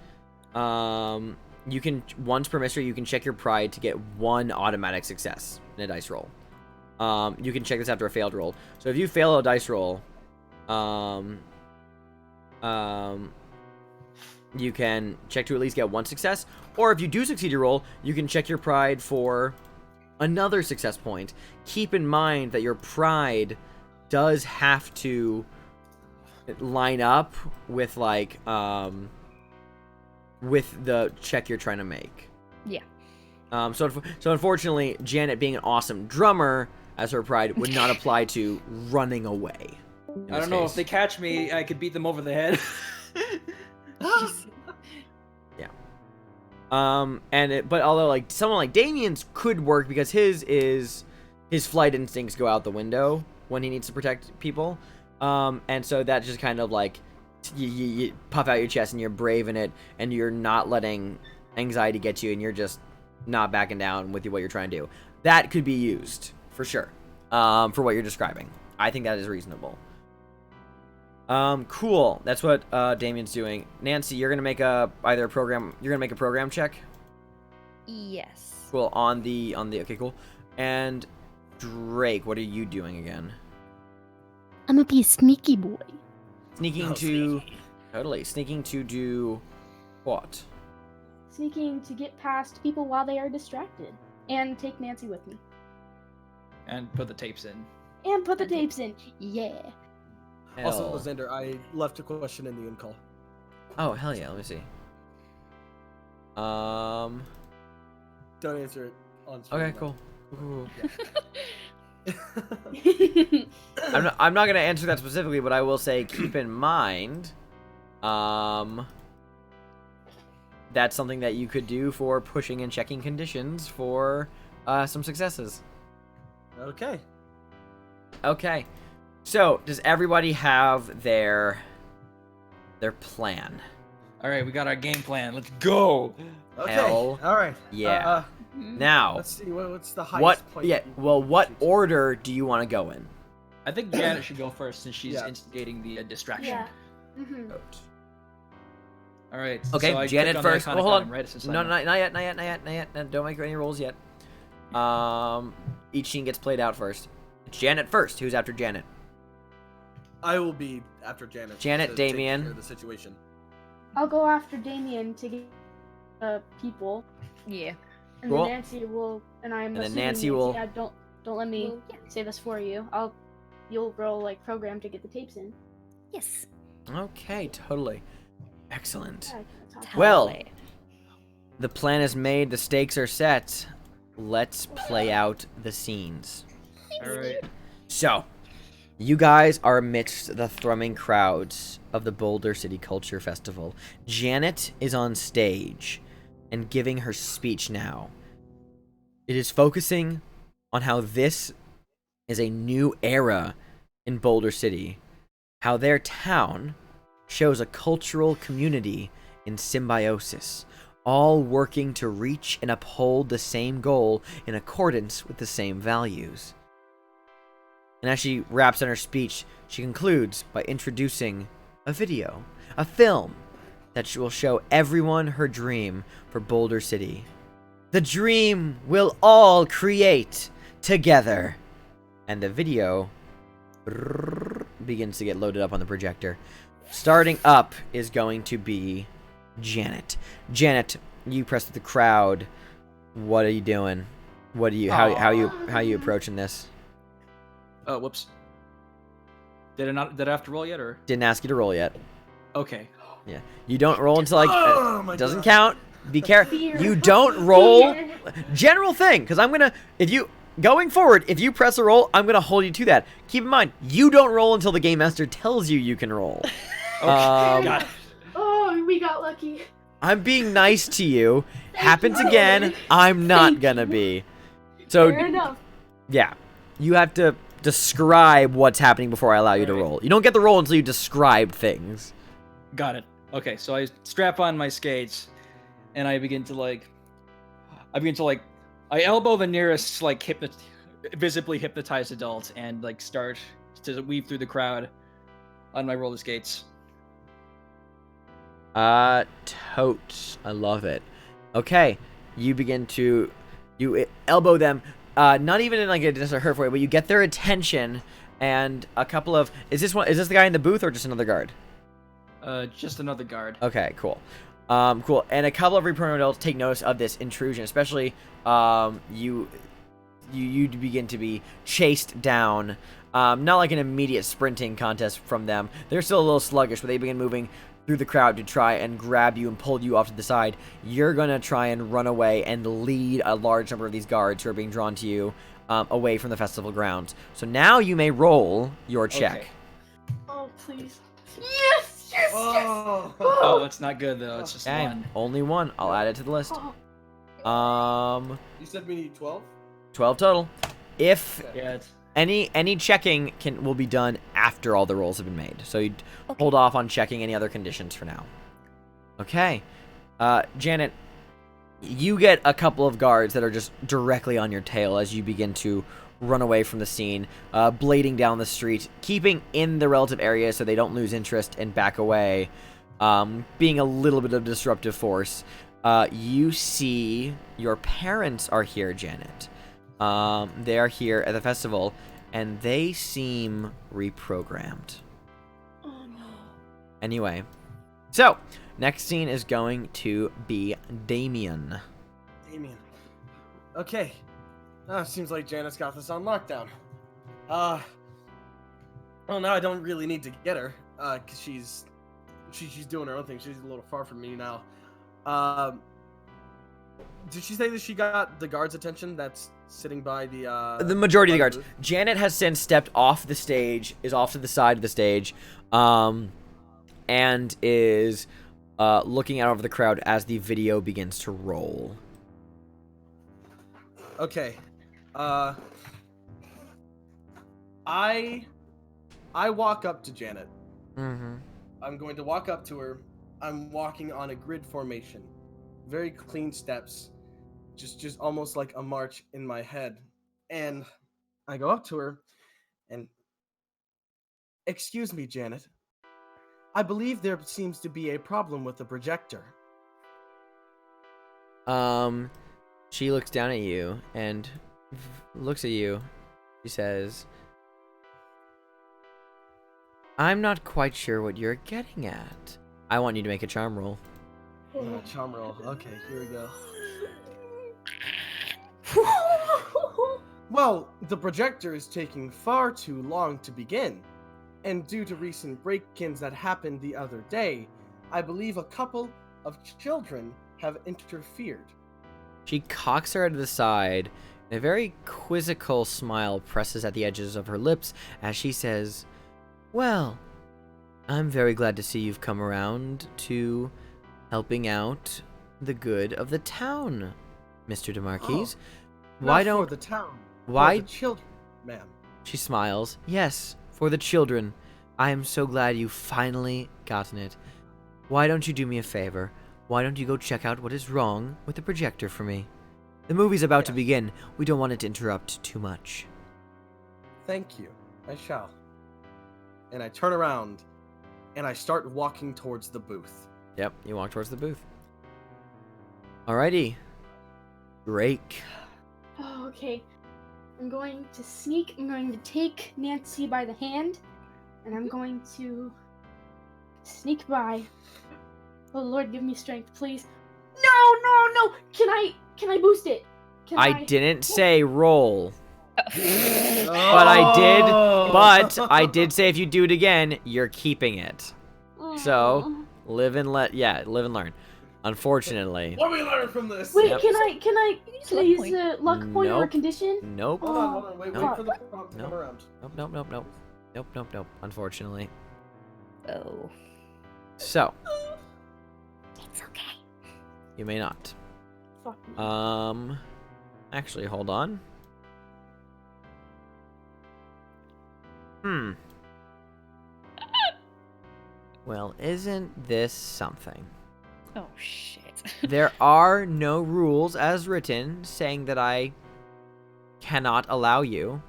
you can, once per mystery, you can check your pride to get 1 automatic success in a dice roll. You can check this after a failed roll. So if you fail a dice roll, you can check to at least get 1 success, or if you do succeed your roll, you can check your pride for another success point. Keep in mind that your pride does have to line up with with the check you're trying to make. Yeah. So unfortunately, Janet, being an awesome drummer as her pride, would not apply to running away. I don't know, if they catch me, I could beat them over the head. Yeah. But although someone like Damien's could work because his flight instincts go out the window when he needs to protect people. And so that just kind of you puff out your chest and you're brave in it, and you're not letting anxiety get you, and you're just not backing down with what you're trying to do. That could be used for sure, for what you're describing. I think that is reasonable. Cool. That's what Damien's doing. Nancy, you're gonna make a program check. Yes. Cool. On the okay, cool. And Drake, what are you doing again? I'm gonna be a sneaky boy. Sneaking to do what? Sneaking to get past people while they are distracted. And take Nancy with me. And put the tapes in. Yeah. Hell. Also, Xander, I left a question in the in call. Oh, hell yeah. Let me see. Don't answer it on screen. Okay, cool. Yeah. I'm not gonna answer that specifically, but I will say keep in mind, that's something that you could do for pushing and checking conditions for some successes. Okay. Okay. So, does everybody have their plan? All right, we got our game plan. Let's go. Okay. Hell all right. yeah. Now, let's see. What's the highest point? Yeah. Well, what order do you want to go in? I think Janet should go first since she's instigating the distraction. Yeah. Mm-hmm. All right. Okay, so I Janet clicked on the first. iconic Well, hold item, on. right? Since No, I'm- not yet. No, don't make any rolls yet. Each scene gets played out first. It's Janet first. Who's after Janet? I will be after Janet. Janet, to take Damien. care of the situation. I'll go after Damien to get people. Yeah. And Cool. then Nancy will, and I'm And then assuming Nancy will- I don't Don't let me Well, yeah. say this for you. You'll roll like program to get the tapes in. Yes. Okay, totally. Excellent. Yeah, I can talk. Well, Totally. the plan is made, the stakes are set. Let's play out the scenes. All right. So, you guys are amidst the thrumming crowds of the Boulder City Culture Festival. Janet is on stage and giving her speech now. It is focusing on how this is a new era in Boulder City, how their town shows a cultural community in symbiosis, all working to reach and uphold the same goal in accordance with the same values. And as she wraps on her speech, she concludes by introducing a video, a film, that will show everyone her dream for Boulder City. The dream we'll all create together. And the video begins to get loaded up on the projector. Starting up is going to be Janet. Janet, you press with the crowd. What are you doing? What are you? How you approaching this? Oh, whoops. Did I have to roll yet, or? Didn't ask you to roll yet. Okay. Yeah, you don't roll until my doesn't God. count. Be careful. Fear. You don't roll. Fear. General thing, because I'm gonna going forward, if you press a roll, I'm gonna hold you to that. Keep in mind, you don't roll until the game master tells you can roll. Okay. Got it. Oh, we got lucky. I'm being nice to you. Happens again, I'm not Thank gonna you. be. So Fair enough. yeah, you have to describe what's happening before I allow you to Alright. roll. You don't get the roll until you describe things. Got it. Okay, so I strap on my skates, and I begin to I elbow the nearest visibly hypnotized adult and start to weave through the crowd on my roller skates. Totes. I love it. Okay, you begin to elbow them. Not even in just a hurtful way, but you get their attention, and a couple of is this the guy in the booth or just another guard? Just another guard. Okay, cool. Cool. And a couple of reprogram adults take notice of this intrusion, especially you begin to be chased down. Not like an immediate sprinting contest from them. They're still a little sluggish, but they begin moving through the crowd to try and grab you and pull you off to the side. You're gonna try and run away and lead a large number of these guards who are being drawn to you away from the festival grounds. So now you may roll your check. Okay. Oh, please. Yes, yes, Oh. Oh, it's not good though. It's just Okay, one. only one. I'll add it to the list. Oh. You said we need 12? 12 total. If Yeah. It's, any checking will be done after all the rolls have been made. So you hold off on checking any other conditions for now. Okay. Janet, you get a couple of guards that are just directly on your tail as you begin to run away from the scene, blading down the street, keeping in the relative area so they don't lose interest and back away, being a little bit of a disruptive force. You see your parents are here, Janet. They are here at the festival, and they seem reprogrammed. Oh no. Anyway, so next scene is going to be Damien. Damien. Okay. Seems like Janet's got this on lockdown. Well, now I don't really need to get her, cause she's doing her own thing. She's a little far from me now. Did she say that she got the guard's attention that's sitting by the Majority of the by guards. booth? Janet has since stepped off the stage, is off to the side of the stage, and is looking out over the crowd as the video begins to roll. Okay. I walk up to Janet. Mm-hmm. I'm going to walk up to her. I'm walking on a grid formation. Very clean steps. Just almost like a march in my head. And I go up to her and excuse me, Janet. I believe there seems to be a problem with the projector. She looks down at you and looks at you. She says, I'm not quite sure what you're getting at. I want you to make a charm roll. Charm roll. Okay, here we go. Well, the projector is taking far too long to begin. And due to recent break-ins that happened the other day, I believe a couple of children have interfered. She cocks her head to the side, and a very quizzical smile presses at the edges of her lips as she says, "Well, I'm very glad to see you've come around to helping out the good of the town, Mr. DeMarquise. Why Not don't for the town? why For the children, ma'am." She smiles. "Yes, for the children. I am so glad you've finally gotten it. Why don't you do me a favor? Why don't you go check out what is wrong with the projector for me? The movie's about to begin. We don't want it to interrupt too much." Thank you. I shall. And I turn around, and I start walking towards the booth. Yep, you walk towards the booth. Alrighty. Drake. Oh, okay. I'm going to sneak. I'm going to take Nancy by the hand, and I'm going to sneak by. Oh Lord, give me strength, please. No! Can I boost it? Can I didn't say roll. But I did say if you do it again, you're keeping it. So, live and learn. Unfortunately. What do we learn from this? Wait, Yep. can I use a luck point or a Nope. condition? Nope. Hold on. Wait Nope. for the prompt to come around. Nope. Unfortunately. Oh. So, It's okay. you may not. Fuck me. Actually, hold on. Well, isn't this something? Oh shit. There are no rules as written saying that I cannot allow you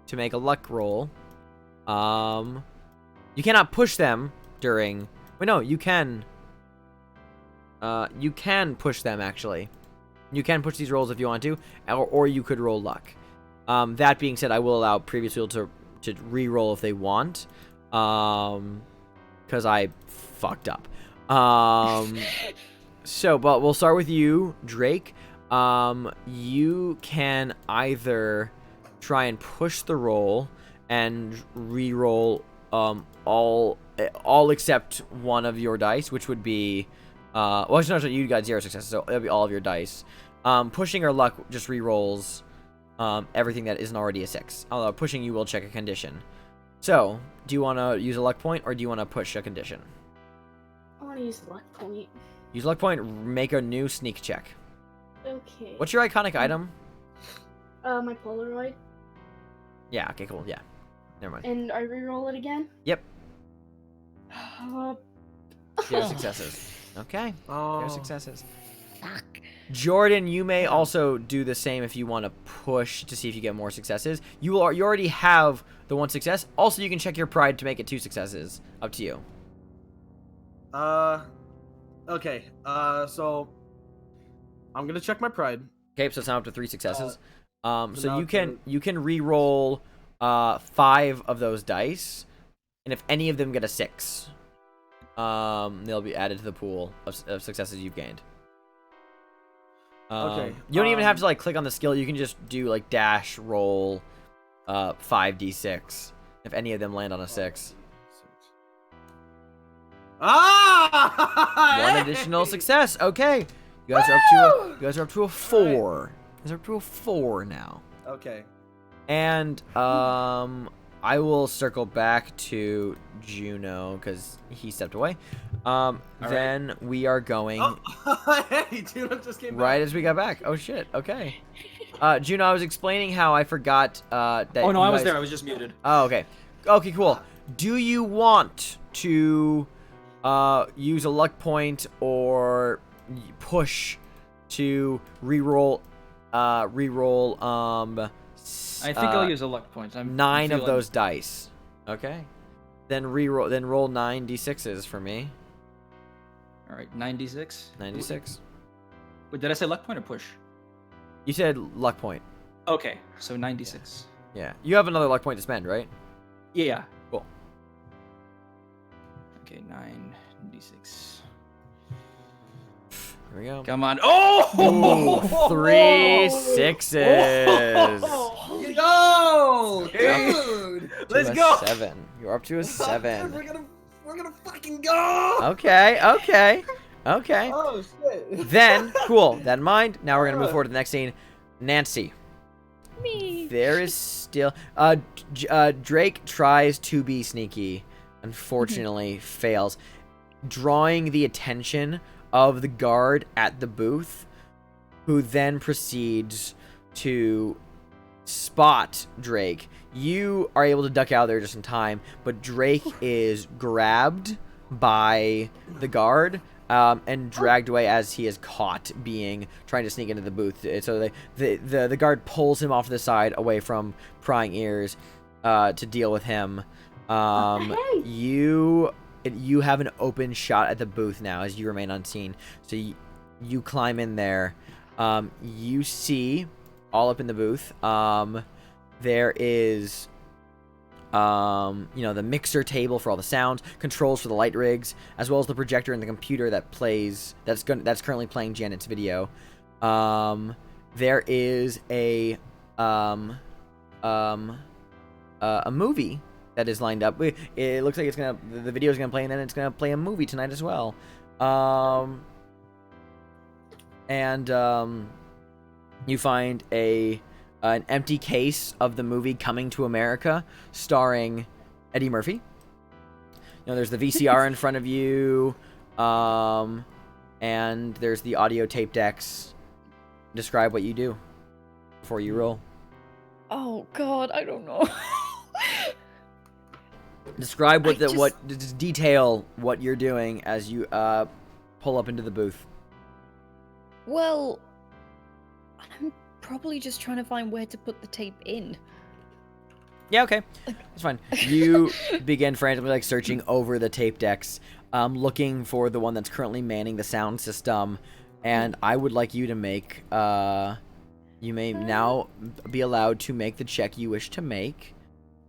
to make a luck roll. You cannot push them during... Wait, no, you can... you can push them, actually. You can push these rolls if you want to, or you could roll luck. That being said, I will allow previous people to re-roll if they want. Because I fucked up. So, but we'll start with you, Drake. You can either try and push the roll and re-roll all except one of your dice, which would be well, no, you got 0 successes, so it'll be all of your dice. Pushing or luck just re-rolls everything that isn't already a 6. Although pushing, you will check a condition. So, do you want to use a luck point or do you want to push a condition? I want to use luck point. Use luck point, make a new sneak check. Okay. What's your iconic item? My Polaroid. Yeah, okay, cool, yeah. Never mind. And I re-roll it again? Yep. 0 Oh. successes. Okay. Oh. 0 successes. Fuck. Jordan, you may also do the same if you want to push to see if you get more successes. You already have the 1 success. Also, you can check your pride to make it 2 successes. Up to you. Okay. So I'm gonna check my pride. Okay, so it's now up to 3 successes. So now you can re-roll 5 of those dice, and if any of them get a 6, they'll be added to the pool of successes you've gained. Okay. You don't even have to like click on the skill. You can just do like dash roll 5d6 if any of them land on a 6. Ah! 1 additional success. Okay. You guys are up to a 4. You guys are up to a 4 now. Okay. And I will circle back to Juno because he stepped away. Then we are going Hey, Juno just came back. right as we got back. Oh shit. Okay. Juno, I was explaining how I forgot that. Oh no, you I was guys- there. I was just muted. Oh, okay. Okay, cool. Do you want to use a luck point or push to reroll I think I'll use a luck point. 9 of those dice. Okay. Then roll 9 d6s for me. All right, 96. 96. Wait, did I say luck point or push? You said luck point. Okay, so 96. Yeah. You have another luck point to spend, right? Yeah. Cool. Okay, 96. Here we go. Come on. Oh! Ooh, 3 sixes. Yo, dude. Let's To a go. 7. You're up to a 7. We're gonna fucking go. Okay. Oh shit. Then, cool. That in mind, now we're gonna move forward to the next scene. Nancy. Me. There is still Drake tries to be sneaky, unfortunately fails, drawing the attention of the guard at the booth, who then proceeds to spot Drake. You are able to duck out there just in time, but Drake is grabbed by the guard and dragged away as he is caught trying to sneak into the booth. So the guard pulls him off to the side away from prying ears to deal with him. You have an open shot at the booth now as you remain unseen. So you climb in there. You see all up in the booth. There is the mixer table for all the sounds, controls for the light rigs, as well as the projector and the computer that's currently playing Janet's video. There is a movie that is lined up. It looks like the video is gonna play, and then it's gonna play a movie tonight as well. You find an empty case of the movie Coming to America, starring Eddie Murphy. There's the VCR in front of you, and there's the audio tape decks. Describe what you do before you roll. Oh God, I don't know. Describe detail what you're doing as you pull up into the booth. Well, I'm probably just trying to find where to put the tape in. Yeah, okay. That's fine. You begin frantically searching over the tape decks, looking for the one that's currently manning the sound system, and I would like you to make you may now be allowed to make the check you wish to make.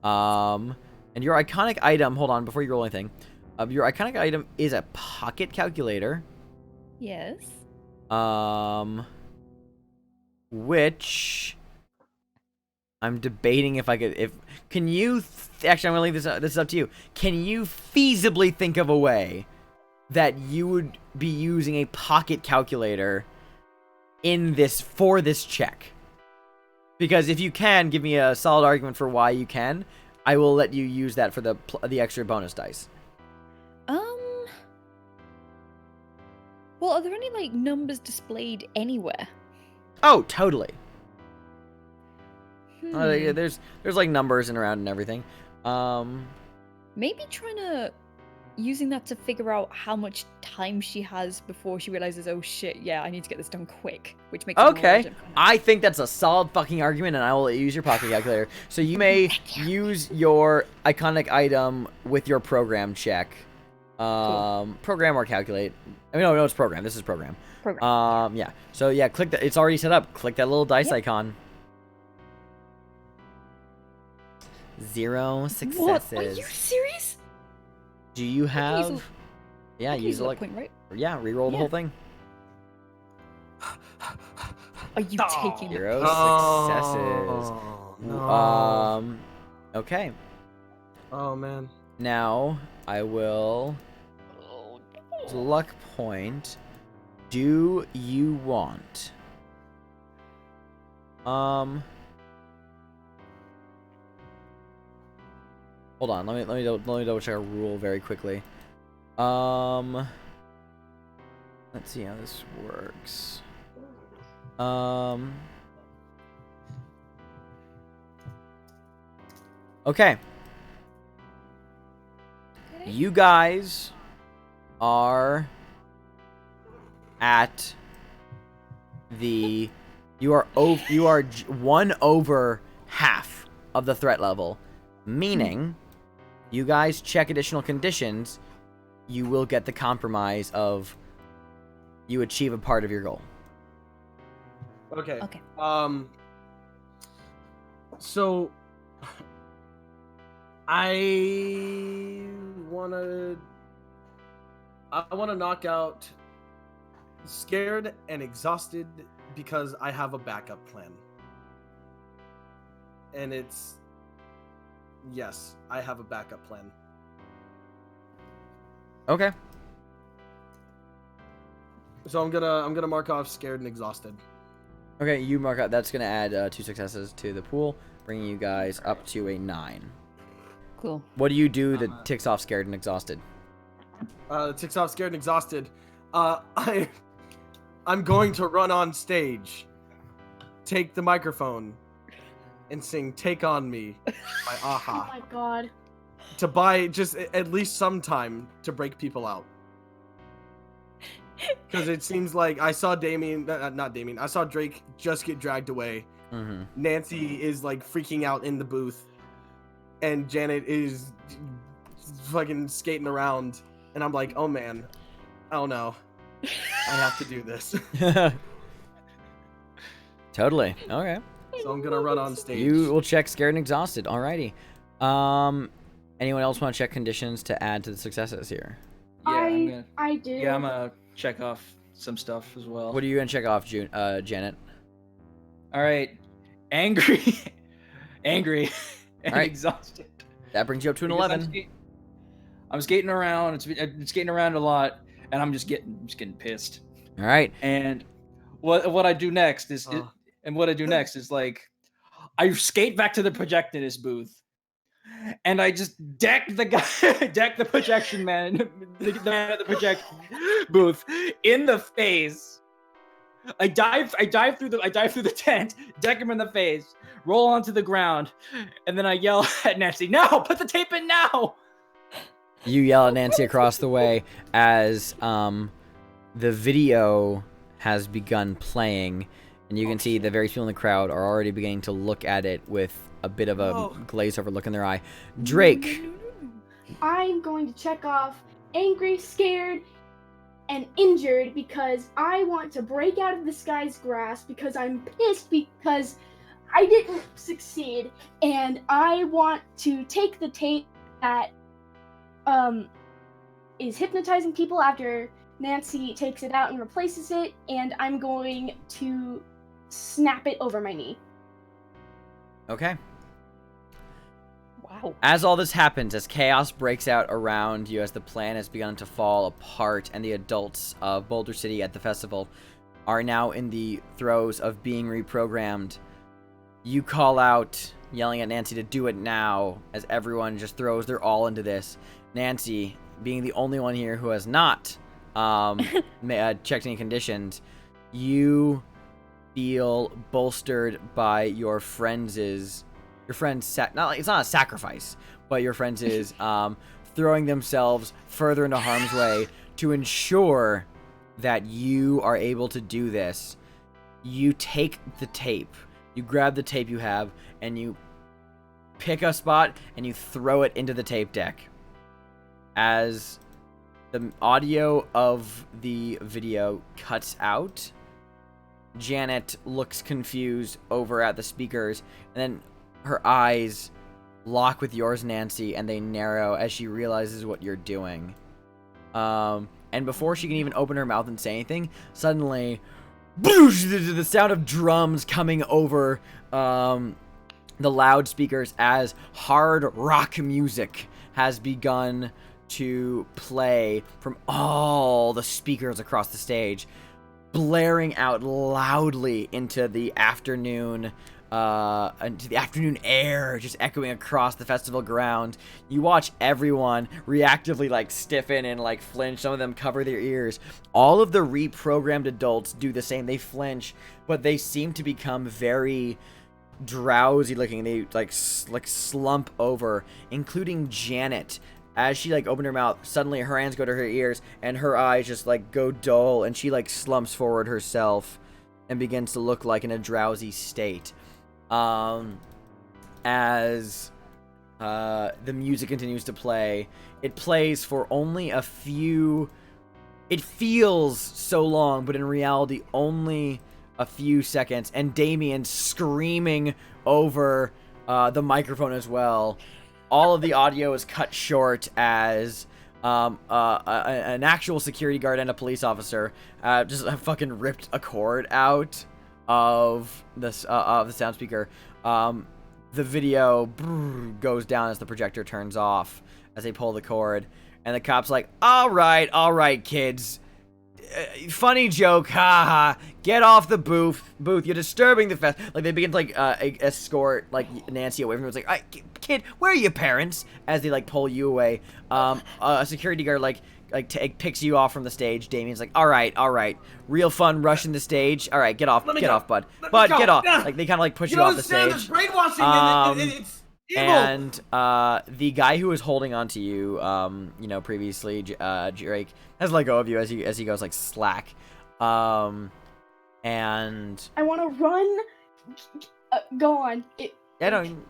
And your iconic item, hold on, before you roll anything. Your iconic item is a pocket calculator. Yes. Which I'm debating if I could. Can you? Actually, I'm gonna leave this. This is up to you. Can you feasibly think of a way that you would be using a pocket calculator for this check? Because if you can, give me a solid argument for why you can. I will let you use that for the extra bonus dice. Well, are there any numbers displayed anywhere? Oh, totally. There's numbers and around and everything. Maybe using that to figure out how much time she has before she realizes, oh shit, yeah, I need to get this done quick, which makes it more okay. urgent for her. I think that's a solid fucking argument, and I will use your pocket calculator. So you may use your iconic item with your program check. Cool. Program or calculate. I mean, no, it's program. This is program. Program. Yeah. So yeah, click that. It's already set up. Click that little dice icon. 0 successes. What? Are you serious? Do you have? Yeah, use a it luck point, right? Yeah, re-roll the whole thing. Are you taking it? 0 successes. No. Okay. Oh man. Now I will. Luck point. Do you want? Hold on. Let me double check a rule very quickly. Let's see how this works. Okay. You guys are at the you are 1 over half of the threat level, meaning you guys check additional conditions, you will get the compromise of you achieve a part of your goal. Okay. Okay. So I wanna knock out scared and exhausted because I have a backup plan. And it's yes, I have a backup plan. Okay. So I'm gonna mark off scared and exhausted. Okay, you mark out. That's gonna add 2 successes to the pool, bringing you guys up to a 9. Cool. What do you do that ticks off scared and exhausted? Ticks off scared and exhausted. I'm going to run on stage, take the microphone, and sing "Take on Me" by Aha. Oh my god. To buy just at least some time to break people out. Because it seems like I saw I saw Drake just get dragged away. Mm-hmm. Nancy is like freaking out in the booth, and Janet is fucking skating around, and I'm like, oh man, oh no, I have to do this. Totally. Okay. So I'm gonna run on stage. You will check scared and exhausted. Alrighty. Anyone else want to check conditions to add to the successes here? Yeah, I do. Yeah, I'm gonna check off some stuff as well. What are you gonna check off, Janet? All right, angry, angry, and All right. exhausted. That brings you up to an Because 11. I'm skating around. It's skating around a lot, and I'm just getting pissed. All right. And what I do next is like, I skate back to the projectionist booth, and I just deck the projection man, the man at the projection booth in the face. I dive through the tent, deck him in the face, roll onto the ground, and then I yell at Nancy, "Now, put the tape in now!" You yell at Nancy across the way as the video has begun playing, and you can see the various people in the crowd are already beginning to look at it with a bit of a glaze over look in their eye. Drake. I'm going to check off angry, scared, and injured because I want to break out of this guy's grasp because I'm pissed because I didn't succeed, and I want to take the tape that is hypnotizing people after Nancy takes it out and replaces it, and I'm going to snap it over my knee. Okay. Wow. As all this happens, as chaos breaks out around you, as the plan has begun to fall apart, and the adults of Boulder City at the festival are now in the throes of being reprogrammed, you call out, yelling at Nancy to do it now, as everyone just throws their all into this. Nancy, being the only one here who has not checked any conditions, you feel bolstered by your friends' it's not a sacrifice, but your friends is throwing themselves further into harm's way to ensure that you are able to do this. You take the tape, you grab the tape you have, and you pick a spot and you throw it into the tape deck. As the audio of the video cuts out, Janet looks confused over at the speakers, and then her eyes lock with yours, Nancy, and they narrow as she realizes what you're doing. And before she can even open her mouth and say anything, suddenly, the sound of drums coming over the loudspeakers as hard rock music has begun to play from all the speakers across the stage, blaring out loudly into the afternoon air, just echoing across the festival ground. You watch everyone reactively like stiffen and like flinch. Some of them cover their ears. All of the reprogrammed adults do the same. They flinch, but they seem to become very drowsy looking. They like slump over, including Janet. As she like opened her mouth, suddenly her hands go to her ears and her eyes just like go dull, and she like slumps forward herself and begins to look like in a drowsy state. As the music continues to play, it plays for only a few. It feels so long, but in reality, only a few seconds. And Damien screaming over the microphone as well. All of the audio is cut short as an actual security guard and a police officer just fucking ripped a cord out of the sound speaker. The video goes down as the projector turns off as they pull the cord, and the cop's like, all right, kids. Funny joke, haha. Get off the booth. You're disturbing the fest. Like, they begin to, like, escort, like, Nancy away from him. It's like, kid, where are your parents? As they, like, pull you away. A security guard, picks you off from the stage. Damien's like, all right. Real fun rushing the stage. All right, get off, bud. Bud, get off. Like, they kind of, like, push you off the stage. There's brainwashing and it's evil. And, the guy who was holding on to you, previously, Drake, has let go of you as he goes, like, slack. And I want to run. Go on.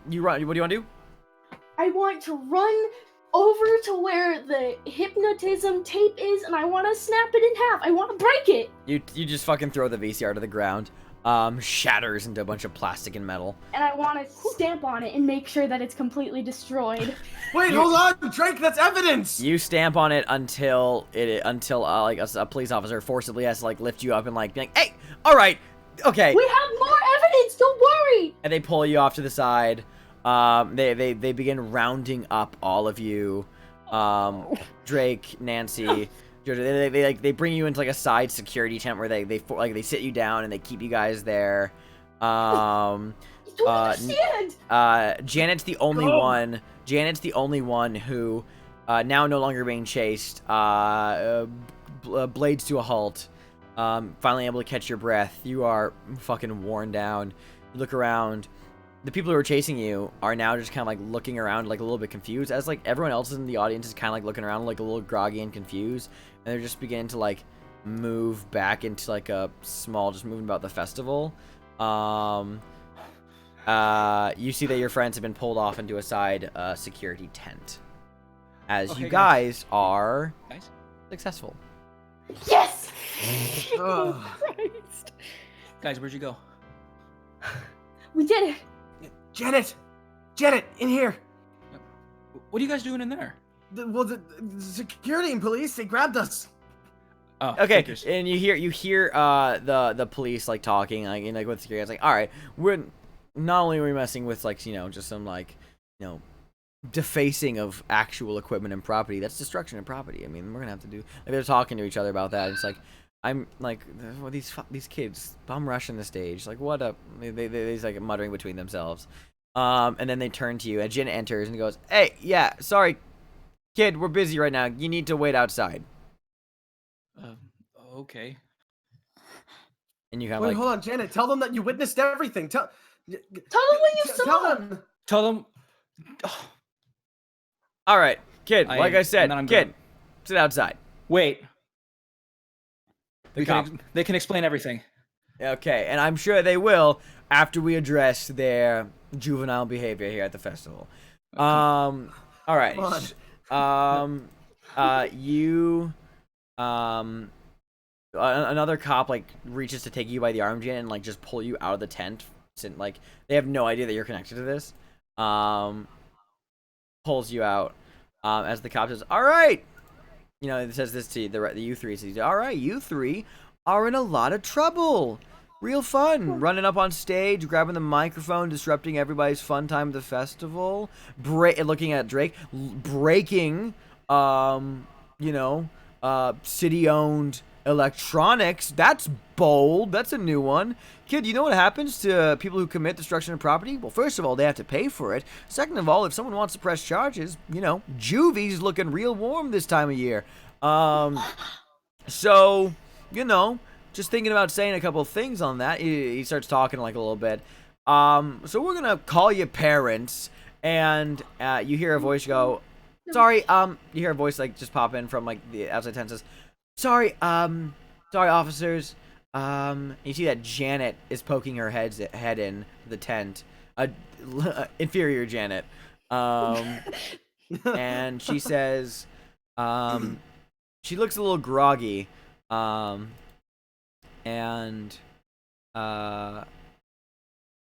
You run. What do you want to do? I want to run over to where the hypnotism tape is, and I want to snap it in half. I want to break it. You just fucking throw the VCR to the ground. Shatters into a bunch of plastic and metal. And I want to stamp on it and make sure that it's completely destroyed. Wait, hold on, Drake, that's evidence! You stamp on it until a police officer forcibly has to, like, lift you up and, like, be like, hey, alright, okay. We have more evidence, don't worry! And they pull you off to the side. They begin rounding up all of you. Drake, Nancy... They bring you into, like, a side security tent where they sit you down and they keep you guys there. You don't understand. Janet's the only one. Janet's the only one who, now no longer being chased, blades to a halt. Finally able to catch your breath. You are fucking worn down. You look around. The people who are chasing you are now just kind of, like, looking around, like, a little bit confused, as, like, everyone else in the audience is kind of, like, looking around, like, a little groggy and confused, and they're just beginning to, like, move back into, like, a small, just moving about the festival. You see that your friends have been pulled off into a side security tent, as you guys are successful. Yes! Guys, where'd you go? We did it! Janet, in here. What are you guys doing in there? The security and police, they grabbed us. Oh, okay. figures. And you hear the police, like, talking, like, and, like, with security. It's like, all right, we're not only are we messing with, like, just some, like, defacing of actual equipment and property. That's destruction of property. I mean, we're gonna have to do. Like, they're talking to each other about that. It's like, I'm like, well, these kids bum rushing the stage. Like, what up? They're like muttering between themselves. And then they turn to you, and Jen enters and goes, "Hey, yeah, sorry, kid, we're busy right now. You need to wait outside." Okay. And you kind of Wait, like, hold on, Janet. Tell them that you witnessed everything. Tell them what you saw. Tell them. all right, kid. Like I said, kid, sit outside. Wait. They can explain everything. Okay, and I'm sure they will after we address their juvenile behavior here at the festival. All right. Another cop, like, reaches to take you by the arm, Jan, and, like, just pull you out of the tent. Like, they have no idea that you're connected to this. Pulls you out. As the cop says, "All right." It says this to the you three. Says, "All right, you three are in a lot of trouble. Real fun. Running up on stage, grabbing the microphone, disrupting everybody's fun time at the festival. Looking at Drake, breaking, city-owned electronics. That's bold. That's a new one. Kid, you know what happens to people who commit destruction of property? Well, first of all, they have to pay for it. Second of all, if someone wants to press charges, Juvie's looking real warm this time of year. So, just thinking about saying a couple of things on that. He starts talking, like, a little bit. So we're gonna call you parents, and you hear a voice go, "Sorry." You hear a voice, like, just pop in from, like, the outside tent. Says, sorry, officers. You see that Janet is poking her head in the tent. Inferior Janet. And she says, she looks a little groggy. And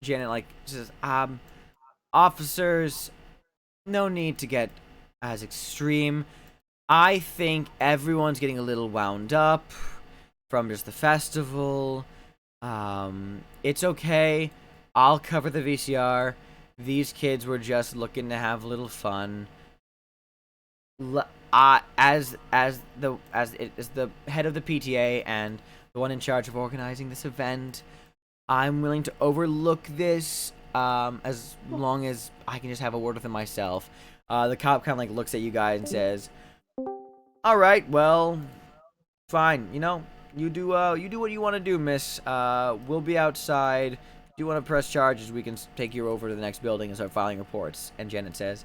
Janet, like, says, officers, no need to get as extreme. I think everyone's getting a little wound up from just the festival. It's okay. I'll cover the VCR. These kids were just looking to have a little fun. As the head of the PTA and the one in charge of organizing this event, I'm willing to overlook this as long as I can just have a word with him myself. The cop kind of like looks at you guys and says, "All right, well, fine. You do what you want to do, miss. We'll be outside. If you want to press charges, we can take you over to the next building and start filing reports." And Janet says,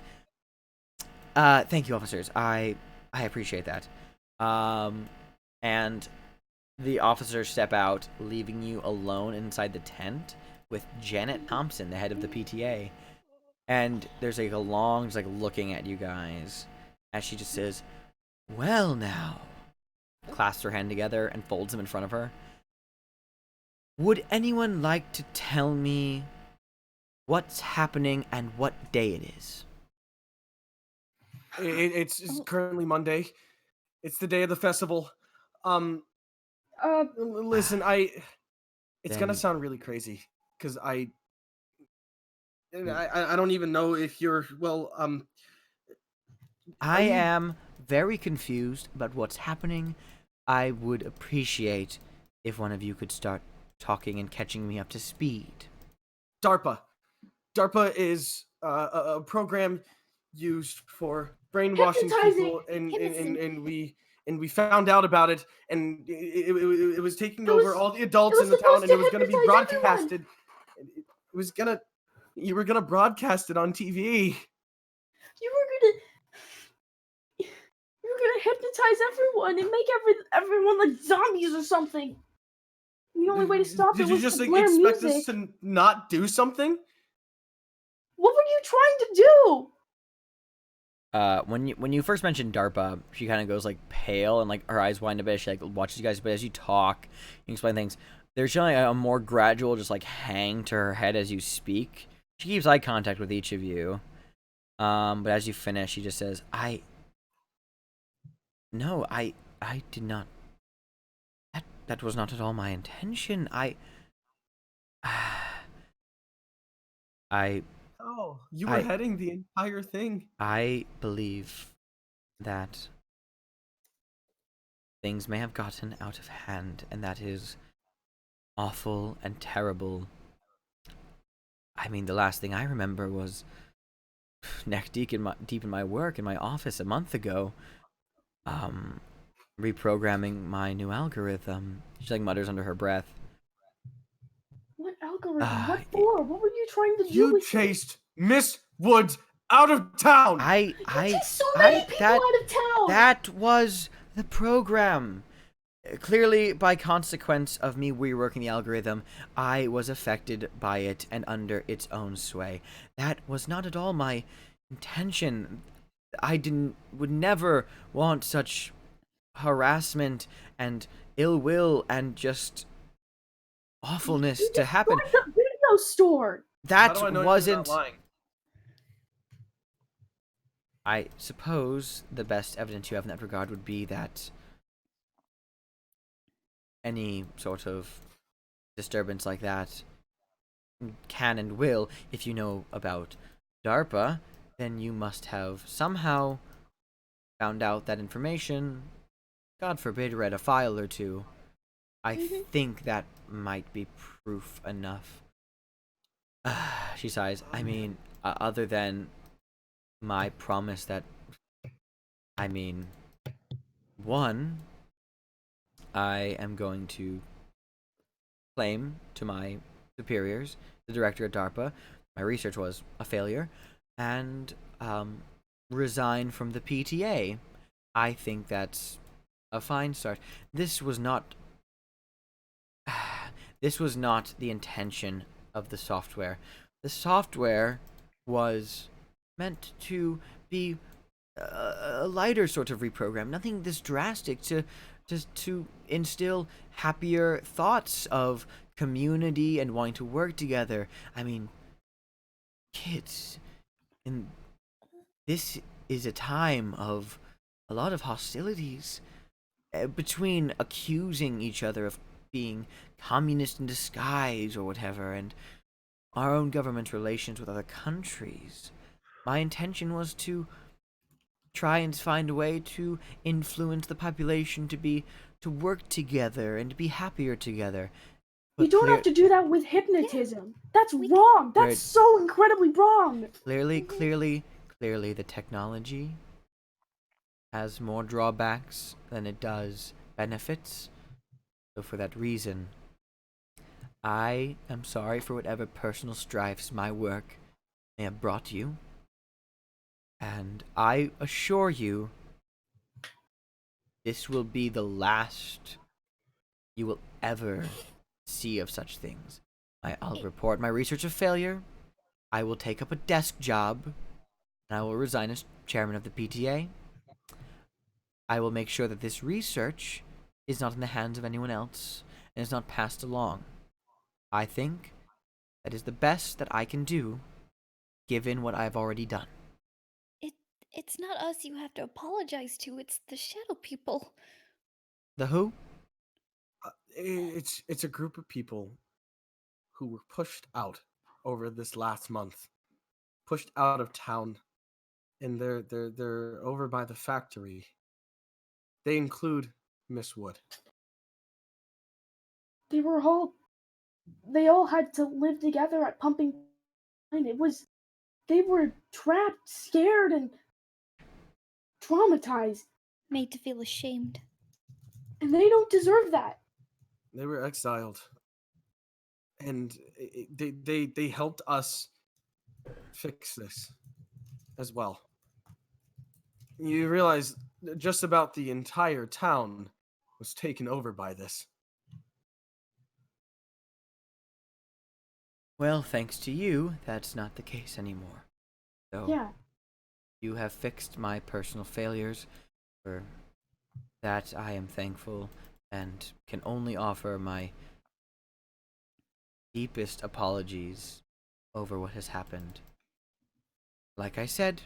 "Thank you, officers. I appreciate that." And the officers step out, leaving you alone inside the tent with Janet Thompson, the head of the PTA. And there's like a long, just like looking at you guys as she just says, "Well, now," clasps her hand together and folds them in front of her. "Would anyone like to tell me what's happening and what day it is?" It's currently Monday. It's the day of the festival. Listen, it's gonna sound really crazy because I don't even know if you're I am very confused about what's happening. I would appreciate if one of you could start talking and catching me up to speed. DARPA is a program used for brainwashing people, and we found out about it, and it was taking over all the adults in the town, and it was going to be broadcasted. You were gonna broadcast it on TV. You were gonna hypnotize everyone and make everyone like zombies or something. The only way to stop it was to blare music. Did you just expect us to not do something? What were you trying to do? When you first mentioned DARPA, she kind of goes like pale and like her eyes wind a bit. She like watches you guys, but as you talk, you explain things. There's generally a more gradual, just like hang to her head as you speak. She keeps eye contact with each of you, but as you finish, she just says, I did not. That was not at all my intention. Oh, you were heading the entire thing. I believe that things may have gotten out of hand, and that is awful and terrible. I mean, the last thing I remember was neck deep in my work in my office a month ago, reprogramming my new algorithm. She like mutters under her breath. What algorithm? What for? What were you trying to do? You chased Miss Woods out of town. You chased so many people out of town. That was the program. Clearly, by consequence of me reworking the algorithm, I was affected by it and under its own sway. That was not at all my intention. I would never want such harassment and ill will and just awfulness to happen. The video store. That wasn't. I suppose the best evidence you have in that regard would be that any sort of disturbance like that can and will, if you know about DARPA, then you must have somehow found out that information, God forbid, read a file or two. I think that might be proof enough. She sighs. I mean, other than my promise that, one, I am going to claim to my superiors, the director at DARPA, my research was a failure, and resign from the PTA. I think that's a fine start. This was not the intention of the software. The software was meant to be a lighter sort of reprogram, nothing this drastic, to instill happier thoughts of community and wanting to work together. I mean, kids, this is a time of a lot of hostilities between accusing each other of being communist in disguise or whatever, and our own government's relations with other countries. My intention was to try and find a way to influence the population to work together and to be happier together. You don't have to do that with hypnotism. That's wrong. That's so incredibly wrong. Clearly, the technology has more drawbacks than it does benefits. So for that reason, I am sorry for whatever personal strifes my work may have brought you. And I assure you, this will be the last you will ever see of such things. I'll report my research a failure. I will take up a desk job. And I will resign as chairman of the PTA. I will make sure that this research is not in the hands of anyone else and is not passed along. I think that is the best that I can do, given what I've already done. It's not us you have to apologize to, it's the shadow people. The who? It's a group of people who were pushed out over this last month, pushed out of town, and they're over by the factory. They include Miss Wood. They all had to live together at Pumping. They were trapped, scared, and traumatized. Made to feel ashamed. And they don't deserve that. They were exiled. And they helped us fix this as well. You realize just about the entire town was taken over by this. Well, thanks to you, that's not the case anymore. So, yeah. You have fixed my personal failures. For that, I am thankful and can only offer my deepest apologies over what has happened. Like I said,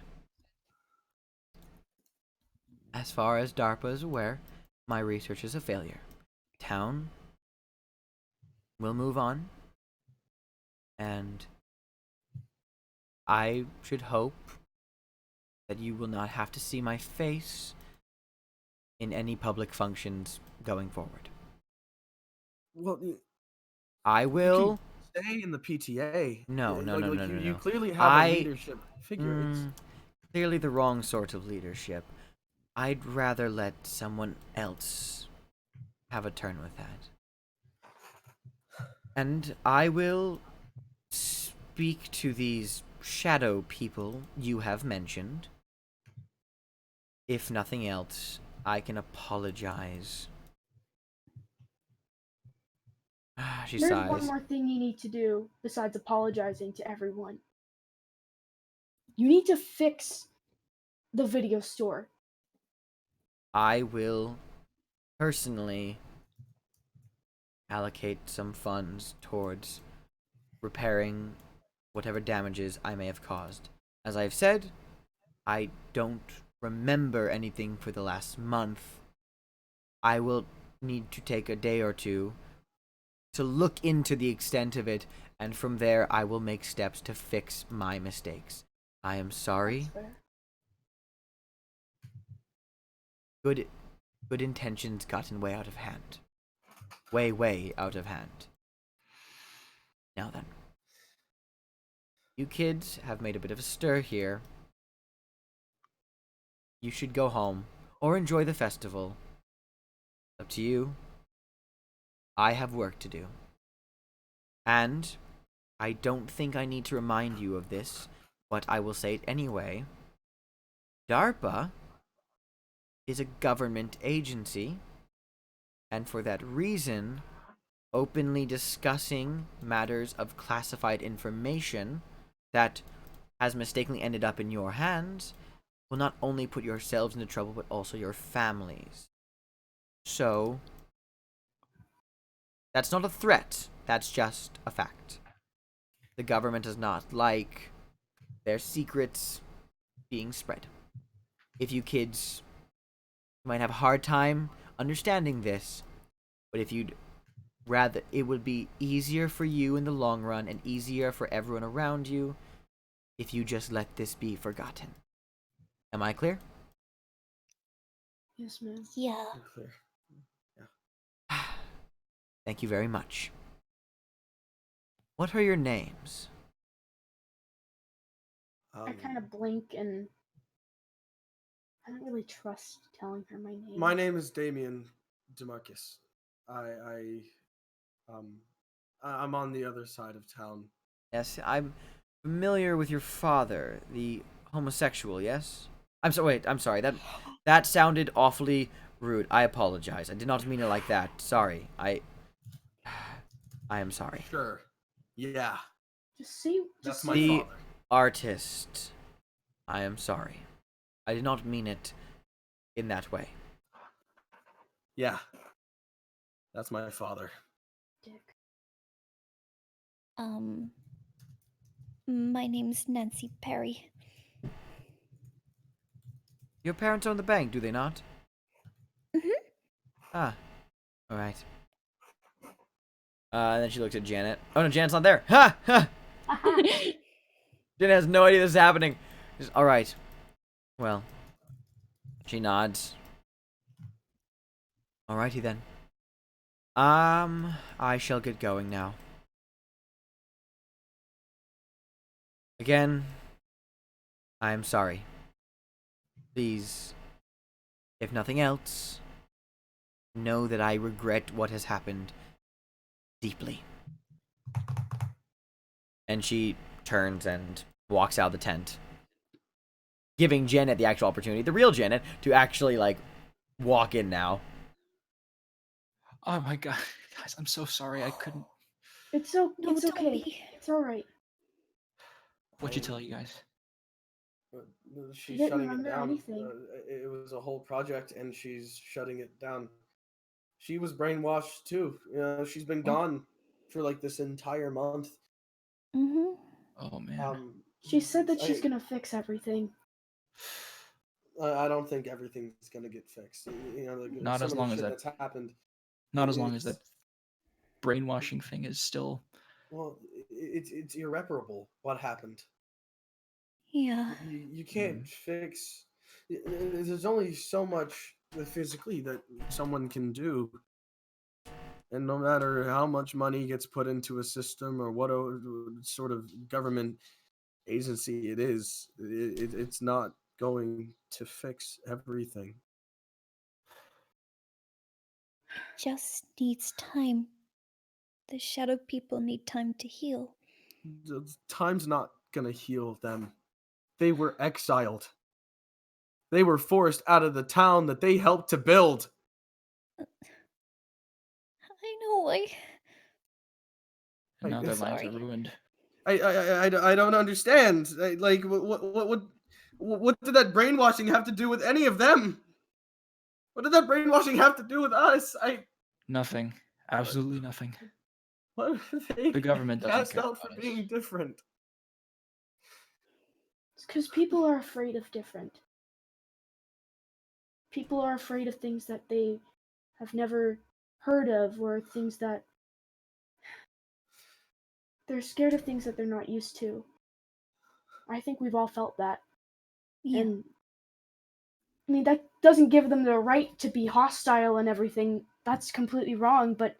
as far as DARPA is aware, my research is a failure. Town will move on, and I should hope that you will not have to see my face in any public functions going forward. Well, I will stay in the PTA. No. You clearly have a leadership figure. Clearly the wrong sort of leadership. I'd rather let someone else have a turn with that. And I will speak to these shadow people you have mentioned. If nothing else, I can apologize. She There's sighs. one more thing you need to do besides apologizing to everyone. You need to fix the video store. I will personally allocate some funds towards repairing whatever damages I may have caused. As I've said, I don't remember anything for the last month. I will need to take a day or two to look into the extent of it, and from there I will make steps to fix my mistakes. I am sorry. Good intentions gotten way out of hand. Way out of hand. Now then. You kids have made a bit of a stir here. You should go home, or enjoy the festival. Up to you. I have work to do. And I don't think I need to remind you of this, but I will say it anyway. DARPA is a government agency, and for that reason, openly discussing matters of classified information that has mistakenly ended up in your hands will not only put yourselves into trouble, but also your families. So, that's not a threat, that's just a fact. The government does not like their secrets being spread. If you kids You might have a hard time understanding this, but if you'd rather, it would be easier for you in the long run and easier for everyone around you if you just let this be forgotten. Am I clear? Yes, ma'am. Yeah. Clear. Thank you very much. What are your names? I kind of blink and I don't really trust telling her my name. My name is Damien DeMarcus. I'm on the other side of town. Yes, I'm familiar with your father, the homosexual, yes? I'm sorry, wait, I'm sorry. That sounded awfully rude. I apologize. I did not mean it like that. Sorry. I am sorry. Sure. Yeah. That's my the father. artist. I am sorry. I did not mean it in that way. Yeah. That's my father. Dick. My name's Nancy Perry. Your parents own the bank, do they not? Mhm. Ah. Alright. And then she looks at Janet. Oh no, Janet's not there. Ha! Ha! Janet has no idea this is happening. Alright. Well. She nods. Alrighty then. I shall get going now. Again, I am sorry. Please, if nothing else, know that I regret what has happened deeply. And she turns and walks out of the tent, giving Janet the actual opportunity, the real Janet, to actually, like, walk in now. Oh my god, guys, I'm so sorry. I couldn't. It's No, okay. don't be. It's all right. What'd you tell you guys? She's She didn't shutting it remember down. anything. It was a whole project, and she's shutting it down. She was brainwashed too. You know, she's been gone for like this entire month. Mhm. Oh man. She said that she's gonna fix everything. I don't think everything's gonna get fixed. You know, like Not some as of long the as shit that. that's happened. Not as long as It's- that brainwashing thing is still. Well, it's irreparable what happened. Yeah. You can't fix. There's only so much physically that someone can do, and no matter how much money gets put into a system or what sort of government agency it is, it's not going to fix everything. Just needs time. The shadow people need time to heal. Time's not gonna heal them. They were exiled. They were forced out of the town that they helped to build. I know, And now their lives are Sorry. ruined. I don't understand. Like what did that brainwashing have to do with any of them? What did that brainwashing have to do with us? Nothing. Absolutely nothing. What they The government doesn't cast care out for about us. being different. It's because people are afraid of different. People are afraid of things that they have never heard of, or things that they're scared of things that they're not used to. I think we've all felt that. Yeah. And I mean, that doesn't give them the right to be hostile and everything. That's completely wrong, but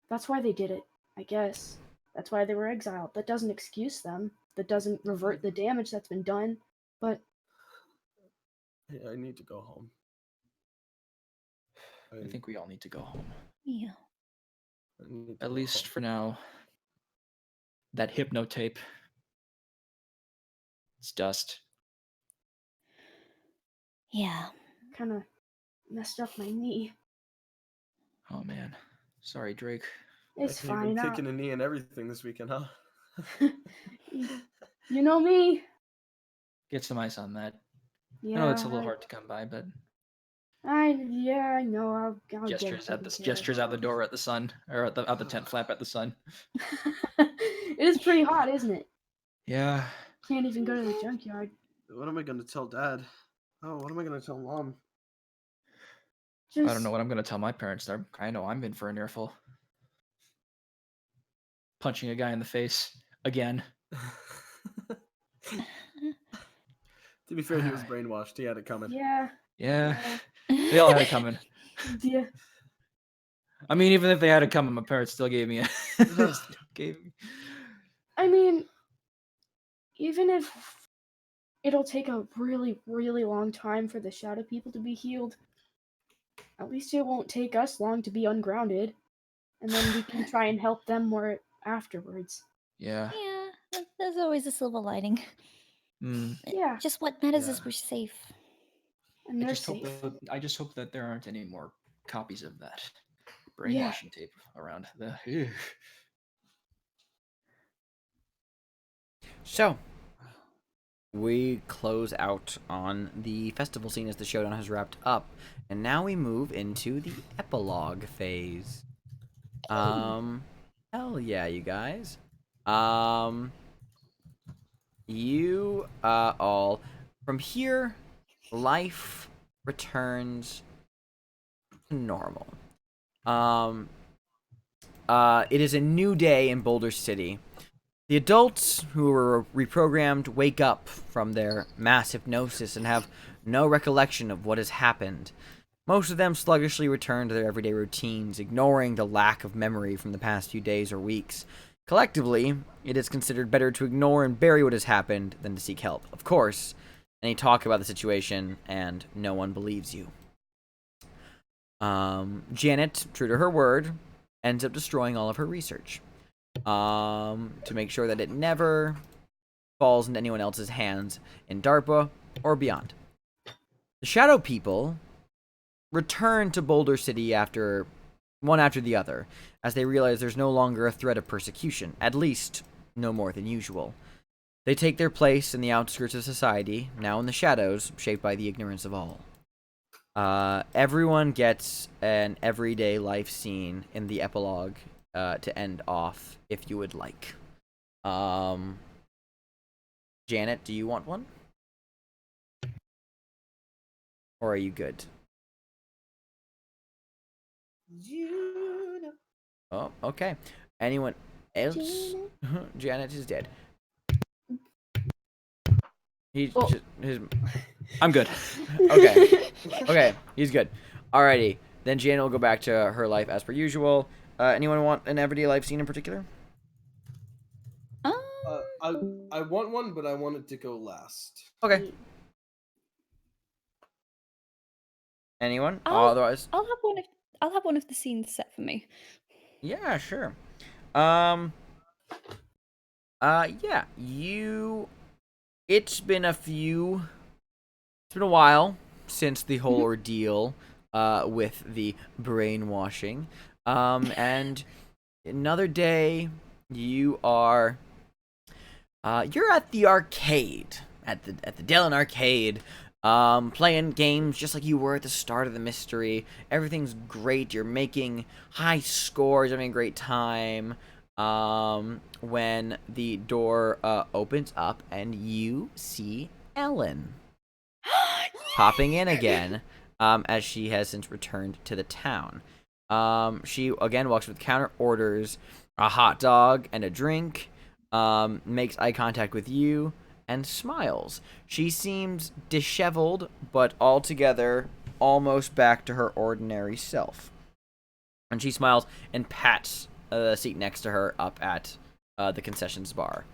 that's why they did it, I guess. That's why they were exiled. That doesn't excuse them. That doesn't revert the damage that's been done. But I need to go home. I think we all need to go home. Yeah. At least for now. That hypno tape. It's dust. Yeah. kind of messed up my knee. Oh man. Sorry, Drake. It's You've fine. been kicking a knee and everything this weekend, huh? You know me. Get some ice on that. Yeah, I know it's a little hard to come by, but I know. I'll gestures get at the it gestures out the door at the sun, or at the tent flap at the sun. It is pretty hot, isn't it? Yeah. Can't even go to the junkyard. What am I going to tell Dad? Oh, what am I gonna tell Mom? I don't know what I'm gonna tell my parents. I know I'm in for an earful. Punching a guy in the face again. To be fair, he was brainwashed. He had it coming. Yeah. They all had it coming. Yeah. I mean, even if they had it coming, my parents still gave me I mean, even if it'll take a really, really long time for the shadow people to be healed, at least it won't take us long to be ungrounded. And then we can try and help them more afterwards. Yeah. Yeah, there's always a silver lining. Yeah. Just what matters is we're safe. And they're safe. I just hope that there aren't any more copies of that brainwashing tape around. So, we close out on the festival scene as the showdown has wrapped up, and now we move into the epilogue phase. Hell yeah, you guys. You all from here, life returns to normal. It is a new day in Boulder City. The adults who were reprogrammed wake up from their mass hypnosis and have no recollection of what has happened. Most of them sluggishly return to their everyday routines, ignoring the lack of memory from the past few days or weeks. Collectively, it is considered better to ignore and bury what has happened than to seek help. Of course, any talk about the situation, and no one believes you. Janet, true to her word, ends up destroying all of her research. To make sure that it never falls into anyone else's hands in DARPA or beyond. The Shadow People return to Boulder City one after the other, as they realize there's no longer a threat of persecution, at least no more than usual. They take their place in the outskirts of society, now in the shadows, shaped by the ignorance of all. Everyone gets an everyday life scene in the epilogue to end off, if you would like. Janet, do you want one? Or are you good? Oh, okay. Anyone else? Janet is dead. I'm good. Okay, he's good. Alrighty, then Janet will go back to her life as per usual. Anyone want an everyday life scene in particular? I want one, but I want it to go last. Okay. Anyone? Otherwise, I'll have one of the scenes set for me. Yeah, sure. Yeah. It's been a while since the whole ordeal with the brainwashing. And another day, you're at the arcade, at the Dellen Arcade, playing games just like you were at the start of the mystery. Everything's great. You're making high scores, having a great time. When the door opens up and you see Ellen popping in again, as she has since returned to the town. She again walks with counter, orders a hot dog and a drink, makes eye contact with you, and smiles. She seems disheveled, but altogether almost back to her ordinary self. And she smiles and pats the seat next to her up at the concessions bar.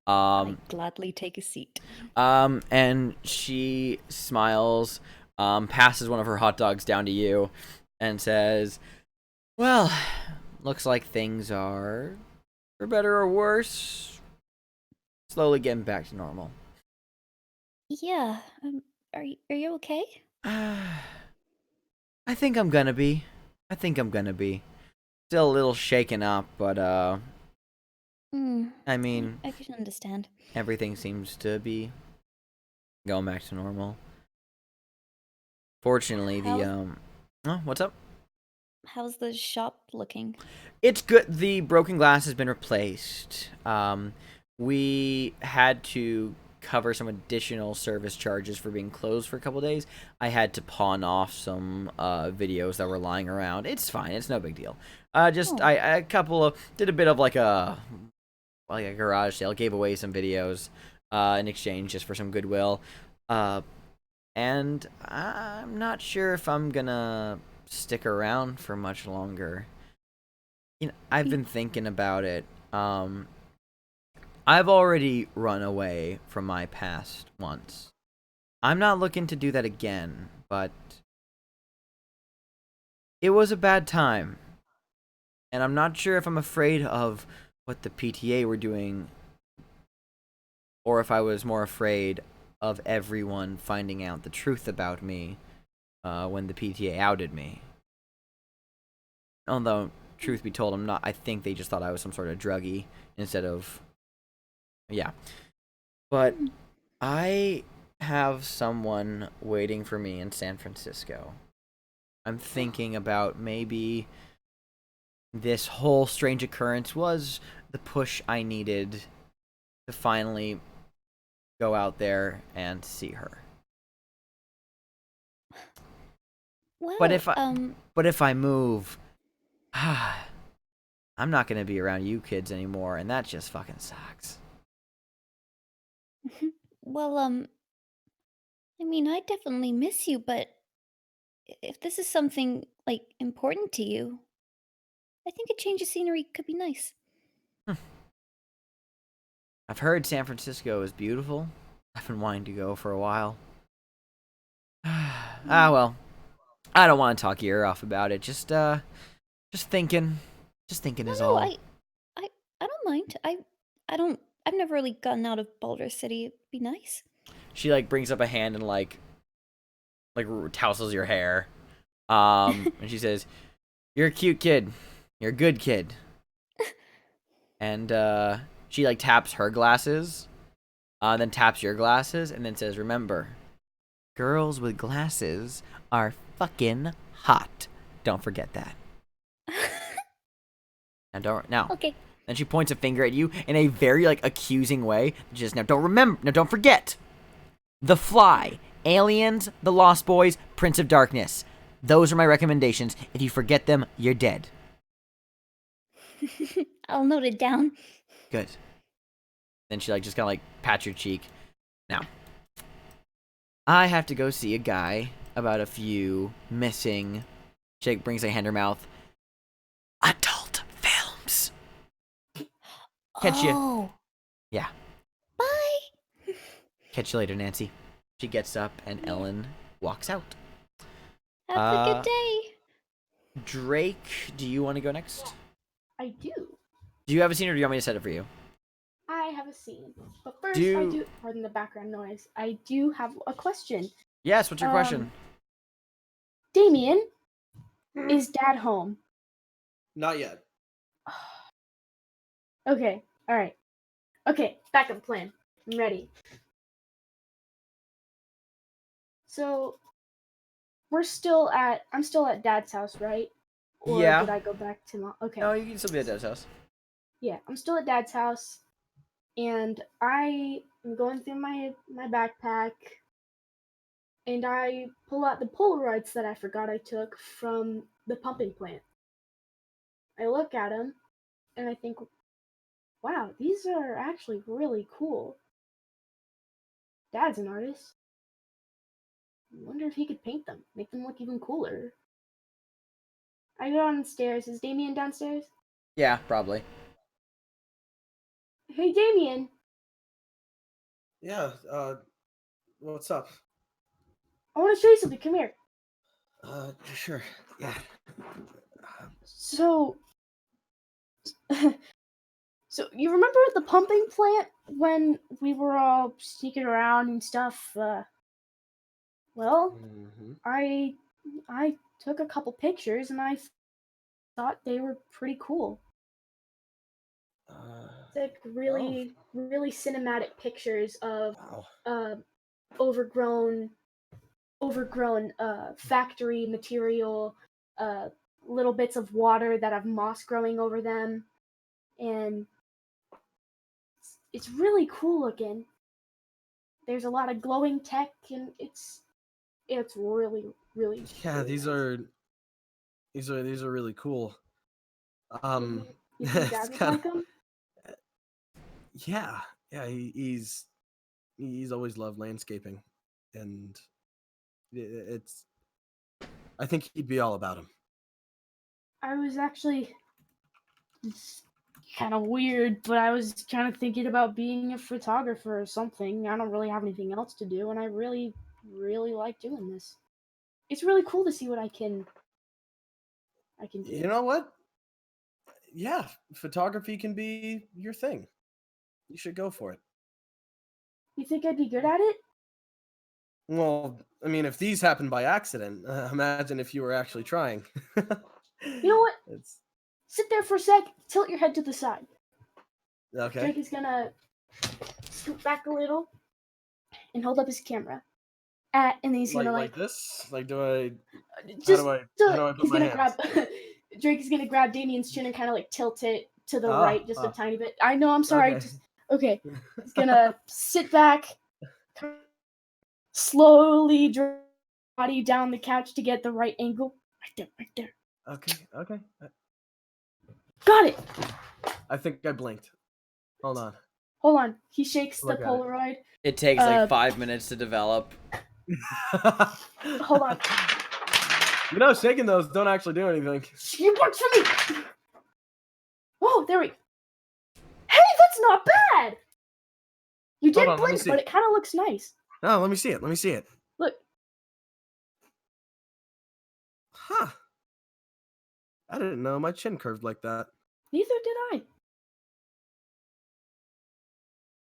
I'd gladly take a seat. And she smiles, passes one of her hot dogs down to you, and says, "Well, looks like things are, for better or worse, slowly getting back to normal." Yeah. Are you okay? I think I'm gonna be. Still a little shaken up, but I mean, I can understand. everything seems to be going back to normal. Fortunately, oh, what's up? How's the shop looking? It's good. The broken glass has been replaced. We had to cover some additional service charges for being closed for a couple days, I had to pawn off some videos that were lying around. It's fine. It's no big deal. I did a bit of like a garage sale, gave away some videos in exchange just for some goodwill. And I'm not sure if I'm gonna stick around for much longer. I've been thinking about it. I've already run away from my past once. I'm not looking to do that again, but it was a bad time. And I'm not sure if I'm afraid of what the PTA were doing, or if I was more afraid of everyone finding out the truth about me when the PTA outed me. Although, truth be told, I think they just thought I was some sort of druggie instead of... Yeah. But I have someone waiting for me in San Francisco. I'm thinking about maybe this whole strange occurrence was the push I needed to finally go out there and see her. Well, But if I move, I'm not gonna be around you kids anymore, and that just fucking sucks. well, I mean, I definitely miss you, but if this is something, like, important to you, I think a change of scenery could be nice. I've heard San Francisco is beautiful. I've been wanting to go for a while. Well, I don't want to talk your ear off about it. Just thinking. Just thinking is all. I don't mind. I've never really gotten out of Boulder City. It'd be nice. She like brings up a hand and like tousles your hair. And she says, "You're a cute kid. You're a good kid." And she like taps her glasses, then taps your glasses, and then says, "Remember, girls with glasses are fucking hot. Don't forget that." Now. Okay. Then she points a finger at you in a very like accusing way. Just now, don't forget. The Fly, Aliens, The Lost Boys, Prince of Darkness. Those are my recommendations. If you forget them, you're dead. I'll note it down. Good. Then she like just kind of like pats your cheek. Now, I have to go see a guy about a few missing. She like, brings a hand in her mouth. Adult films. Catch you. Yeah. Bye. Catch you later, Nancy. She gets up and Ellen walks out. Have a good day. Drake, do you want to go next? I do. Do you have a scene or do you want me to set it for you? I have a scene. But first, I do. Pardon the background noise. I do have a question. Yes, what's your question? Damien, is Dad home? Not yet. Okay, alright. Okay, backup plan. I'm ready. So, I'm still at Dad's house, right? Or Yeah. did I go back to Mom? Okay. No, you can still be at Dad's house. Yeah, I'm still at Dad's house, and I am going through my backpack, and I pull out the Polaroids that I forgot I took from the pumping plant. I look at them, and I think, wow, these are actually really cool. Dad's an artist. I wonder if he could paint them, make them look even cooler. I go downstairs. Is Damien downstairs? Yeah, probably. Hey, Damien. Yeah, what's up? I want to show you something. Come here. Sure. Yeah. So you remember at the pumping plant when we were all sneaking around and stuff? Well, I took a couple pictures and I thought they were pretty cool. It's like really cinematic pictures of overgrown factory material, little bits of water that have moss growing over them, and it's really cool looking. there's a lot of glowing tech, and it's really really. Yeah, really these nice. are really cool. You think Dad would like them? Yeah, he's always loved landscaping, and it's. I think he'd be all about him. I was actually, it's kind of weird, but I was kind of thinking about being a photographer or something. I don't really have anything else to do, and I really, really like doing this. It's really cool to see what I can do. You know what? Yeah, photography can be your thing. You should go for it. You think I'd be good at it? Well, I mean, if these happen by accident, imagine if you were actually trying. You know what? Sit there for a sec. Tilt your head to the side. Okay. Drake is gonna scoot back a little and hold up his camera. And then he's gonna like this? Like, do I? Just how do I put he's my gonna hands? grab. Drake is gonna grab Damien's chin and kind of like tilt it to the right just a Ah. tiny bit. I know. I'm sorry. Okay. Okay. He's gonna sit back, slowly draw his body down the couch to get the right angle. Right there. Okay. Got it. I think I blinked. Hold on. He shakes the Look at it. Polaroid. It takes like 5 minutes to develop. Hold on. You know, shaking those don't actually do anything. She works for me. Oh, there we go. Hey, that's not bad. You did Hold on, let me blink, see. but it kind of looks nice. Oh, let me see it. Look. Huh. I didn't know my chin curved like that. Neither did I.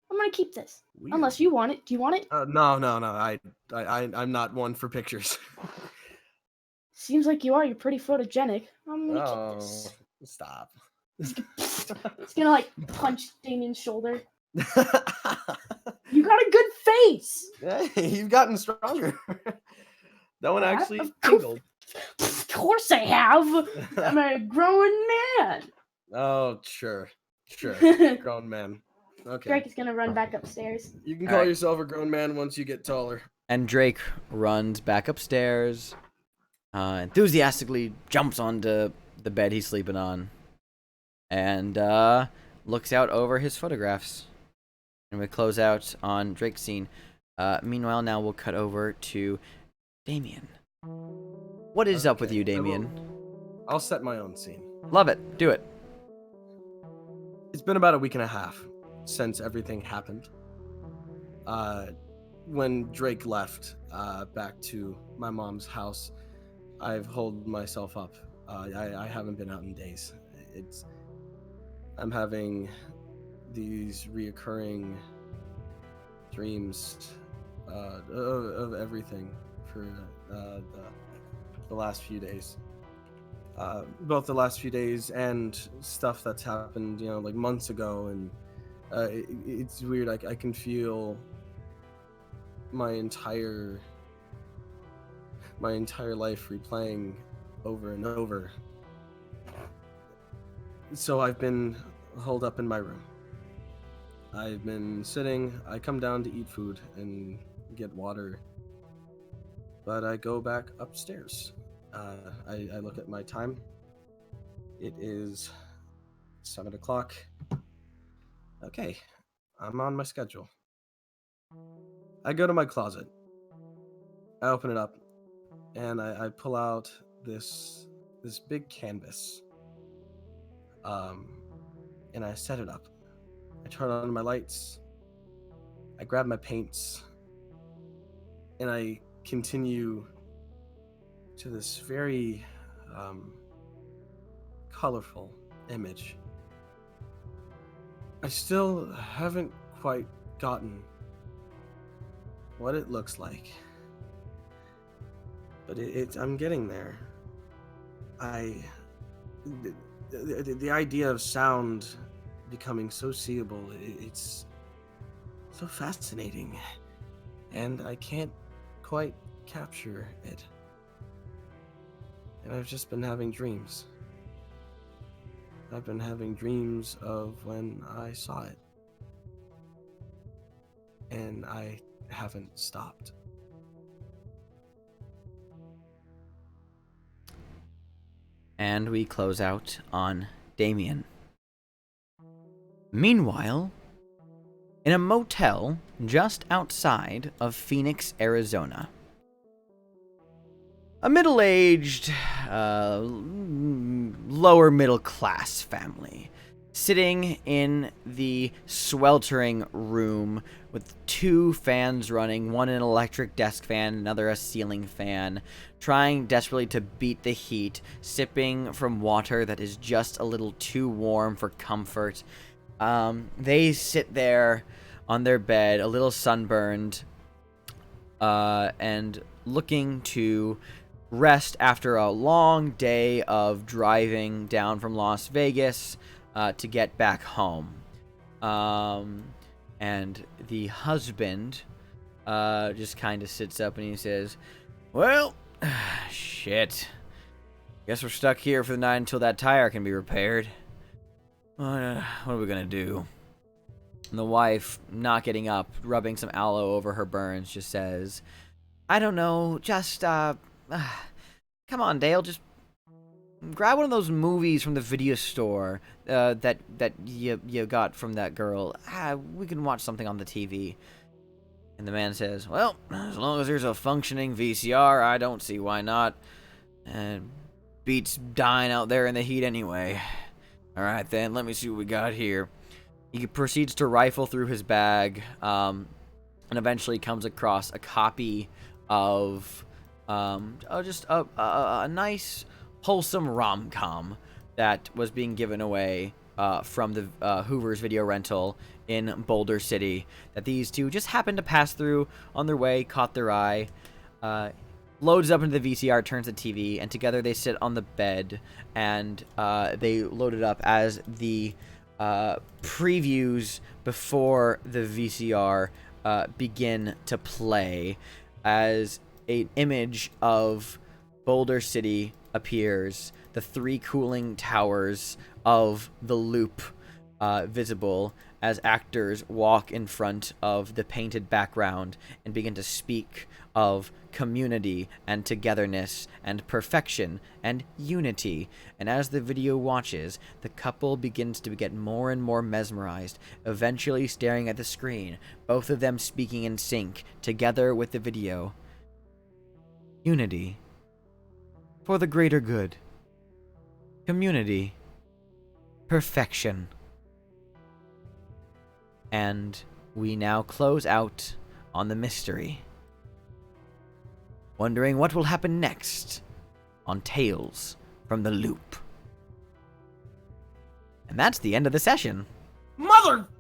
I'm gonna keep this. Weird. Unless you want it. Do you want it? No. I'm not one for pictures. Seems like you are. You're pretty photogenic. I'm gonna keep this. Stop. It's gonna like punch Damien's shoulder. You got a good face. Hey, you've gotten stronger. That one actually Of tingled. course I have. I'm a grown man. Oh, sure. Grown man. Okay. Drake is gonna run back upstairs. You can call yourself a grown man once you get taller. And Drake runs back upstairs, enthusiastically jumps onto the bed he's sleeping on, and looks out over his photographs. And we close out on Drake's scene. Meanwhile, now we'll cut over to Damien. What is up with you, Damien? I'll set my own scene. Love it. Do it. It's been about a week and a half since everything happened. When Drake left back to my mom's house, I've holed myself up. I haven't been out in days. I'm having these reoccurring dreams of everything for the last few days. Both the last few days and stuff that's happened, like months ago, and it's weird. I can feel my entire life replaying over and over. So I've been holed up in my room. I've been sitting. I come down to eat food and get water, but I go back upstairs. I look at my time. It is 7 o'clock. Okay, I'm on my schedule. I go to my closet. I open it up, and I pull out this big canvas. And I set it up. I turn on my lights. I grab my paints, and I continue to this very colorful image. I still haven't quite gotten what it looks like, but I'm getting there. The idea of sound becoming so seeable, it's so fascinating, and I can't quite capture it. And I've just been having dreams. I've been having dreams of when I saw it. And I haven't stopped. And we close out on Damien. Meanwhile, in a motel just outside of Phoenix, Arizona, a middle-aged, lower middle-class family sitting in the sweltering room with 2 fans running, one an electric desk fan, another a ceiling fan, trying desperately to beat the heat, sipping from water that is just a little too warm for comfort. They sit there on their bed, a little sunburned, and looking to rest after a long day of driving down from Las Vegas to get back home. And the husband just kind of sits up and he says, well, shit. Guess we're stuck here for the night until that tire can be repaired. What are we gonna do? And the wife, not getting up, rubbing some aloe over her burns, just says, I don't know, just, come on, Dale, just grab one of those movies from the video store that you got from that girl. We can watch something on the TV. And the man says, well, as long as there's a functioning VCR, I don't see why not. Beats dying out there in the heat anyway. Alright then, let me see what we got here. He proceeds to rifle through his bag, and eventually comes across a copy of just a nice, wholesome rom-com that was being given away from the Hoover's video rental in Boulder City, that these two just happened to pass through on their way, caught their eye, loads up into the VCR, turns the TV, and together they sit on the bed, and they load it up as the previews before the VCR begin to play, as an image of Boulder City appears, the 3 cooling towers of the Loop visible as actors walk in front of the painted background and begin to speak of community and togetherness and perfection and unity. And as the video watches, the couple begins to get more and more mesmerized, eventually staring at the screen, both of them speaking in sync together with the video. Unity. For the greater good. Community. Perfection. And we now close out on the mystery. Wondering what will happen next on Tales from the Loop. And that's the end of the session. Mother